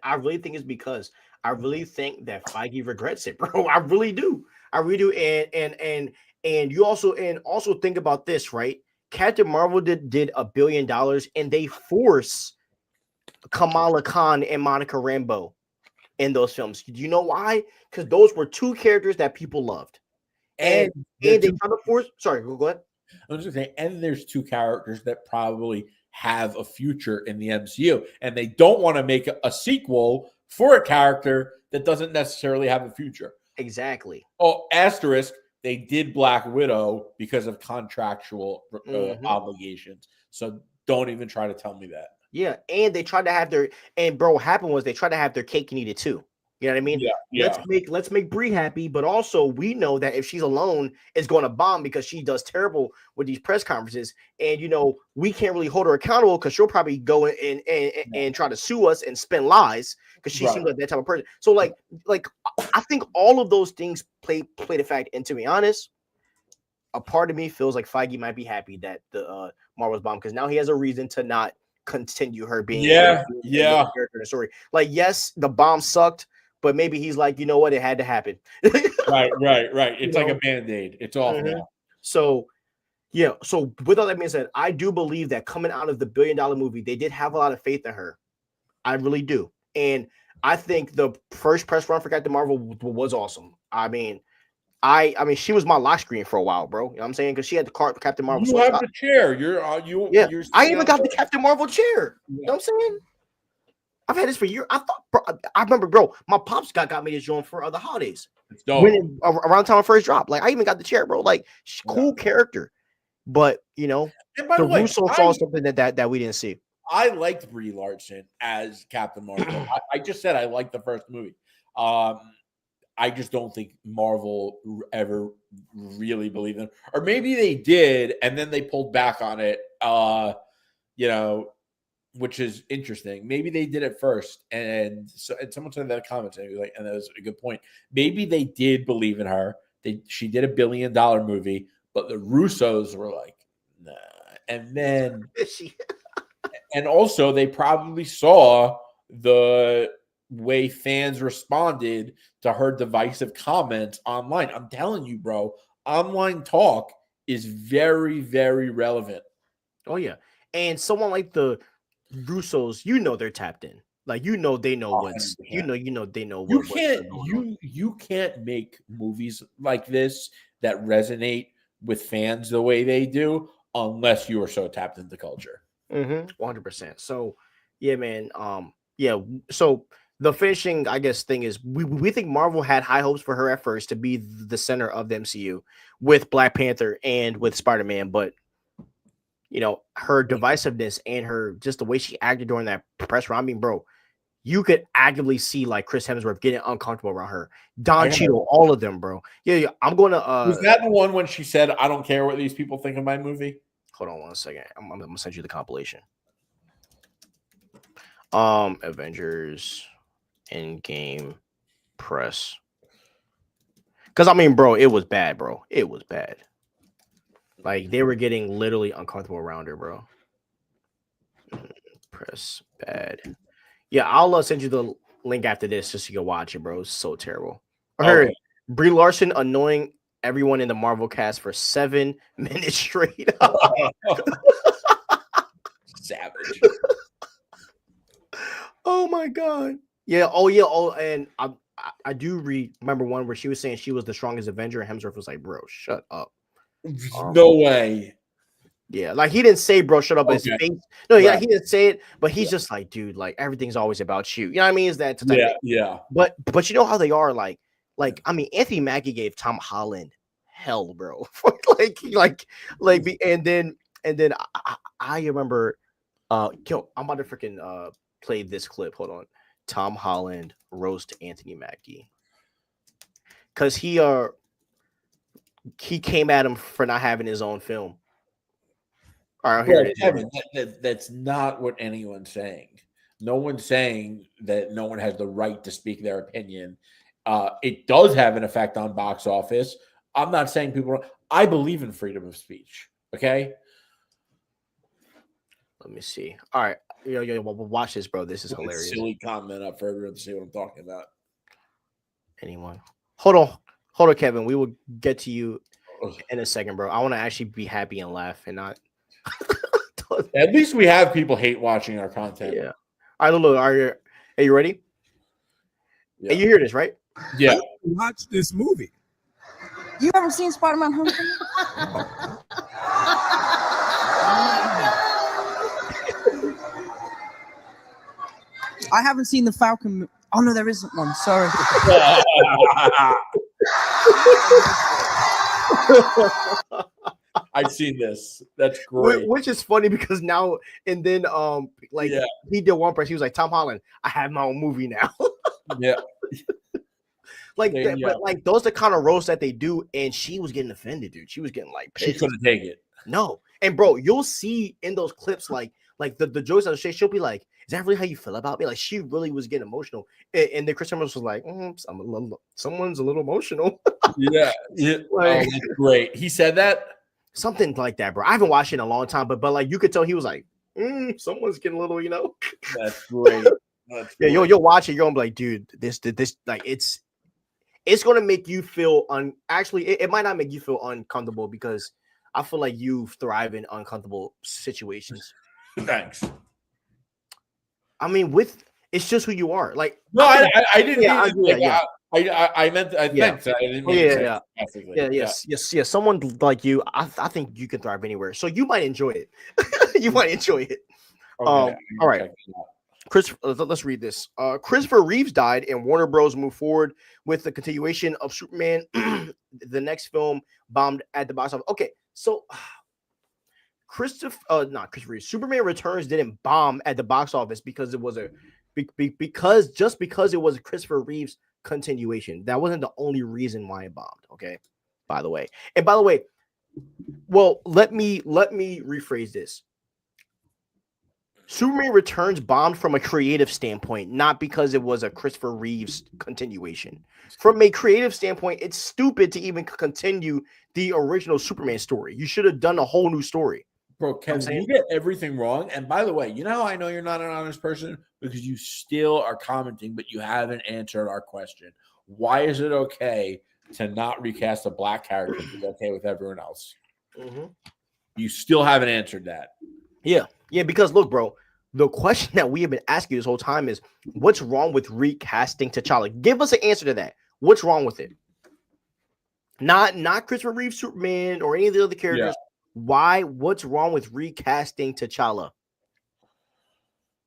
I really think it's because I really think that Feige regrets it, bro. I really do. I really do. And you also think about this, right? Captain Marvel did $1 billion, and they force Kamala Khan and Monica Rambeau in those films. Do you know why? Because those were two characters that people loved, and they kind of forced. Sorry, go ahead. I was just saying, and there's two characters that probably have a future in the MCU, and they don't want to make a sequel for a character that doesn't necessarily have a future. Exactly. Oh, asterisk. They did Black Widow because of contractual obligations. So don't even try to tell me that. Yeah, and they tried to have what happened was they tried to have their cake and eat it too. You know what I mean? Yeah. Let's make Brie happy, but also we know that if she's alone, it's going to bomb because she does terrible with these press conferences, and we can't really hold her accountable because she'll probably go and try to sue us and spin lies because she seems like that type of person. So like I think all of those things play the fact. And to be honest, a part of me feels like Feige might be happy that the Marvel's bomb because now he has a reason to not continue her being character in the story. Like, yes, the bomb sucked, but maybe he's like, you know what, it had to happen. Right. It's like a Band-Aid. It's off now. So with all that being said, I do believe that coming out of the $1 billion movie, they did have a lot of faith in her. I really do. And I think the first press run for Captain Marvel was awesome. I mean, she was my lock screen for a while, bro. You know what I'm saying? Because she had the card for Captain Marvel. You have the chair. I even got the Captain Marvel chair. Yeah. You know what I'm saying? I've had this for years. I remember, bro, my pops got me this joint for the holidays. It's dope. Around the time I first dropped. Like, I even got the chair, bro. Like, cool character. But, the Russo saw something that we didn't see. I liked Brie Larson as Captain Marvel. I just said I liked the first movie. I just don't think Marvel ever really believed them. Or maybe they did, and then they pulled back on it, which is interesting. Maybe they did it first. And someone said that in the comments, and that was a good point. Maybe they did believe in her. She did $1 billion movie, but the Russos were like, nah. And then, and also they probably saw the way fans responded to her divisive comments online. I'm telling you, bro, online talk is very, very relevant. Oh yeah, and someone like the Russos, they're tapped in. Like they know what's 100%. they know You what's can't going on. you can't make movies like this that resonate with fans the way they do unless you are so tapped into culture. 100%. So yeah, man. Yeah. So the finishing, I guess, thing is we think Marvel had high hopes for her at first to be the center of the MCU with Black Panther and with Spider-Man, but her divisiveness and her just the way she acted during that press run. I mean, bro, you could actively see like Chris Hemsworth getting uncomfortable around her. Don Cheadle, all of them, bro. Yeah. I'm gonna Was that the one when she said, "I don't care what these people think of my movie"? hold on one second. I'm gonna send you the compilation. Avengers Endgame press. Because I mean, bro, it was bad, bro. It was bad. Like they were getting literally uncomfortable around her, bro. Press bad. Yeah, I'll send you the link after this just so you can watch it, bro. It's so terrible. I heard Brie Larson annoying everyone in the Marvel cast for 7 minutes straight. Savage. Oh my god. Yeah. Oh yeah. Oh, and I do remember one where she was saying she was the strongest Avenger, and Hemsworth was like, "Bro, shut up." No way. Yeah, like he didn't say, "Bro, shut up." His face. No, yeah, he didn't say it, but he's just like, "Dude, like everything's always about you." You know what I mean? Is that yeah. But you know how they are, like I mean, Anthony Mackie gave Tom Holland hell, bro. And then I remember, yo, I'm about to freaking play this clip. Hold on. Tom Holland roast Anthony Mackie because he came at him for not having his own film. All right, here it is. Kevin, that's not what anyone's saying. No one's saying that no one has the right to speak their opinion. It does have an effect on box office. I'm not saying people. I believe in freedom of speech. Okay. Let me see. All right, yo, watch this, bro. This is hilarious. Silly comment up for everyone to see what I'm talking about. Anyone? Hold on, Kevin. We will get to you in a second, bro. I want to actually be happy and laugh and not. At least we have people hate watching our content. Yeah. All right, look. Are you ready? Yeah. Hey, you hear this, right? Yeah. Watch this movie. You ever seen Spider-Man Homecoming? I haven't seen the Falcon. Oh no, there isn't one. Sorry. I've seen this. That's great. Which is funny because now and then, he did one press. He was like, "Tom Holland, I have my own movie now." Yeah. But like those are the kind of roasts that they do, and she was getting offended, dude. She was getting like pissed. She couldn't take it. No, and bro, you'll see in those clips like the jokes that she'll be like, "Is that really how you feel about me?" Like she really was getting emotional, and then Chris Evans was like, "Someone's a little emotional." Yeah. Like, that's great. He said that. Something like that, bro. I haven't watched it in a long time, but like you could tell he was like, someone's getting a little, That's great. Yeah, you'll watch it. You're gonna be like, dude, this like it's gonna make you feel actually it might not make you feel uncomfortable because I feel like you thrive in uncomfortable situations. Thanks. I mean, it's just who you are. Like no, I didn't. Yeah, I meant. Thanks. I didn't mean yeah. Someone like you, I think you can thrive anywhere. So you might enjoy it. You might enjoy it. Okay, all right. Let's read this. Christopher Reeves died, and Warner Bros. Moved forward with the continuation of Superman. The next film bombed at the box office. Okay, so not Christopher Reeves. Superman Returns didn't bomb at the box office because it was because it was Christopher Reeves continuation. That wasn't the only reason why it bombed. Okay, by the way, well, let me rephrase this. Superman Returns bombed from a creative standpoint, not because it was a Christopher Reeves continuation. From a creative standpoint, it's stupid to even continue the original Superman story. You should have done a whole new story. Bro, Kevin, you get everything wrong. And by the way, you know how I know you're not an honest person? Because you still are commenting, but you haven't answered our question. Why is it okay to not recast a black character to be okay with everyone else? Mm-hmm. You still haven't answered that. Yeah. Because look, bro, the question that we have been asking this whole time is, what's wrong with recasting T'Challa? Give us an answer to that. What's wrong with it? Not Christopher Reeve Superman or any of the other characters. Yeah. Why? What's wrong with recasting T'Challa?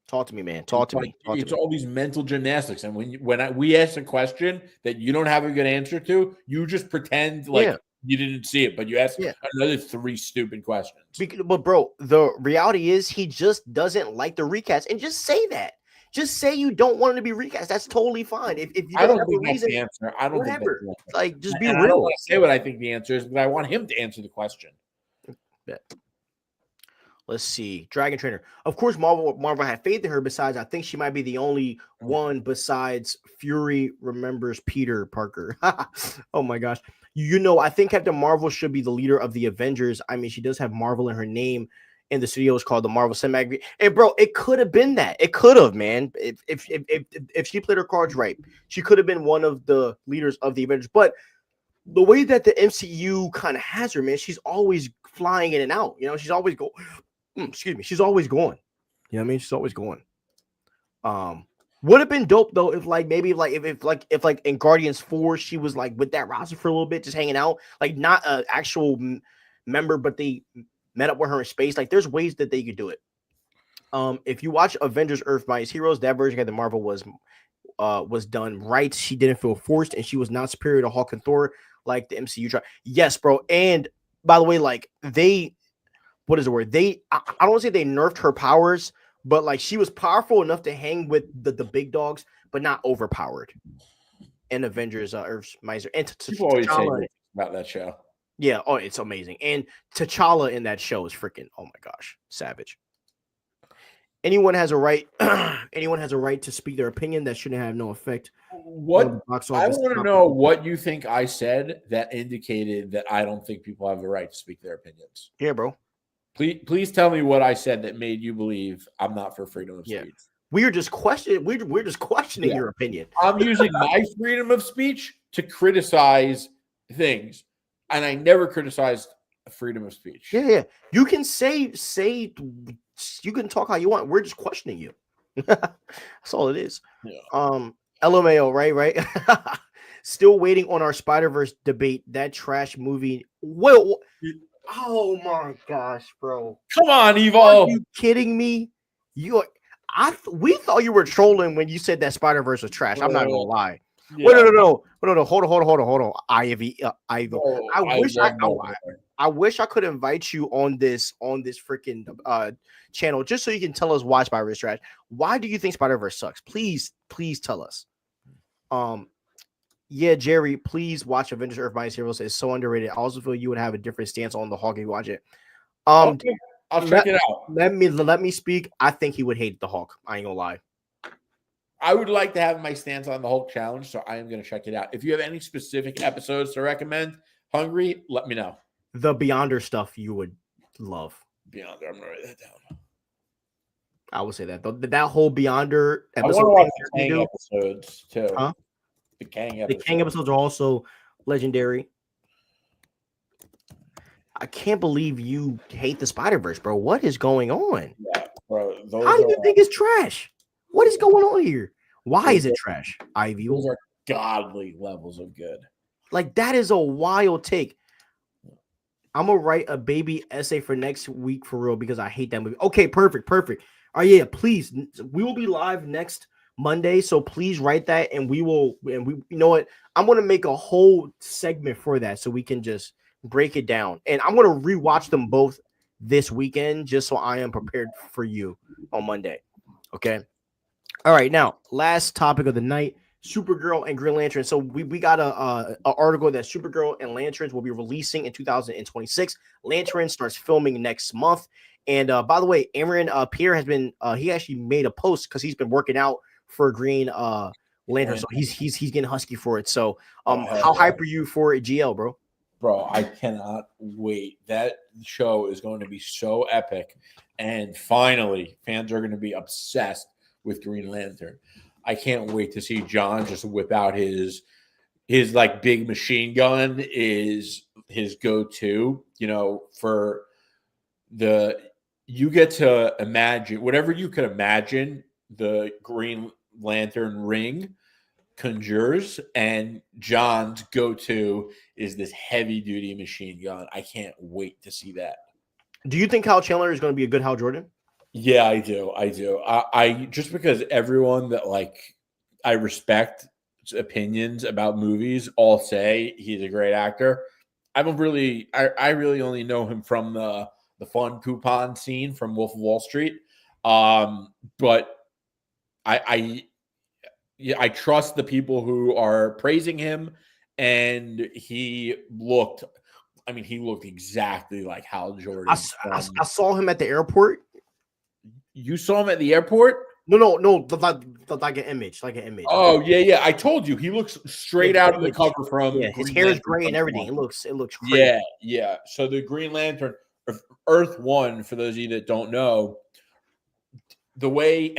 Talk to me, man. Talk to me. It's all these mental gymnastics, and when we ask a question that you don't have a good answer to, you just pretend like you didn't see it, but you ask another 3 stupid questions. But bro, the reality is he just doesn't like the recast, and just say that. Just say you don't want him to be recast. That's totally fine. If you don't have a reason, that's the answer. I don't think that's the answer. Like, just be real. I don't want to say what I think the answer is, but I want him to answer the question. Let's see. Dragon Trainer. Of course, Marvel had faith in her. Besides, I think she might be the only one besides Fury remembers Peter Parker. Oh my gosh. You know, I think Captain Marvel should be the leader of the Avengers. I mean, she does have Marvel in her name, and the studio is called the Marvel Cinematic. And bro, it could have been that. It could have, man. If she played her cards right, she could have been one of the leaders of the Avengers. But the way that the MCU kind of has her, man, she's always flying in and out. You know, she's always going. She's always going. You know what I mean? She's always going. Would have been dope though if if in Guardians 4 she was like with that roster for a little bit, just hanging out, like not an actual member, but they met up with her in space. Like there's ways that they could do it. If you watch Avengers: Earth Mightiest Heroes, that version of the Marvel was done right. She didn't feel forced, and she was not superior to Hulk and Thor like the MCU tried. Yes, bro. And by the way, like what is the word? I don't want to say they nerfed her powers, but like she was powerful enough to hang with the big dogs, but not overpowered. In Avengers, Earth's Miser, and people always say about that show. Yeah, oh, it's amazing. And T'Challa in that show is freaking, oh my gosh, savage. Anyone has a right. Anyone has a right to speak their opinion. That shouldn't have no effect. What I want to know what you think I said that indicated that I don't think people have the right to speak their opinions. Yeah, bro. Please tell me what I said that made you believe I'm not for freedom of speech. We're just questioning. We're just questioning your opinion. I'm using my freedom of speech to criticize things, and I never criticized freedom of speech. Yeah. You can say. You can talk how you want. We're just questioning you. That's all it is. Yeah. LMAO, right. Still waiting on our Spider-Verse debate. That trash movie. Well. Oh my gosh, bro! Come on, Evo. Are you kidding me? We thought you were trolling when you said that Spider-Verse was trash. I'm not gonna lie. Yeah. Wait, no. Hold on. Ivy. I wish I could invite you on this freaking channel just so you can tell us why Spider-Verse trash. Why do you think Spider-Verse sucks? Please tell us. Yeah, Jerry, please watch Avengers: Earth Mightiest Heroes. It's so underrated. I also feel you would have a different stance on the Hulk if you watch it. Okay. I'll check it out. Let me speak. I think he would hate the Hulk. I ain't gonna lie. I would like to have my stance on the Hulk challenge, so I am gonna check it out. If you have any specific episodes to recommend, Hungry, let me know. The Beyonder stuff you would love. Beyonder, I'm gonna write that down. I would say that that whole Beyonder episode. I want to watch the Kang episodes too. Huh? The Kang episodes are also legendary. I can't believe you hate the Spider-Verse, bro. What is going on? Yeah, bro. How do you think it's trash? What is going on here? Why is it trash, Ivy? Those are godly levels of good. Like, that is a wild take. I'm going to write a baby essay for next week for real because I hate that movie. Okay, perfect. All right, yeah, please. We will be live next Monday, so please write that, and we you know what? I'm going to make a whole segment for that so we can just break it down. And I'm going to rewatch them both this weekend just so I am prepared for you on Monday. Okay? All right, now, last topic of the night, Supergirl and Green Lantern. So we got a article that Supergirl and Lanterns will be releasing in 2026. Lantern starts filming next month. And by the way, Aaron Pierre has been he actually made a post because he's been working out for Green Lantern. So he's getting husky for it. So how hype are you for GL, bro? Bro, I cannot wait. That show is going to be so epic. And finally, fans are going to be obsessed with Green Lantern. I can't wait to see John just whip out his like big machine gun is his go-to, for the you get to imagine whatever you could imagine the Green Lantern ring conjures, and John's go-to is this heavy-duty machine gun. I can't wait to see that. Do you think Kyle Chandler is going to be a good Hal Jordan? Yeah, I do. I just because everyone that I respect opinions about movies all say he's a great actor. I really only know him from the fun coupon scene from Wolf of Wall Street. But I trust the people who are praising him, and he looked exactly like Hal Jordan. I saw him at the airport. You saw him at the airport? No, like an image. Oh yeah. I told you he looks straight out of the cover from. Yeah, his hair is gray and everything. It looks great. Yeah. So the Green Lantern, Earth One, for those of you that don't know, the way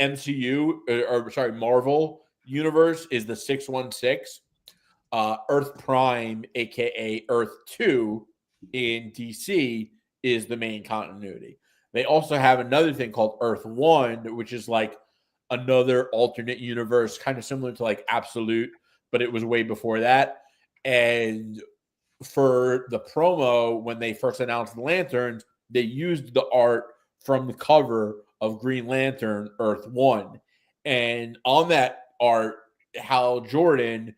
Marvel universe is the 616. Earth Prime, aka Earth 2 in DC, is the main continuity. They also have another thing called Earth 1, which is like another alternate universe, kind of similar to like Absolute, but it was way before that. And for the promo, when they first announced the Lanterns, they used the art from the cover of Green Lantern Earth 1. And on that art, Hal Jordan,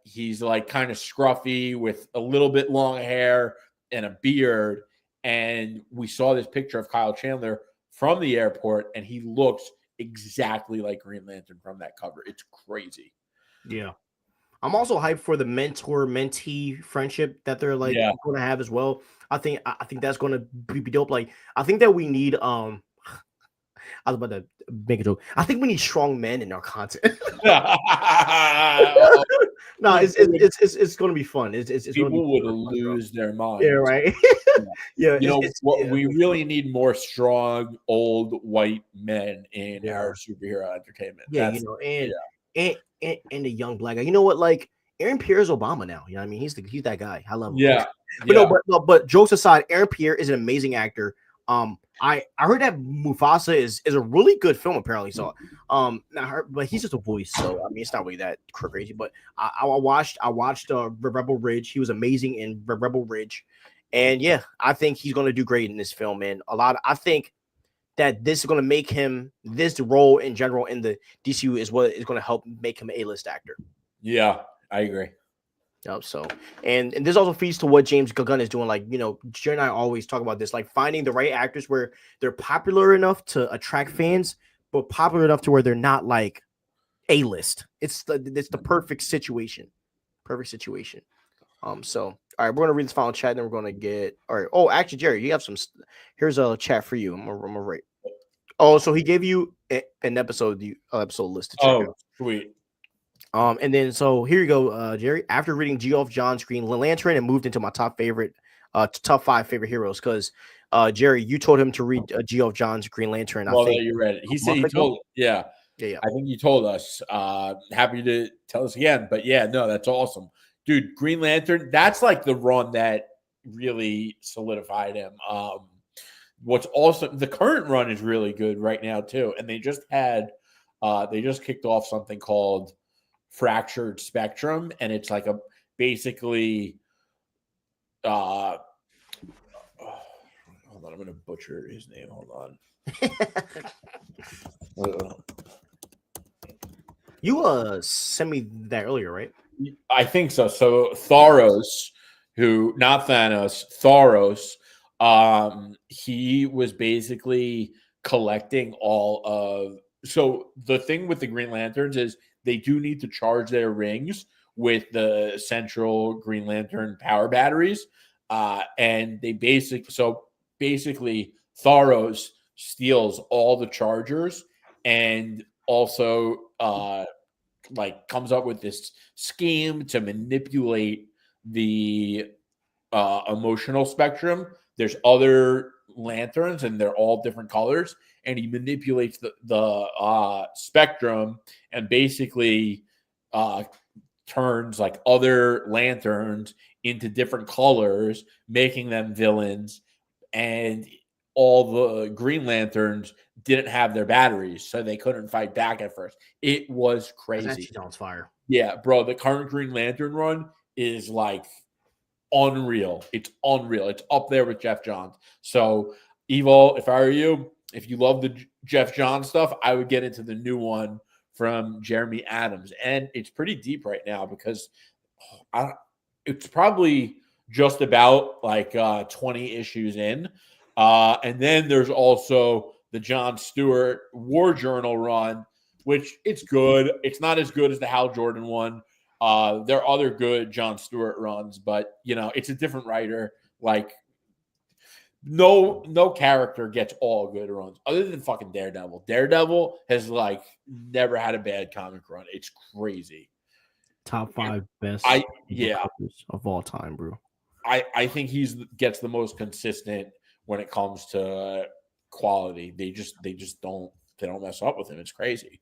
he's like kind of scruffy with a little bit long hair and a beard. And we saw this picture of Kyle Chandler from the airport, and he looks exactly like Green Lantern from that cover. It's crazy. Yeah. I'm also hyped for the mentor-mentee friendship that they're going to have as well. I think that's going to be dope. Like, I think that we need I was about to make a joke. I think we need strong men in our content. No, it's going to be fun. It's people would lose their minds. Yeah, right. Yeah, we really need more strong old white men in our superhero entertainment. Yeah, and the young black guy. You know what? Like Aaron Pierre is Obama now. You know what I mean? He's that guy. I love him. Yeah. But jokes aside, Aaron Pierre is an amazing actor. I heard that Mufasa is a really good film apparently. So but he's just a voice, so I mean it's not really that crazy. But I watched Rebel Ridge. He was amazing in Rebel Ridge, and yeah, I think he's gonna do great in this film. And I think that this is gonna make him, this role in general in the DCU is what is gonna help make him an A-list actor. Yeah, I agree. So and this also feeds to what James Gunn is doing. Like, Jerry and I always talk about this, like finding the right actors where they're popular enough to attract fans, but popular enough to where they're not like A-list. It's the perfect situation. So all right, we're gonna read this final chat, then we're gonna get all right. Oh, actually, Jerry, you have some. Here's a chat for you. I'm gonna write. Oh, so he gave you an episode list to check out. Oh, sweet. And then so here you go, Jerry. After reading Geoff John's Green Lantern, and moved into my top 5 favorite heroes. Because Jerry, you told him to read Geoff John's Green Lantern. Well, I think you read it. He said he told. Yeah. I think you told us. Happy to tell us again. But yeah, no, that's awesome, dude. Green Lantern. That's like the run that really solidified him. What's awesome, the current run is really good right now too, and they just kicked off something called Fractured Spectrum, and it's like basically hold on, I'm gonna butcher his name. Hold on. You sent me that earlier, right? I think so. So Tharos, who not Thanos, Tharos, he was basically collecting all of. So the thing with the Green Lanterns is they do need to charge their rings with the central Green Lantern power batteries. And they basically Tharos steals all the chargers and also comes up with this scheme to manipulate the emotional spectrum. There's other lanterns, and they're all different colors, and he manipulates the spectrum and basically turns like other lanterns into different colors, making them villains. And all the Green Lanterns didn't have their batteries, so they couldn't fight back at first. It was That crazy. actually sounds fire. Yeah, bro, the current Green Lantern run is like unreal. It's unreal. It's up there with Jeff Johns. So, Evo, if I were you, if you love the Jeff Johns stuff, I would get into the new one from Jeremy Adams. And it's pretty deep right now because it's probably just about like 20 issues in. And then there's also the John Stewart War Journal run, which it's good. It's not as good as the Hal Jordan one. There are other good John Stewart runs, but it's a different writer. Like no character gets all good runs other than fucking Daredevil. Daredevil has like never had a bad comic run. It's crazy. Top 5 best of all time, bro. I think gets the most consistent when it comes to quality. They just don't mess up with him. It's crazy.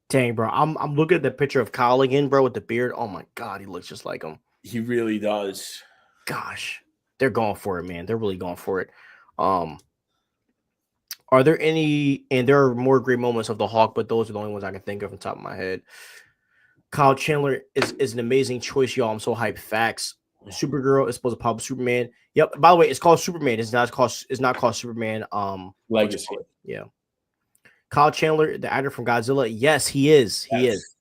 Dang, bro. I'm looking at the picture of Kyle again, bro, with the beard. Oh my god, he looks just like him. He really does. Gosh, they're going for it, man. They're really going for it. Are there any? And there are more great moments of the Hawk, but those are the only ones I can think of on top of my head. Kyle Chandler is an amazing choice, y'all. I'm so hyped. Facts. Supergirl is supposed to pop Superman. Yep. By the way, it's called Superman. It's not called Superman. Legacy. Yeah. Kyle Chandler, the actor from Godzilla. Yes, he is. He is.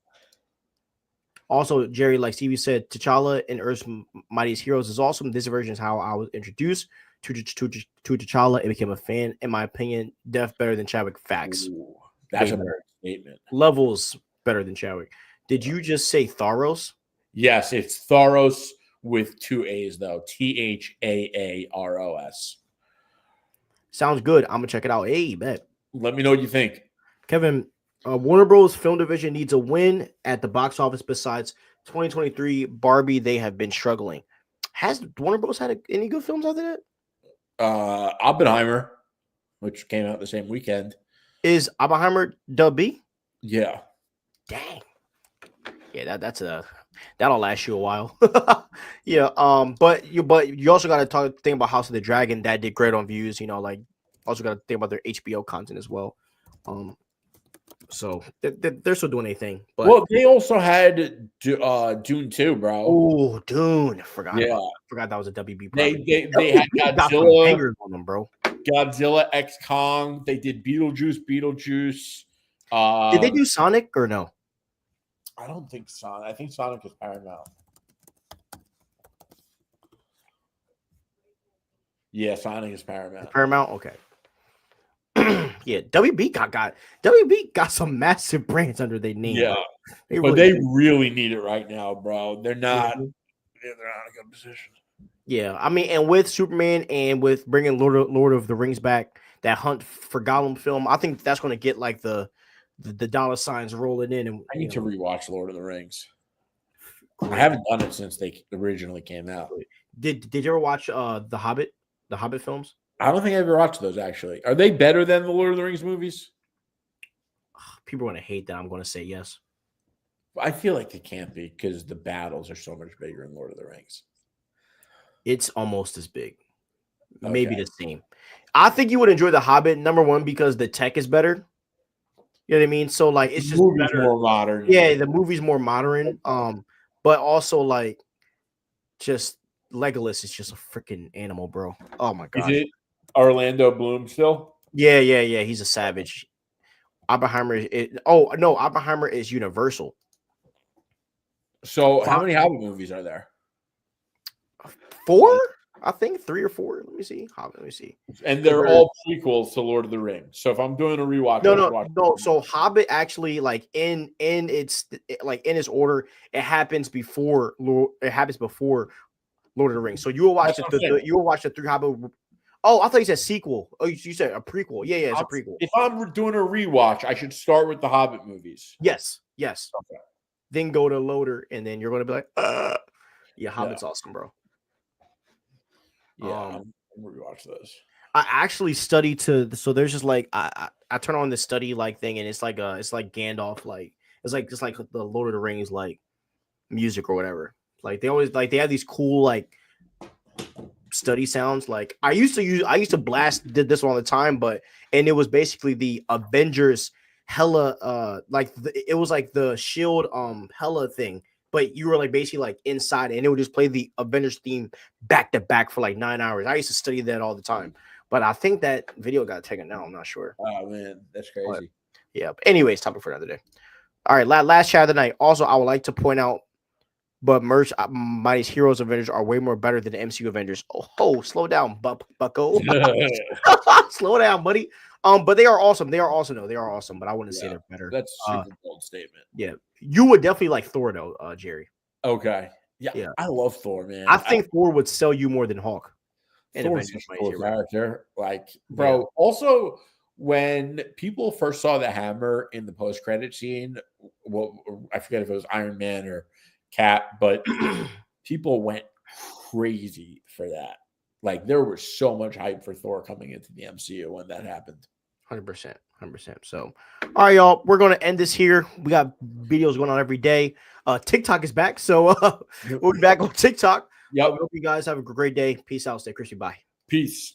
Also, Jerry, like Stevie said, T'Challa in Earth's Mightiest Heroes is awesome. This version is how I was introduced to T'Challa and became a fan. In my opinion, Def better than Chadwick. Facts. Ooh, that's a better statement. Levels better than Chadwick. Did you just say Tharos? Yes, it's Tharos with 2 A's though. Thaaros. Sounds good. I'm gonna check it out. Hey, bet. Let me know what you think. Kevin, Warner Bros. Film division needs a win at the box office. Besides 2023 Barbie, they have been struggling. Has Warner Bros. Had any good films after that? Oppenheimer, which came out the same weekend. Is Oppenheimer dub B? Yeah. Dang. Yeah, that'll last you a while. Yeah. But you also got to think about House of the Dragon that did great on views. Like also got to think about their HBO content as well. So they're still doing anything. But well, they also had Dune 2, bro. Oh, Dune! Forgot that was a WB. Property. They had Godzilla on them, bro. Godzilla X Kong. They did Beetlejuice. Did they do Sonic or no? I don't think Sonic. I think Sonic was Paramount. Yeah, Sonic is Paramount. Paramount, okay. Yeah, WB got some massive brands under their name. Yeah, they really need it right now, bro. They're not. They're not in a good position. Yeah, I mean, and with Superman and with bringing Lord of the Rings back, that Hunt for Gollum film, I think that's going to get like the dollar signs rolling in. And I need to rewatch Lord of the Rings. I haven't done it since they originally came out. Did you ever watch the Hobbit films? I don't think I ever watched those, actually. Are they better than the Lord of the Rings movies? People are going to hate that. I'm going to say yes. I feel like they can't be because the battles are so much bigger in Lord of the Rings. It's almost as big. Okay. Maybe the same. I think you would enjoy the Hobbit, number one, because the tech is better. You know what I mean? So, like, it's just better. More modern. Yeah, the movie's more modern. But also, like, just Legolas is just a freaking animal, bro. Oh, my God. Is it Orlando Bloom still? Yeah. He's a savage. Oppenheimer is Universal. So how many Hobbit movies are there? 4? I think 3 or 4. Let me see. And they're all prequels to Lord of the Rings. So if I'm doing a rewatch, no. So Hobbit actually, like in its order, it happens before Lord of the Rings. So you will watch the 3 Hobbit. Oh, I thought you said sequel. Oh, you said a prequel. Yeah, it's a prequel. If I'm doing a rewatch, I should start with the Hobbit movies. Yes. Okay. Then go to Loader, and then you're going to be like, Yeah, Hobbit's awesome, bro. Yeah, I'm gonna rewatch those. I actually study so there's just like I turn on the study like thing and it's like Gandalf, like it's like the Lord of the Rings like music or whatever. Like they always like they have these cool like study sounds. Like I used to blast did this one all the time, and it was basically the Avengers Hela it was like the Shield Hela thing, but you were like basically like inside and it would just play the Avengers theme back to back for like 9 hours. I used to study that all the time, but I think that video got taken down. I'm not sure. Oh man, that's crazy. But, yeah. But anyways, topic for another day. All right, last chat of the night. Also, I would like to point out, but merch Mighty's Heroes Avengers are way more better than the MCU Avengers. Oh, slow down, Bucko. Slow down, buddy. But they are awesome. They are awesome, though. They are awesome, but I wouldn't say they're better. That's a super bold statement. Yeah. You would definitely like Thor, though, Jerry. Okay. Yeah. I love Thor, man. I think Thor would sell you more than Hulk. Thor's a cool character. Like, bro, also when people first saw the hammer in the post-credit scene, well, I forget if it was Iron Man or Cap, but people went crazy for that. Like, there was so much hype for Thor coming into the MCU when that happened. 100%. So, all right, y'all, we're going to end this here. We got videos going on every day. TikTok is back, so we'll be back on TikTok. Yeah. We hope you guys have a great day. Peace out. Stay crispy. Bye. Peace.